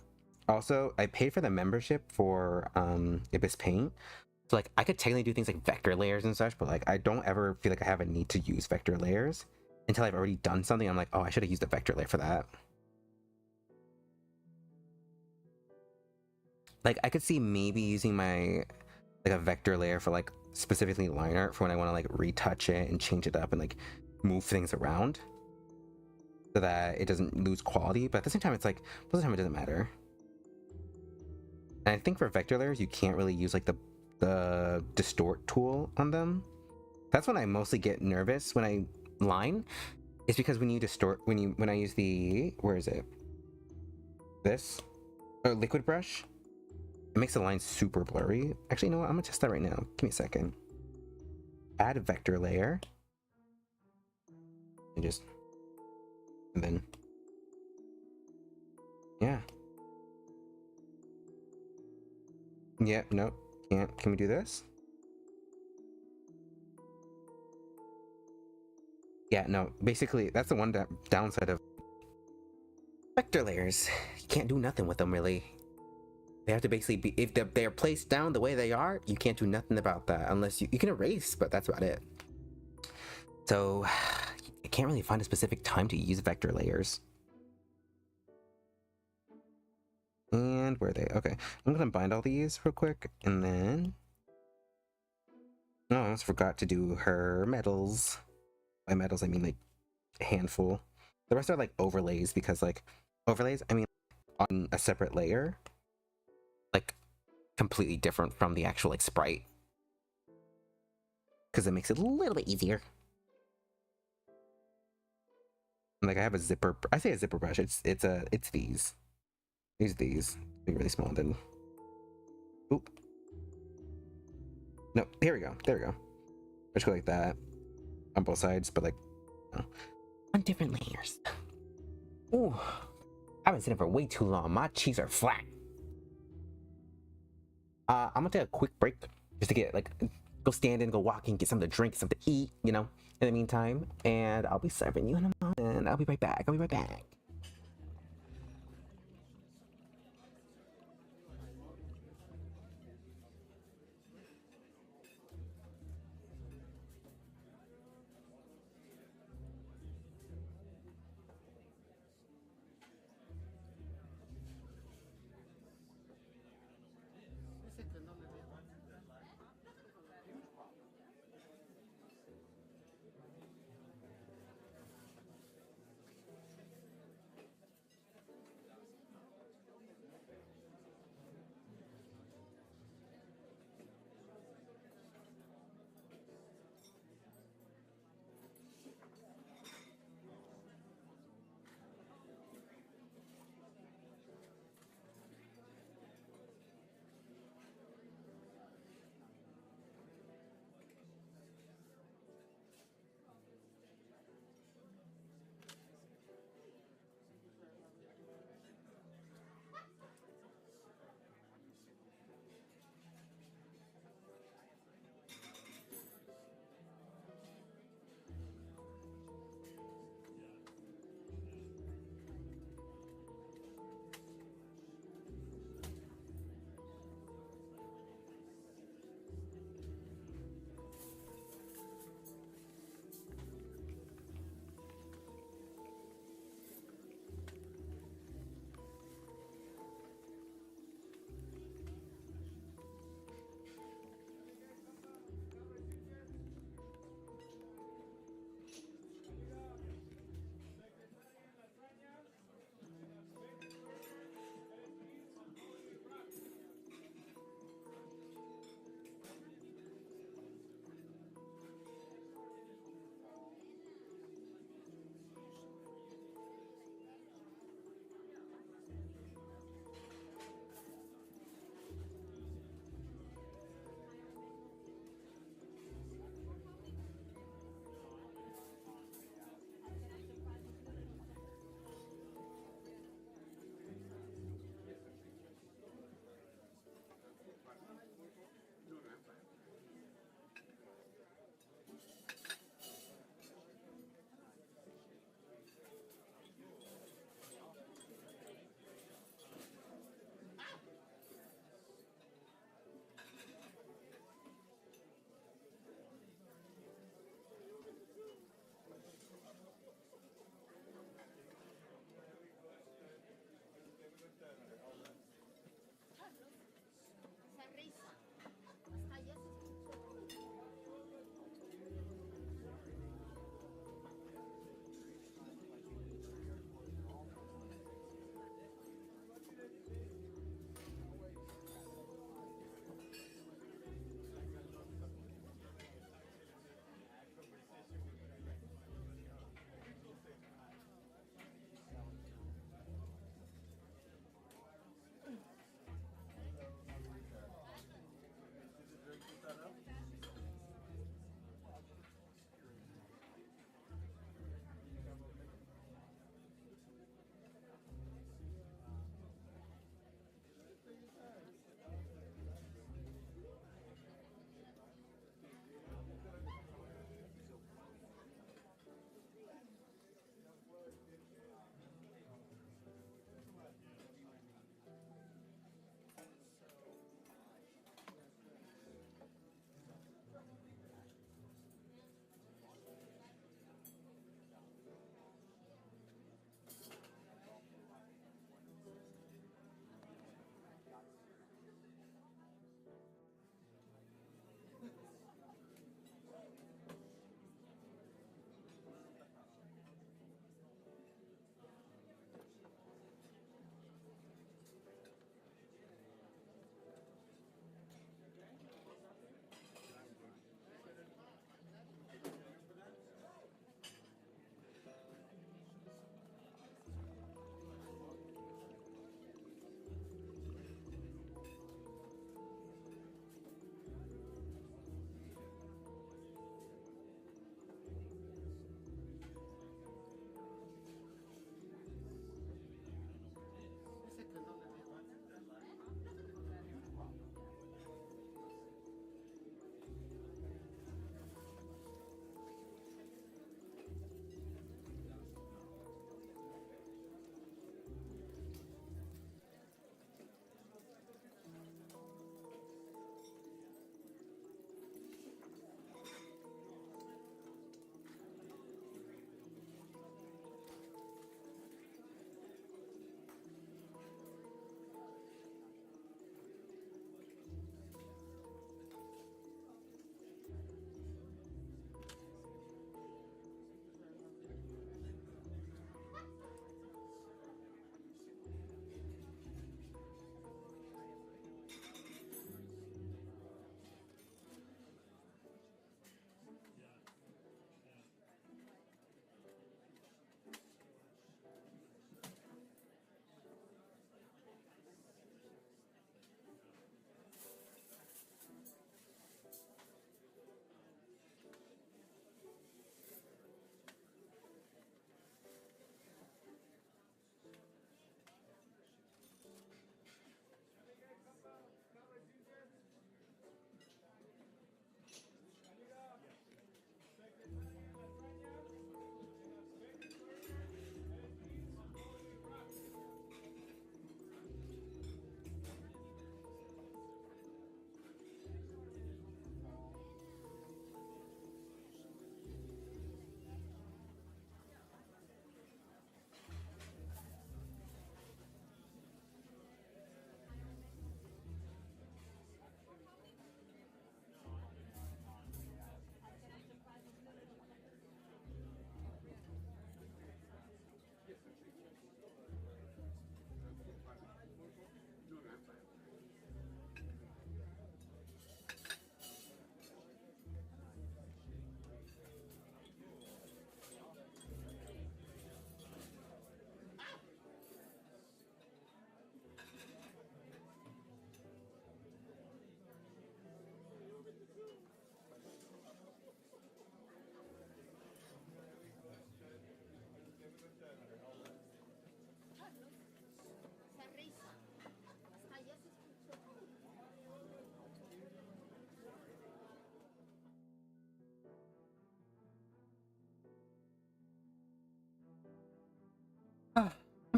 Also, I paid for the membership for Ibis Paint. So like I could technically do things like vector layers and such, but like I don't ever feel like I have a need to use vector layers until I've already done something. I'm like, oh, I should have used a vector layer for that. Like I could see maybe using my like a vector layer for like specifically line art for when I want to like retouch it and change it up and like move things around so that it doesn't lose quality. But at the same time, it's like most of the time it doesn't matter. And I think for vector layers, you can't really use like the distort tool on them. That's when I mostly get nervous when I line. It's because when you distort, when I use the, where is it? This liquid brush, it makes the line super blurry. Actually, you know what? I'm gonna test that right now. Give me a second. Add a vector layer, and then yeah. Yeah, no, can't. Can we do this? Yeah, no, basically that's the one downside of vector layers. You can't do nothing with them really. They have to basically be, if they're placed down the way they are, you can't do nothing about that unless you can erase, but that's about it. So I can't really find a specific time to use vector layers. And where are they? Okay, I'm gonna bind all these real quick, and then no, I almost forgot to do her medals. By medals, I mean like a handful. The rest are like overlays because like overlays, I mean on a separate layer, like completely different from the actual like sprite, because it makes it a little bit easier. Like I have a zipper. I say a zipper brush. It's these. These. Be really small then. Oop. No, here we go. There we go. Just go like that on both sides, but like on different layers. Ooh, I've been sitting for way too long. My cheeks are flat. I'm gonna take a quick break just to get like go stand in, go walking, get something to drink, something to eat, you know, in the meantime. And I'll be serving you in a moment. I'll be right back.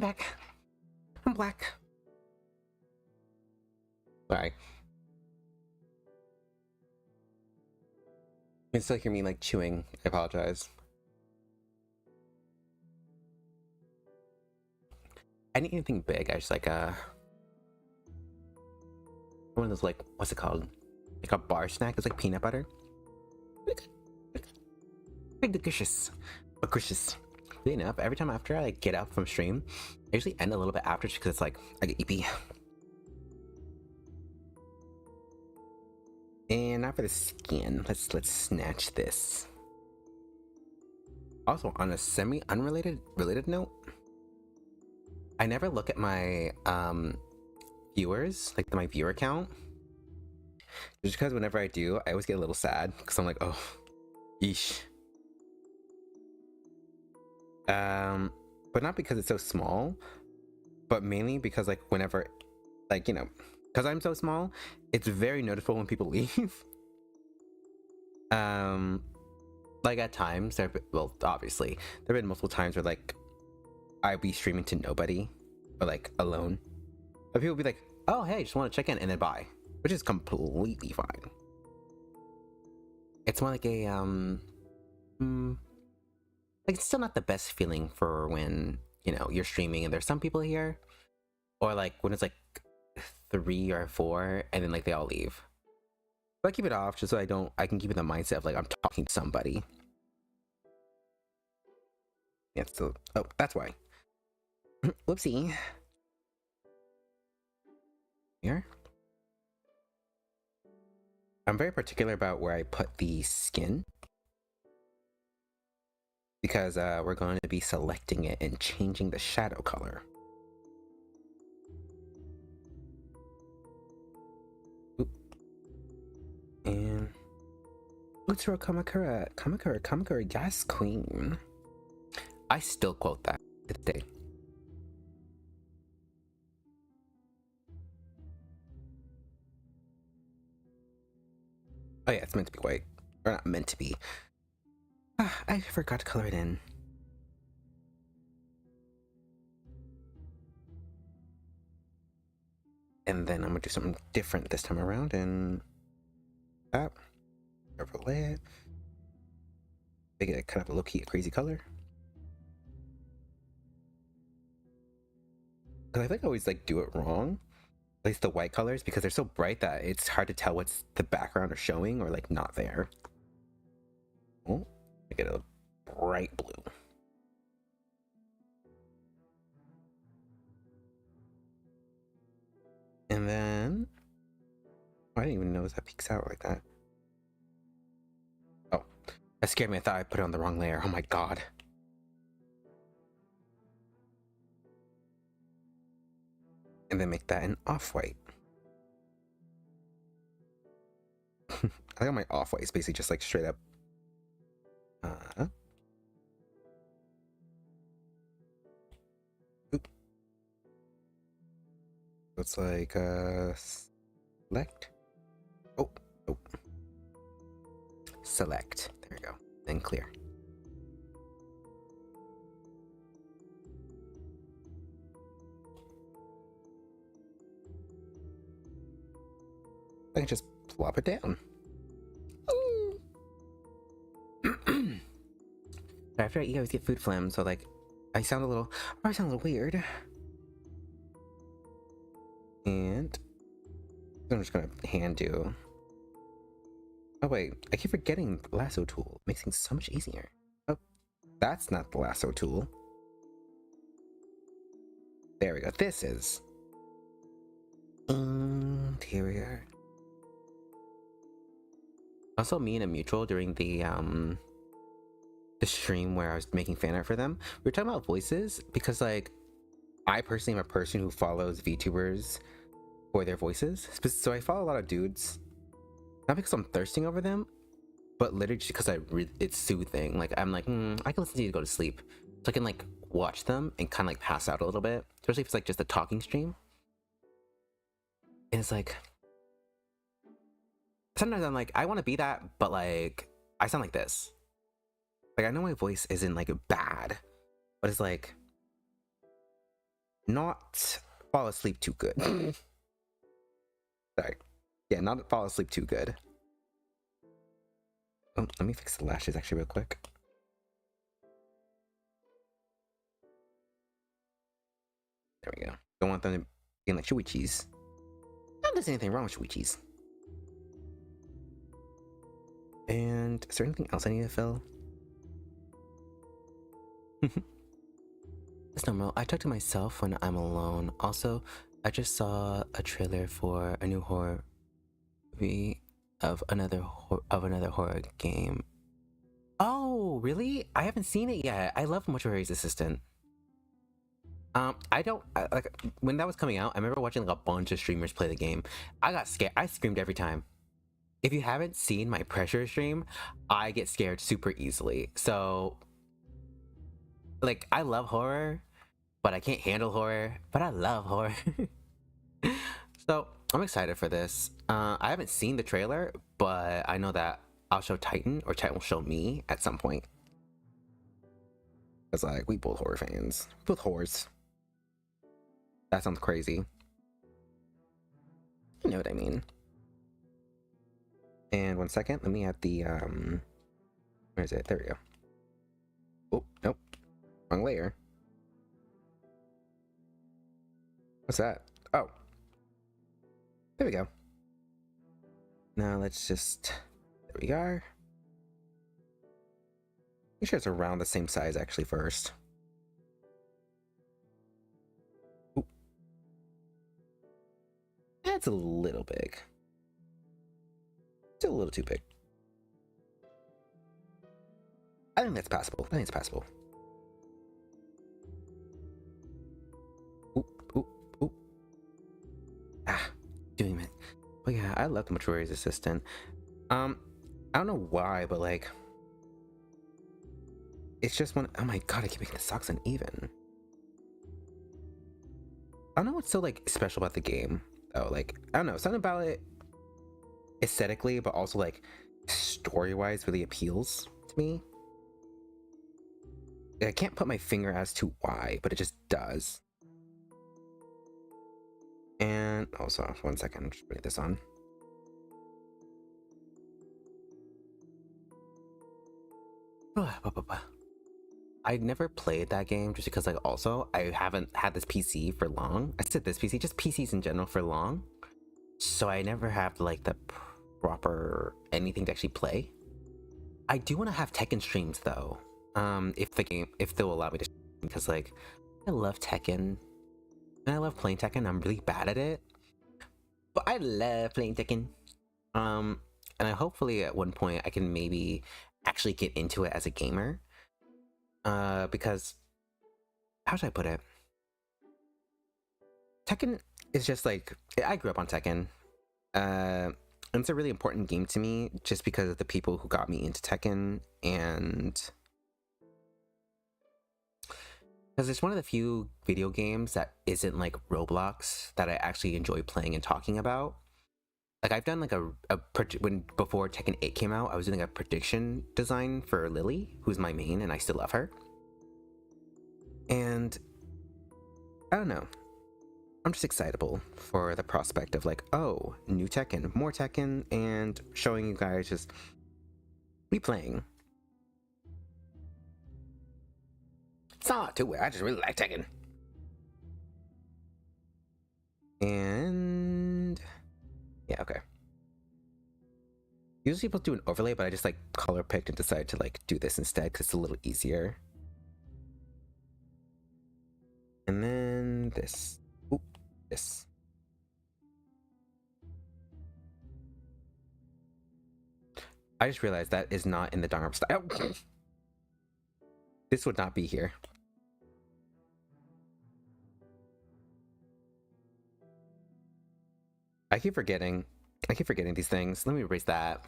back. I'm black. Sorry. You can still hear me like chewing. I apologize. I need anything big. I just like one of those, like, what's it called? Like a bar snack. It's like peanut butter. Big delicious. Delicious. Really enough, every time after I like get up from stream, I usually end a little bit after just because it's like I get EP. And now for the skin. Let's snatch this. Also, on a semi-unrelated note, I never look at my viewers, like my viewer count. Just because whenever I do, I always get a little sad because I'm like, oh, yeesh. But not because it's so small, but mainly because like whenever, like, you know, because I'm so small, it's very noticeable when people leave. Like at times, well, obviously, there have been multiple times where like I'd be streaming to nobody or like alone, but people would be like, oh hey, just want to check in, and then bye, which is completely fine. It's more like a like, it's still not the best feeling for when, you know, you're streaming and there's some people here, or like when it's like 3 or 4 and then like they all leave. But I keep it off just so I can keep in the mindset of like I'm talking to somebody. Yeah, so, oh, that's why. Whoopsie. Here. I'm very particular about where I put the skin, because we're going to be selecting it and changing the shadow color. Oop. And Utsuro Kamakura, yes, queen. I still quote that today. Oh yeah, it's meant to be white. Or not meant to be. I forgot to color it in. And then I'm gonna do something different this time around and tap, overlay it, make it kind of a low-key crazy color. Because I think I always like do it wrong, at least the white colors, because they're so bright that it's hard to tell what's the background or showing or like not there. Oh, make it a bright blue. And then, I didn't even notice that peeks out like that. Oh, that scared me. I thought I put it on the wrong layer. Oh my god. And then make that an off-white. I think my off-white is basically just like straight up. Oop. It's like select. Oh, oh. Select. There we go. Then clear. I can just plop it down. After I eat, I always get food phlegm, so like I sound a little weird. And I'm just gonna hand do. Oh wait, I keep forgetting the lasso tool. It makes things so much easier. Oh, that's not the lasso tool. There we go. This is interior. Also, me and a mutual during the stream where I was making fan art for them, we were talking about voices, because like I personally am a person who follows VTubers for their voices. So I follow a lot of dudes, not because I'm thirsting over them, but literally just because it's soothing. Like I'm like, I can listen to you to go to sleep, so I can like watch them and kind of like pass out a little bit, especially if it's like just a talking stream. And it's like, sometimes I'm like, I want to be that, but like I sound like this. Like I know my voice isn't like bad, but it's like not fall asleep too good. Sorry. Yeah, not fall asleep too good. Oh, let me fix the lashes actually real quick. There we go. Don't want them to be like chewy cheese. Not there's anything wrong with chewy cheese. And is there anything else I need to fill? It's normal. I talk to myself when I'm alone. Also, I just saw a trailer for a new horror movie of another horror game. Oh, really? I haven't seen it yet. I love Mortuary's Assistant. Like when that was coming out, I remember watching like a bunch of streamers play the game. I got scared. I screamed every time. If you haven't seen my pressure stream, I get scared super easily. So, like, I love horror, but I can't handle horror, but I love horror. So, I'm excited for this. I haven't seen the trailer, but I know that I'll show Titan, or Titan will show me at some point. It's like, we both horror fans. Both whores. That sounds crazy. You know what I mean. And 1 second, let me add the, where is it? There we go. Oh, nope. Wrong layer. What's that? Oh. There we go. Now let's just, there we are. Make sure it's around the same size actually first. Ooh. That's a little big. Still a little too big. I think that's passable. I think it's passable. Oop, oop, oop. Ah, doing it. But yeah, I love the Mortuary's Assistant. I don't know why, but like, it's just one. Oh my god, I keep making the socks uneven. I don't know what's so like special about the game though. Like, I don't know, something about it aesthetically, but also like story-wise really appeals to me. I can't put my finger as to why, but it just does. And also, 1 second, I'm just putting this on. I never played that game just because, like, also I haven't had this PC for long. I said this PC, just PCs in general for long. So I never have like the proper anything to actually play. I do want to have Tekken streams though. If they'll allow me to, because like I love Tekken and I love playing Tekken. I'm really bad at it, but I love playing Tekken. And I hopefully at one point I can maybe actually get into it as a gamer. Because how should I put it? Tekken is just like, I grew up on Tekken. And it's a really important game to me just because of the people who got me into Tekken, and because it's one of the few video games that isn't like Roblox that I actually enjoy playing and talking about. Like I've done like before Tekken 8 came out, I was doing a prediction design for Lily, who's my main, and I still love her. And I don't know, I'm just excitable for the prospect of like, oh, new Tekken, more Tekken, and showing you guys just me playing. It's not too weird, I just really like Tekken. And yeah, okay. Usually people do an overlay, but I just like color picked and decided to like do this instead because it's a little easier. And then this. Oop, this. I just realized that is not in the Danganronpa style. This would not be here. I keep forgetting these things. Let me erase that.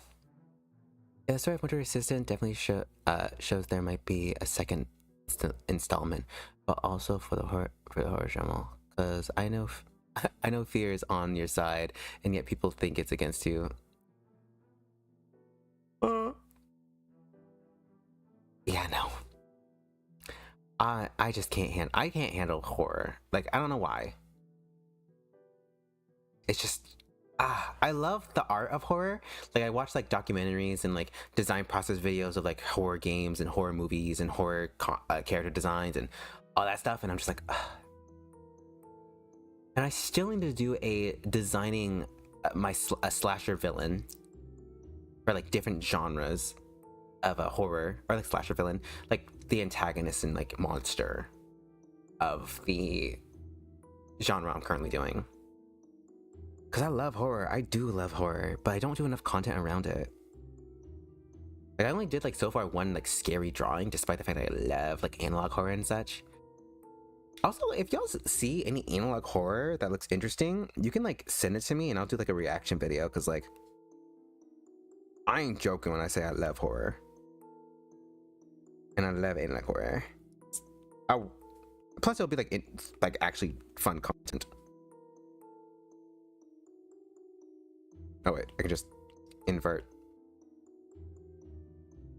Yeah, Story of Mortuary Assistant definitely shows there might be a second installment, but also for the horror genre, because I know I know fear is on your side, and yet people think it's against you. Yeah, no. I just I can't handle horror. Like, I don't know why. It's just I love the art of horror. Like, I watch like documentaries and like design process videos of like horror games and horror movies and horror character designs and all that stuff, and I'm just like, ugh. And I still need to do a designing a slasher villain for like different genres of a horror or like slasher villain, like the antagonist and like monster of the genre I'm currently doing. Because I love horror. I do love horror, but I don't do enough content around it. Like, I only did like so far one like scary drawing, despite the fact that I love like analog horror and such. Also, if y'all see any analog horror that looks interesting, you can like send it to me and I'll do like a reaction video, because like I ain't joking when I say I love horror. And I love analog horror. Plus it'll be like actually fun content. Oh wait, I can just invert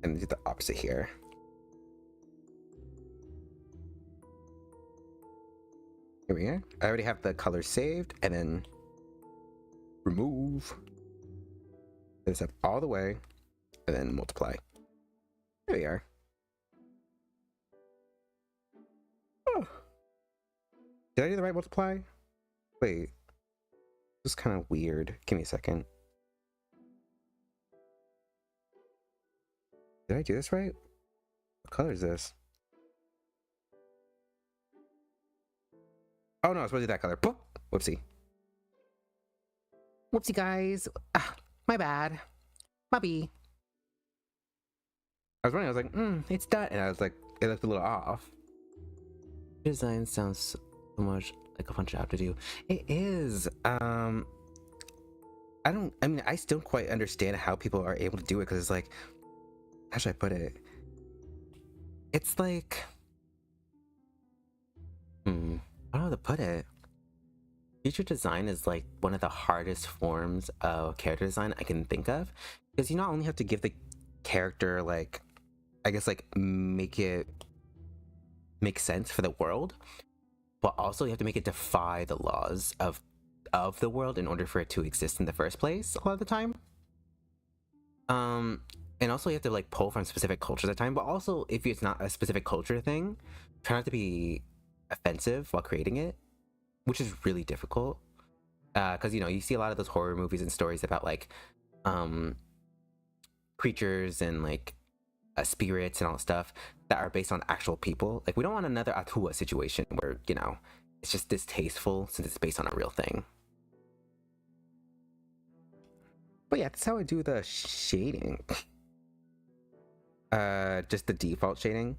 and do the opposite here. Here we go. I already have the colors saved, and then remove this up all the way, and then multiply. There we are. Oh. Did I do the right multiply? Wait, this is kind of weird. Give me a second. Did I do this right? What color is this? Oh no, I was supposed to do that color. Boop. Whoopsie. Whoopsie, guys. My bad. Mubby. I was running, I was like, it's done. And I was like, it looked a little off. Design sounds so much like a fun job to do. It is. I mean, I still quite understand how people are able to do it, because it's like, how should I put it? It's like, I don't know how to put it. Feature design is like one of the hardest forms of character design I can think of, because you not only have to give the character like, I guess like make it make sense for the world, but also you have to make it defy the laws of the world in order for it to exist in the first place a lot of the time. And also you have to like pull from specific cultures at the time, but also if it's not a specific culture thing, try not to be offensive while creating it, which is really difficult. Because you know, you see a lot of those horror movies and stories about like creatures and like spirits and all stuff that are based on actual people. Like, we don't want another Atua situation where, you know, it's just distasteful since it's based on a real thing. But yeah, that's how I do the shading. Just the default shading.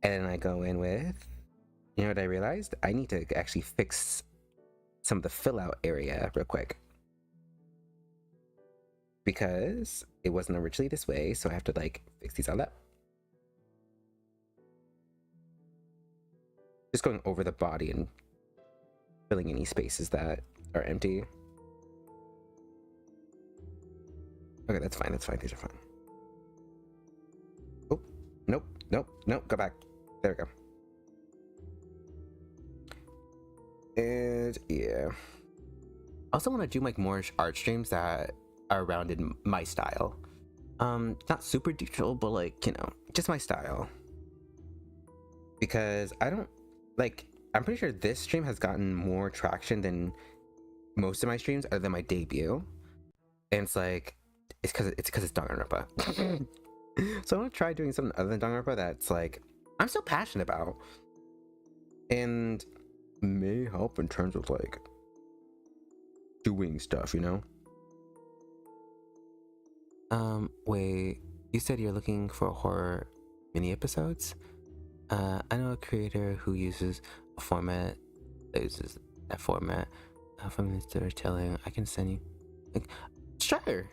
And then I go in with, you know what I realized? I need to actually fix some of the fill out area real quick, because it wasn't originally this way, so I have to like fix these all up. Just going over the body and filling any spaces that are empty. Okay, that's fine, these are fine. Oh, nope, go back. There we go. And yeah. I also want to do like more art streams that are around in my style. Not super digital, but like, you know, just my style. Because I don't like, I'm pretty sure this stream has gotten more traction than most of my streams other than my debut. And it's like, it's because it's Danganronpa. So I want to try doing something other than Danganronpa that's like I'm so passionate about and may help in terms of like doing stuff, you know. Wait, you said you're looking for horror mini episodes? I know a creator who uses a format that uses that format from the storytelling. I can send you like, sure.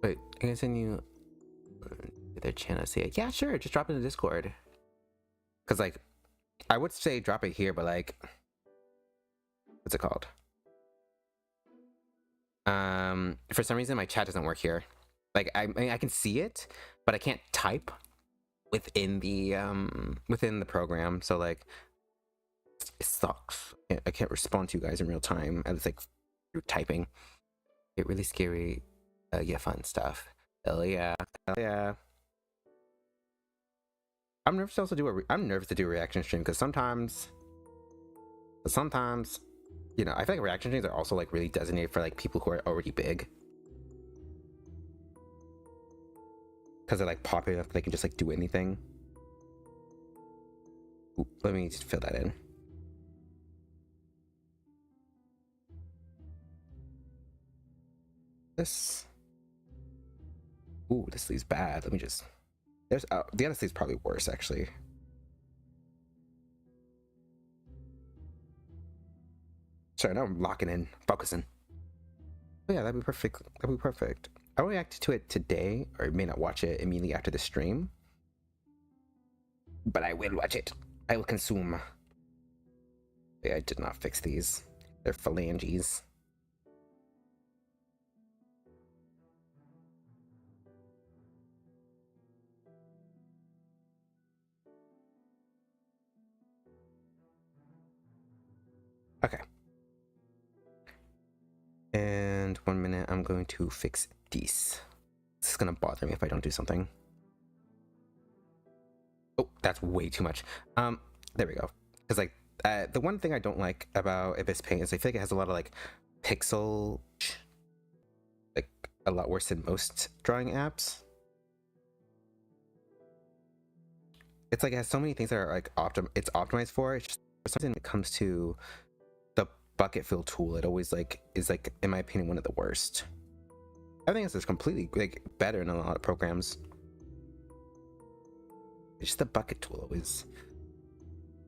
Wait, I can send you their channel. Say it. Yeah, sure. Just drop it in the Discord. Cause like, I would say drop it here, but like, what's it called? For some reason, my chat doesn't work here. Like, I mean, I can see it, but I can't type. within the program. So like it sucks. I can't respond to you guys in real time. I was like you're typing. Get really scary. Yeah, fun stuff. Hell yeah. Hell yeah. I'm nervous to also I'm nervous to do a reaction stream because sometimes, you know, I feel like reaction streams are also like really designated for like people who are already big. Because they're like popular enough that they can just like do anything. Ooh, let me just fill that in. This. Ooh, this leaves bad. Let me just. There's the other sleeve's probably worse actually. Sorry, now I'm locking in, focusing. Oh yeah, that'd be perfect. That'd be perfect. I'll react to it today, or may not watch it immediately after the stream. But I will watch it. I will consume. Yeah, I did not fix these. They're phalanges. Okay. And 1 minute, I'm going to fix these. This is gonna bother me if I don't do something. Oh, that's way too much. There we go. Because like the one thing I don't like about Abyss Paint is I feel like it has a lot of like pixel, like a lot worse than most drawing apps. It's like it has so many things that are like it's optimized for. It's just for something when it comes to the bucket fill tool, it always like is like, in my opinion, one of the worst. Everything else is completely like better in a lot of programs. It's just the bucket tool always.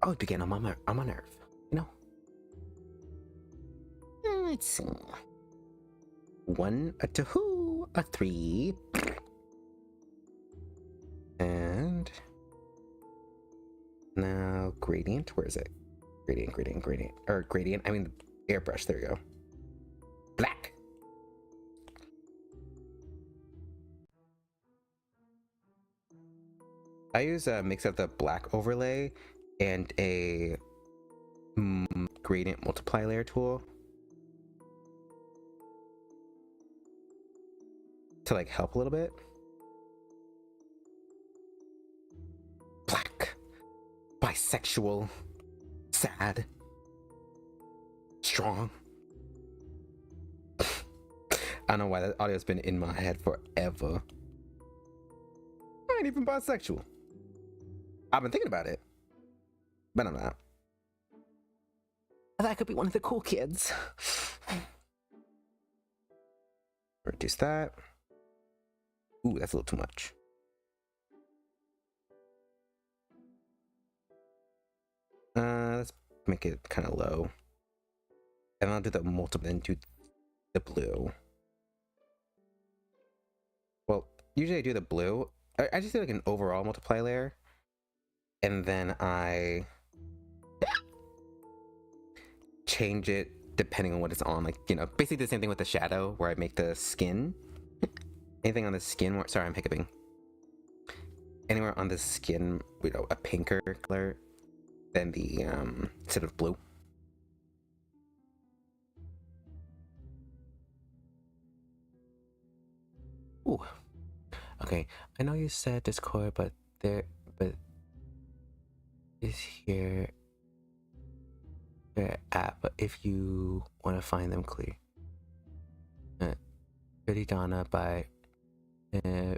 Oh, begin on my nerve, you know. Let's see. 1, a 2, a 3, and now gradient. Where is it? Gradient. Or gradient. I mean airbrush. There we go. Black. I use a mix of the black overlay and a gradient multiply layer tool to like help a little bit. Black, bisexual, sad, strong. I don't know why that audio's been in my head forever. I ain't even bisexual. I've been thinking about it, but I'm not. That could be one of the cool kids. Reduce that. Ooh, that's a little too much. Let's make it kind of low. And I'll do the multiple and do the blue. Well, usually I do the blue. I just do like an overall multiply layer. And then I change it depending on what it's on. Like, you know, basically the same thing with the shadow where I make the skin. Anything on the skin, sorry, I'm hiccuping. Anywhere on the skin, you know, a pinker color than the instead of blue. Ooh. Okay, I know you said Discord, but is here their app, but if you want to find them clear. Pretty Donna by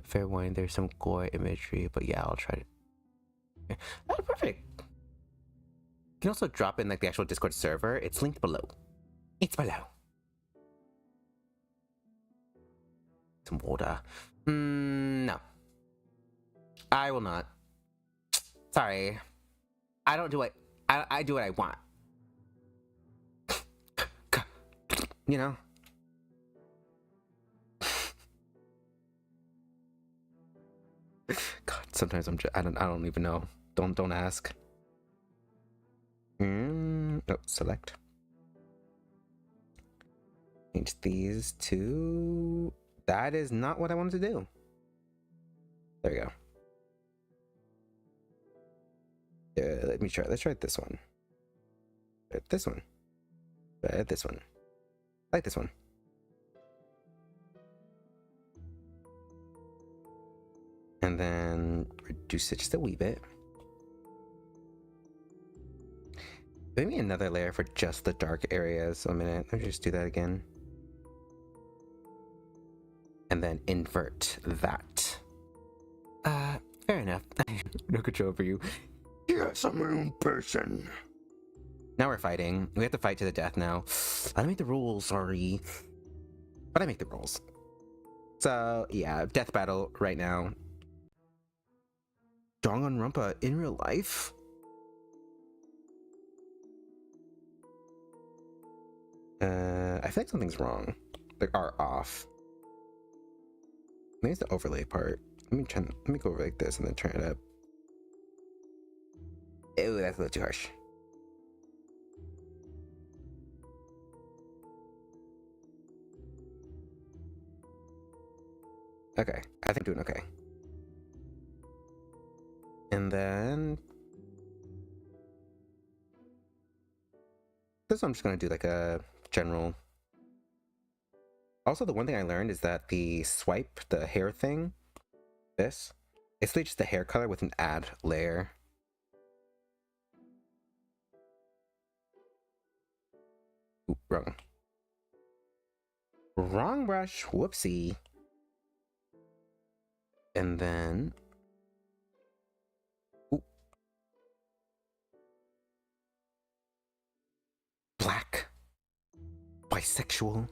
fair warning, there's some gore imagery, but yeah, I'll try to. Oh, perfect. You can also drop in like the actual Discord server. It's linked below. It's below. Some water. No. I will not. Sorry. I don't do it. I do what I want. You know? God, sometimes I don't even know. Don't ask. Oh, select. Change these to. That is not what I wanted to do. There we go. Let me try. Let's try this one. This one. This one. I like this one. And then reduce it just a wee bit. Maybe another layer for just the dark areas. A minute. Let me just do that again. And then invert that. Fair enough. No control over you. Yes, I'm my own person. Now we're fighting. We have to fight to the death now. I don't make the rules, sorry. But I make the rules. So, yeah, death battle right now. Danganronpa in real life? I feel like something's wrong. They are off. Maybe it's the overlay part. Let me go over like this and then turn it up. Ew, that's a little too harsh. Okay, I think I'm doing okay. And then this one I'm just gonna do like a general. Also, the one thing I learned is that the swipe, the hair thing, it's literally just the hair color with an add layer. Ooh, wrong. Wrong brush, whoopsie. And then, ooh. Black, bisexual,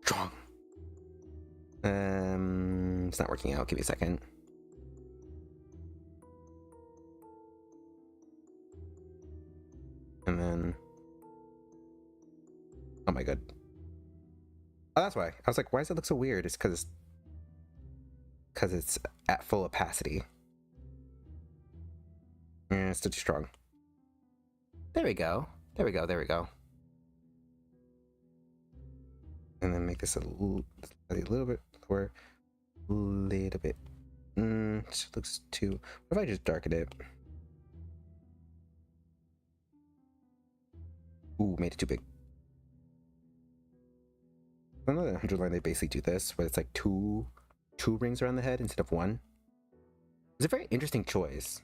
strong. It's not working out. Give me a second. And then, oh my god. Oh, that's why. I was like, why does it look so weird? It's because it's at full opacity. Yeah, it's still too strong. There we go. There we go. There we go. And then make this a little bit lower. A little bit. It looks too. What if I just darken it? Ooh, made it too big. I know that 100 line they basically do this, but it's like two rings around the head instead of one. It's a very interesting choice.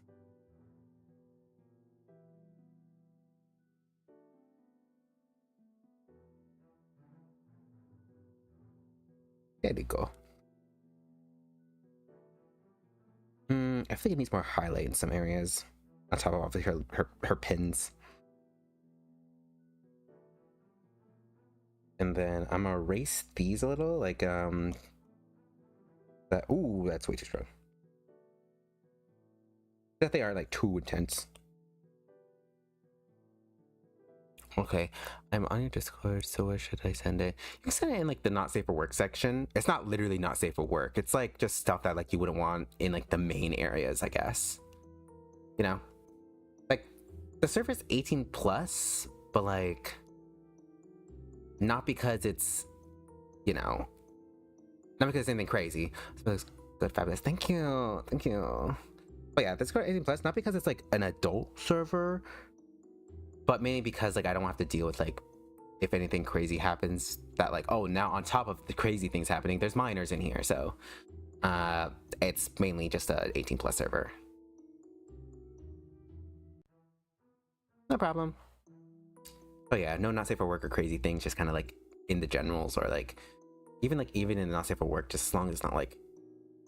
There we go. I think it needs more highlight in some areas. On top of obviously her pins. And then I'm gonna erase these a little, like that. Ooh, that's way too strong. That they are like too intense. Okay, I'm on your Discord, so where should I send it? You can send it in like the not safe for work section. It's not literally not safe for work. It's like just stuff that like you wouldn't want in like the main areas, I guess. You know, like the server's 18 plus, but like not because it's, you know, not because it's anything crazy. So it's good, fabulous. Thank you, thank you. But yeah, Discord 18 plus, not because it's like an adult server, but mainly because like I don't have to deal with like if anything crazy happens that like, oh, now on top of the crazy things happening, there's minors in here. So it's mainly just a 18 plus server. No problem. But yeah, no not safe for work or crazy things, just kind of like in the generals, or like even in the not safe for work, just as long as it's not like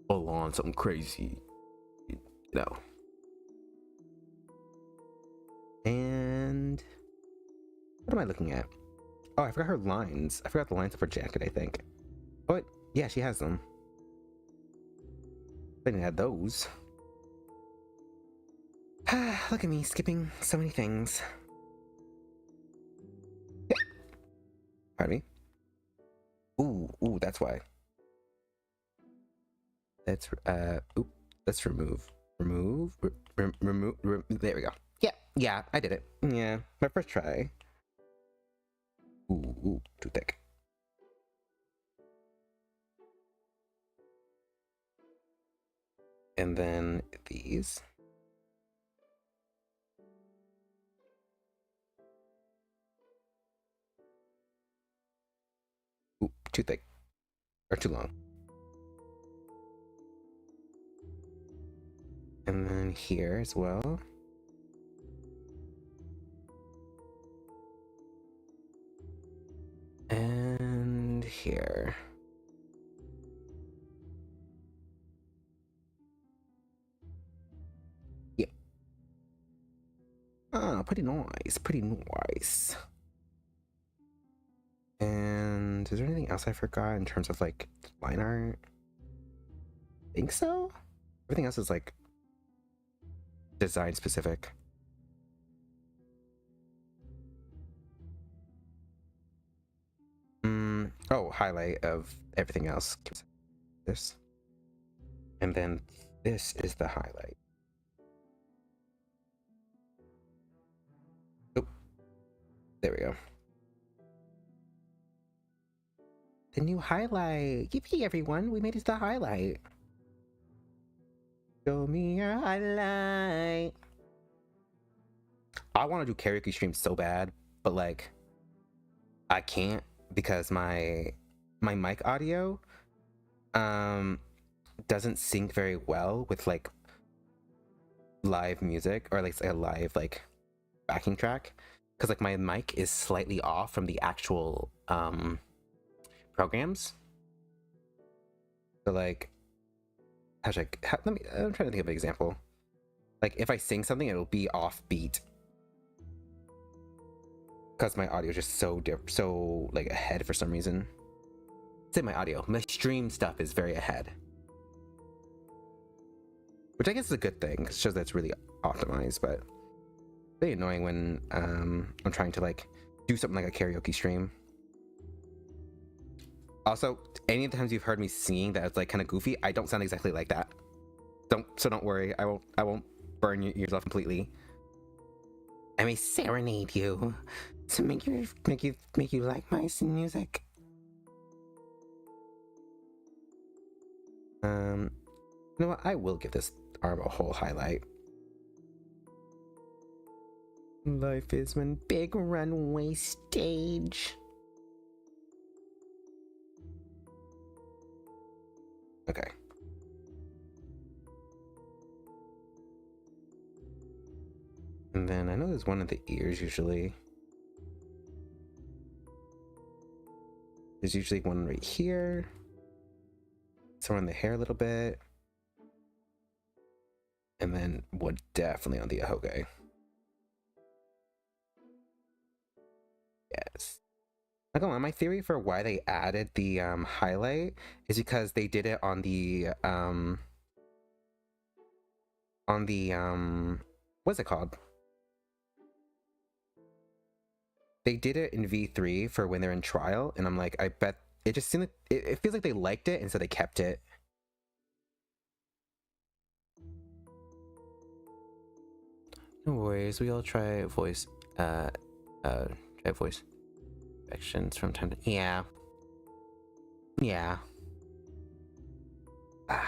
full on something crazy, you know. And what am I looking at? Oh, I forgot her lines. I forgot the lines of her jacket, I think. But yeah, she has them. I didn't have those. Look at me skipping so many things. Pardon me. Ooh, that's why. Let's let's remove. There we go. Yeah, I did it. Yeah, my first try. Ooh, too thick. And then these. too thick or too long. And then here as well. And here. Yeah. Ah, pretty nice, pretty nice. And is there anything else I forgot in terms of like line art? I think so. Everything else is like design specific. Oh, highlight of everything else. This. And then this is the highlight. Oh, there we go. The new highlight. Yippee, everyone. We made it to the highlight. Show me your highlight. I want to do karaoke streams so bad, but like I can't because my mic audio doesn't sync very well with like live music or like a live like backing track, because like my mic is slightly off from the actual programs. So like I'm trying to think of an example. Like if I sing something, it'll be off beat because my audio is just so like ahead for some reason. Say my audio, my stream stuff is very ahead, which I guess is a good thing. It shows that it's really optimized, but it's really annoying when I'm trying to like do something like a karaoke stream. Also, any of the times you've heard me singing that it's like kind of goofy, I don't sound exactly like that. Don't worry, I won't burn your ears off completely. I may serenade you to make you like my music. You know what? I will give this arm a whole highlight. Life is one big runway stage. Okay. And then I know there's one of the ears usually. There's usually one right here. Somewhere in the hair a little bit. And then one definitely on the ahoge. Yes. Not gonna lie, my theory for why they added the highlight is because they did it on the what's it called? They did it in V3 for when they're in trial, and I'm like, I bet it just seemed like, it feels like they liked it, and so they kept it. No worries, we all try voice actions from time to yeah. I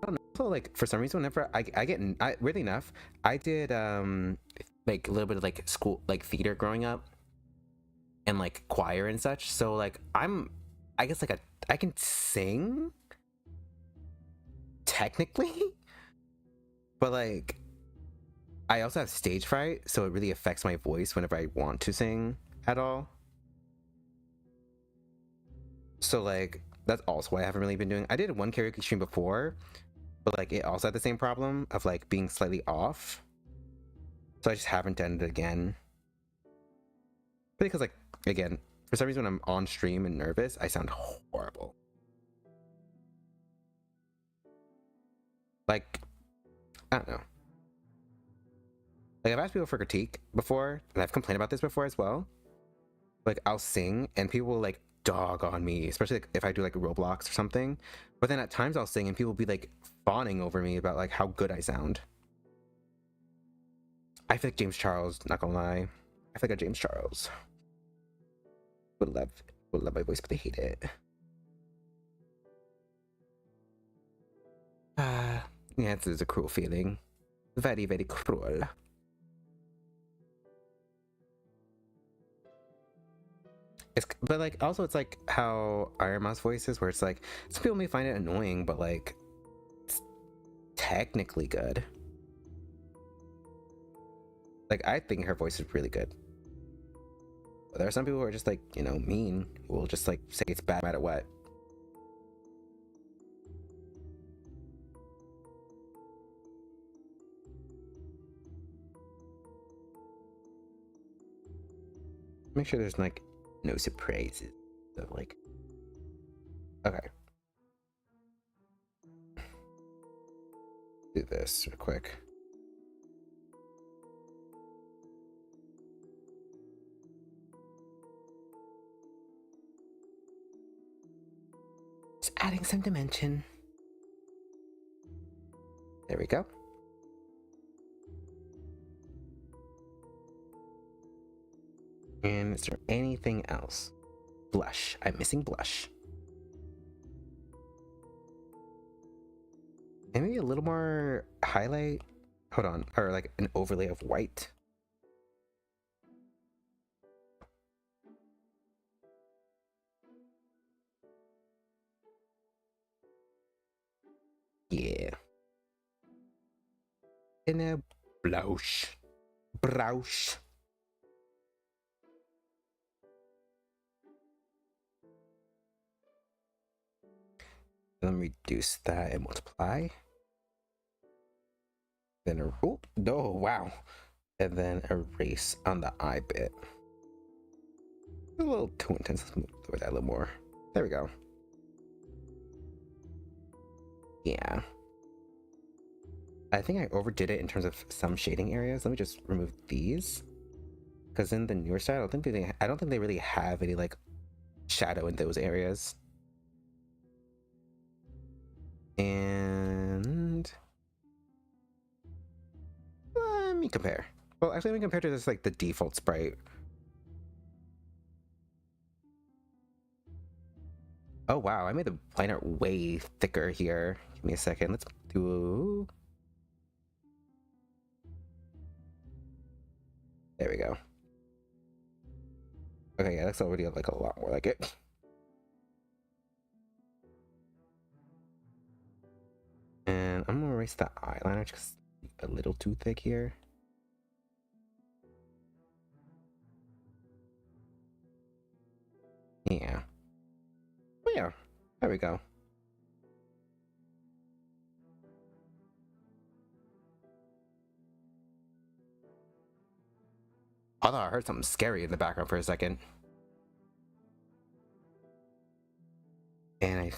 don't know. So like for some reason, whenever I get weirdly enough, I did like a little bit of like school like theater growing up, and like choir and such. So like I guess like I can sing technically, but like I also have stage fright, so it really affects my voice whenever I want to sing at all. So like that's also why I haven't really been doing. I did one karaoke stream before, but like it also had the same problem of like being slightly off. So I just haven't done it again. Because like again, for some reason when I'm on stream and nervous, I sound horrible. Like I don't know. Like I've asked people for critique before, and I've complained about this before as well. Like I'll sing and people will like dog on me, especially like, if I do like Roblox or something. But then at times I'll sing and people will be like fawning over me about like how good I sound. I feel like James Charles, not gonna lie. I feel like a James Charles. Would love my voice, but they hate it. Yeah, it's a cruel feeling. Very, very cruel. It's but like also it's like how Iron Mouse voice is, where it's like some people may find it annoying, but like it's technically good. Like I think her voice is really good. But there are some people who are just like, you know, mean, who will just like say it's bad no matter what. Make sure there's like no surprises. So like, okay. Do this real quick. Just adding some dimension. There we go. And is there anything else? Blush. I'm missing blush. And maybe a little more highlight. Hold on. Or like an overlay of white. Yeah. And a blush. Brush. Then reduce that and multiply. Then oh wow. And then erase on the eye bit. A little too intense. Let's move over that a little more. There we go. Yeah. I think I overdid it in terms of some shading areas. Let me just remove these. Because in the newer style, I don't think they really have any like shadow in those areas. And let me compare. Well, actually, let me compare to this like the default sprite. Oh wow, I made the liner way thicker here. Give me a second. Let's do. There we go. Okay, yeah, that's already like a lot more like it. And I'm gonna erase the eyeliner just a little too thick here. Yeah. Oh yeah, there we go. Although I heard something scary in the background for a second. And I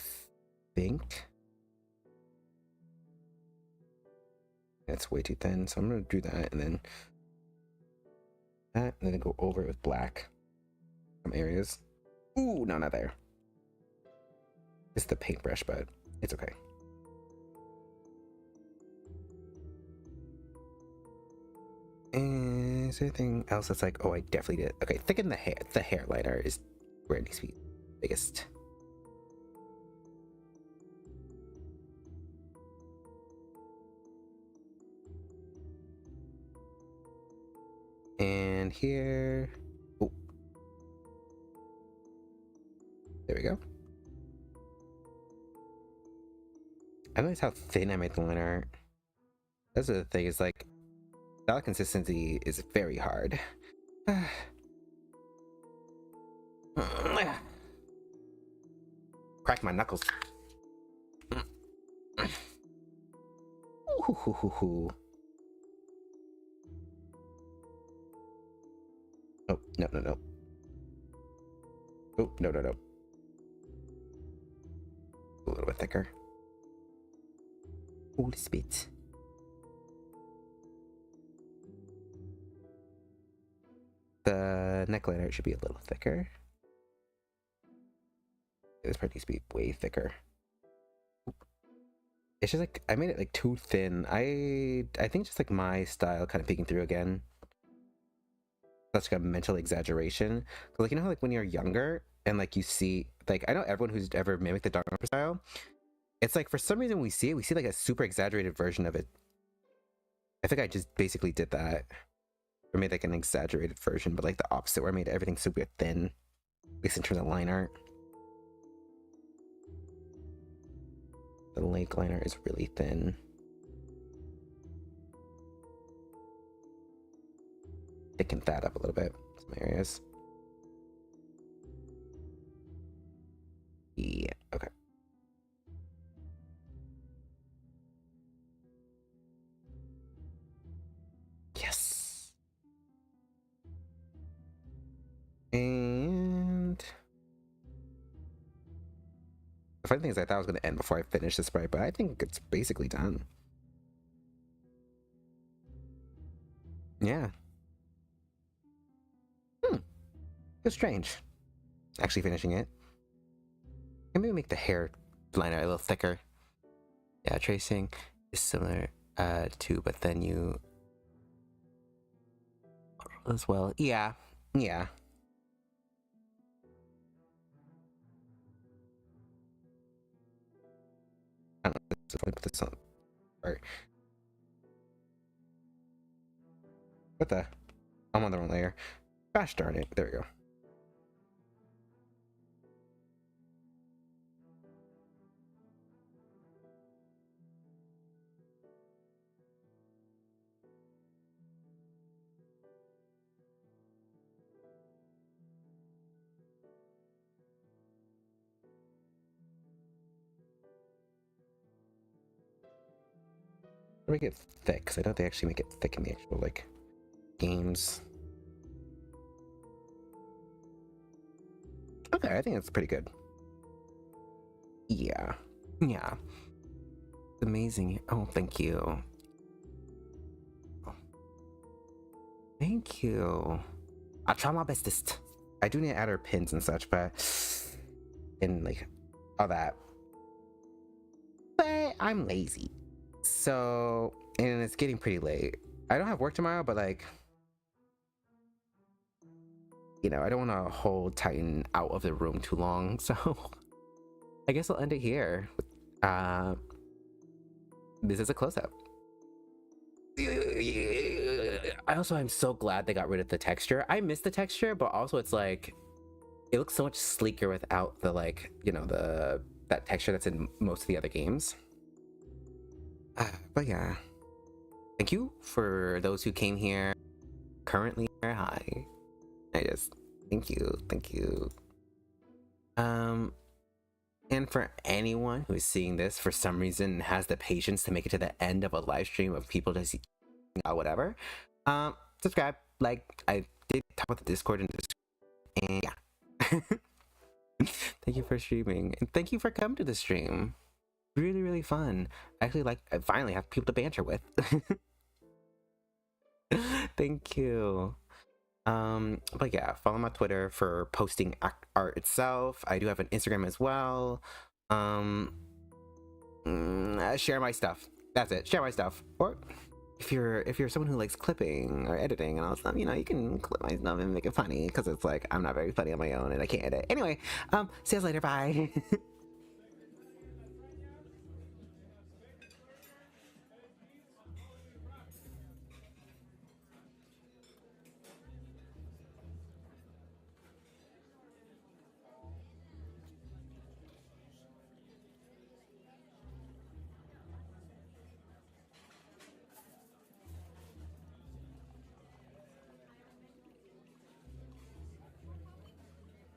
think it's way too thin, so I'm gonna do that and then that, and then go over it with black. Some areas. Ooh, no, not there. It's the paintbrush, but it's okay. And is there anything else that's like, oh, I definitely did. Okay, thicken the hair. The hair liner is where it needs to be biggest. And here, oh, there we go. I notice how thin I made the liner. That's the thing, is like, style consistency is very hard. Crack my knuckles. Ooh. Oh, no. Oh, no. A little bit thicker. A little bit. The neckliner should be a little thicker. This part needs to be way thicker. It's just like, I made it like too thin. I think just like my style kind of peeking through again. That's like a mental exaggeration. Like, you know how like when you're younger and like you see, like, I know everyone who's ever mimicked the Danganronpa style, it's like for some reason we see like a super exaggerated version of it. I think I just basically did that. Or made like an exaggerated version, but like the opposite, where I made everything super thin. least in terms of line art. The lake line art is really thin. Thicken that up a little bit in some areas. Yeah, okay. Yes. And the funny thing is I thought I was going to end before I finished the sprite, but I think it's basically done. Yeah. It's strange actually finishing it. And maybe make the hair liner a little thicker. Yeah, tracing is similar to, but then you as well. Yeah. I don't know if I put this on. All right. What the? I'm on the wrong layer. Gosh darn it. There we go. Make it thick, because I don't think they actually make it thick in the actual like games. Okay, I think that's pretty good. Yeah. Amazing. Oh, thank you. Thank you. I'll try my bestest. I do need to add our pins and such, but and like all that. But I'm lazy. So, and it's getting pretty late. I don't have work tomorrow, but like, you know, I don't want to hold Titan out of the room too long. So I guess I'll end it here. This is a close-up. I'm so glad they got rid of the texture. I miss the texture, but also it's like, it looks so much sleeker without the like, you know, that texture that's in most of the other games. But yeah, thank you for those who came here currently. Hi, I just thank you. And for anyone who is seeing this for some reason and has the patience to make it to the end of a live stream of people just whatever, subscribe. Like I did talk about the Discord and yeah. Thank you for streaming and thank you for coming to the stream. Really fun. Actually, like, I finally have people to banter with. Thank you. But yeah, follow my Twitter for posting art itself. I do have an Instagram as well. Share my stuff. That's it. Share my stuff. Or if you're someone who likes clipping or editing and all that stuff, you know, you can clip my stuff and make it funny because it's like I'm not very funny on my own and I can't edit. Anyway, see you guys later. Bye.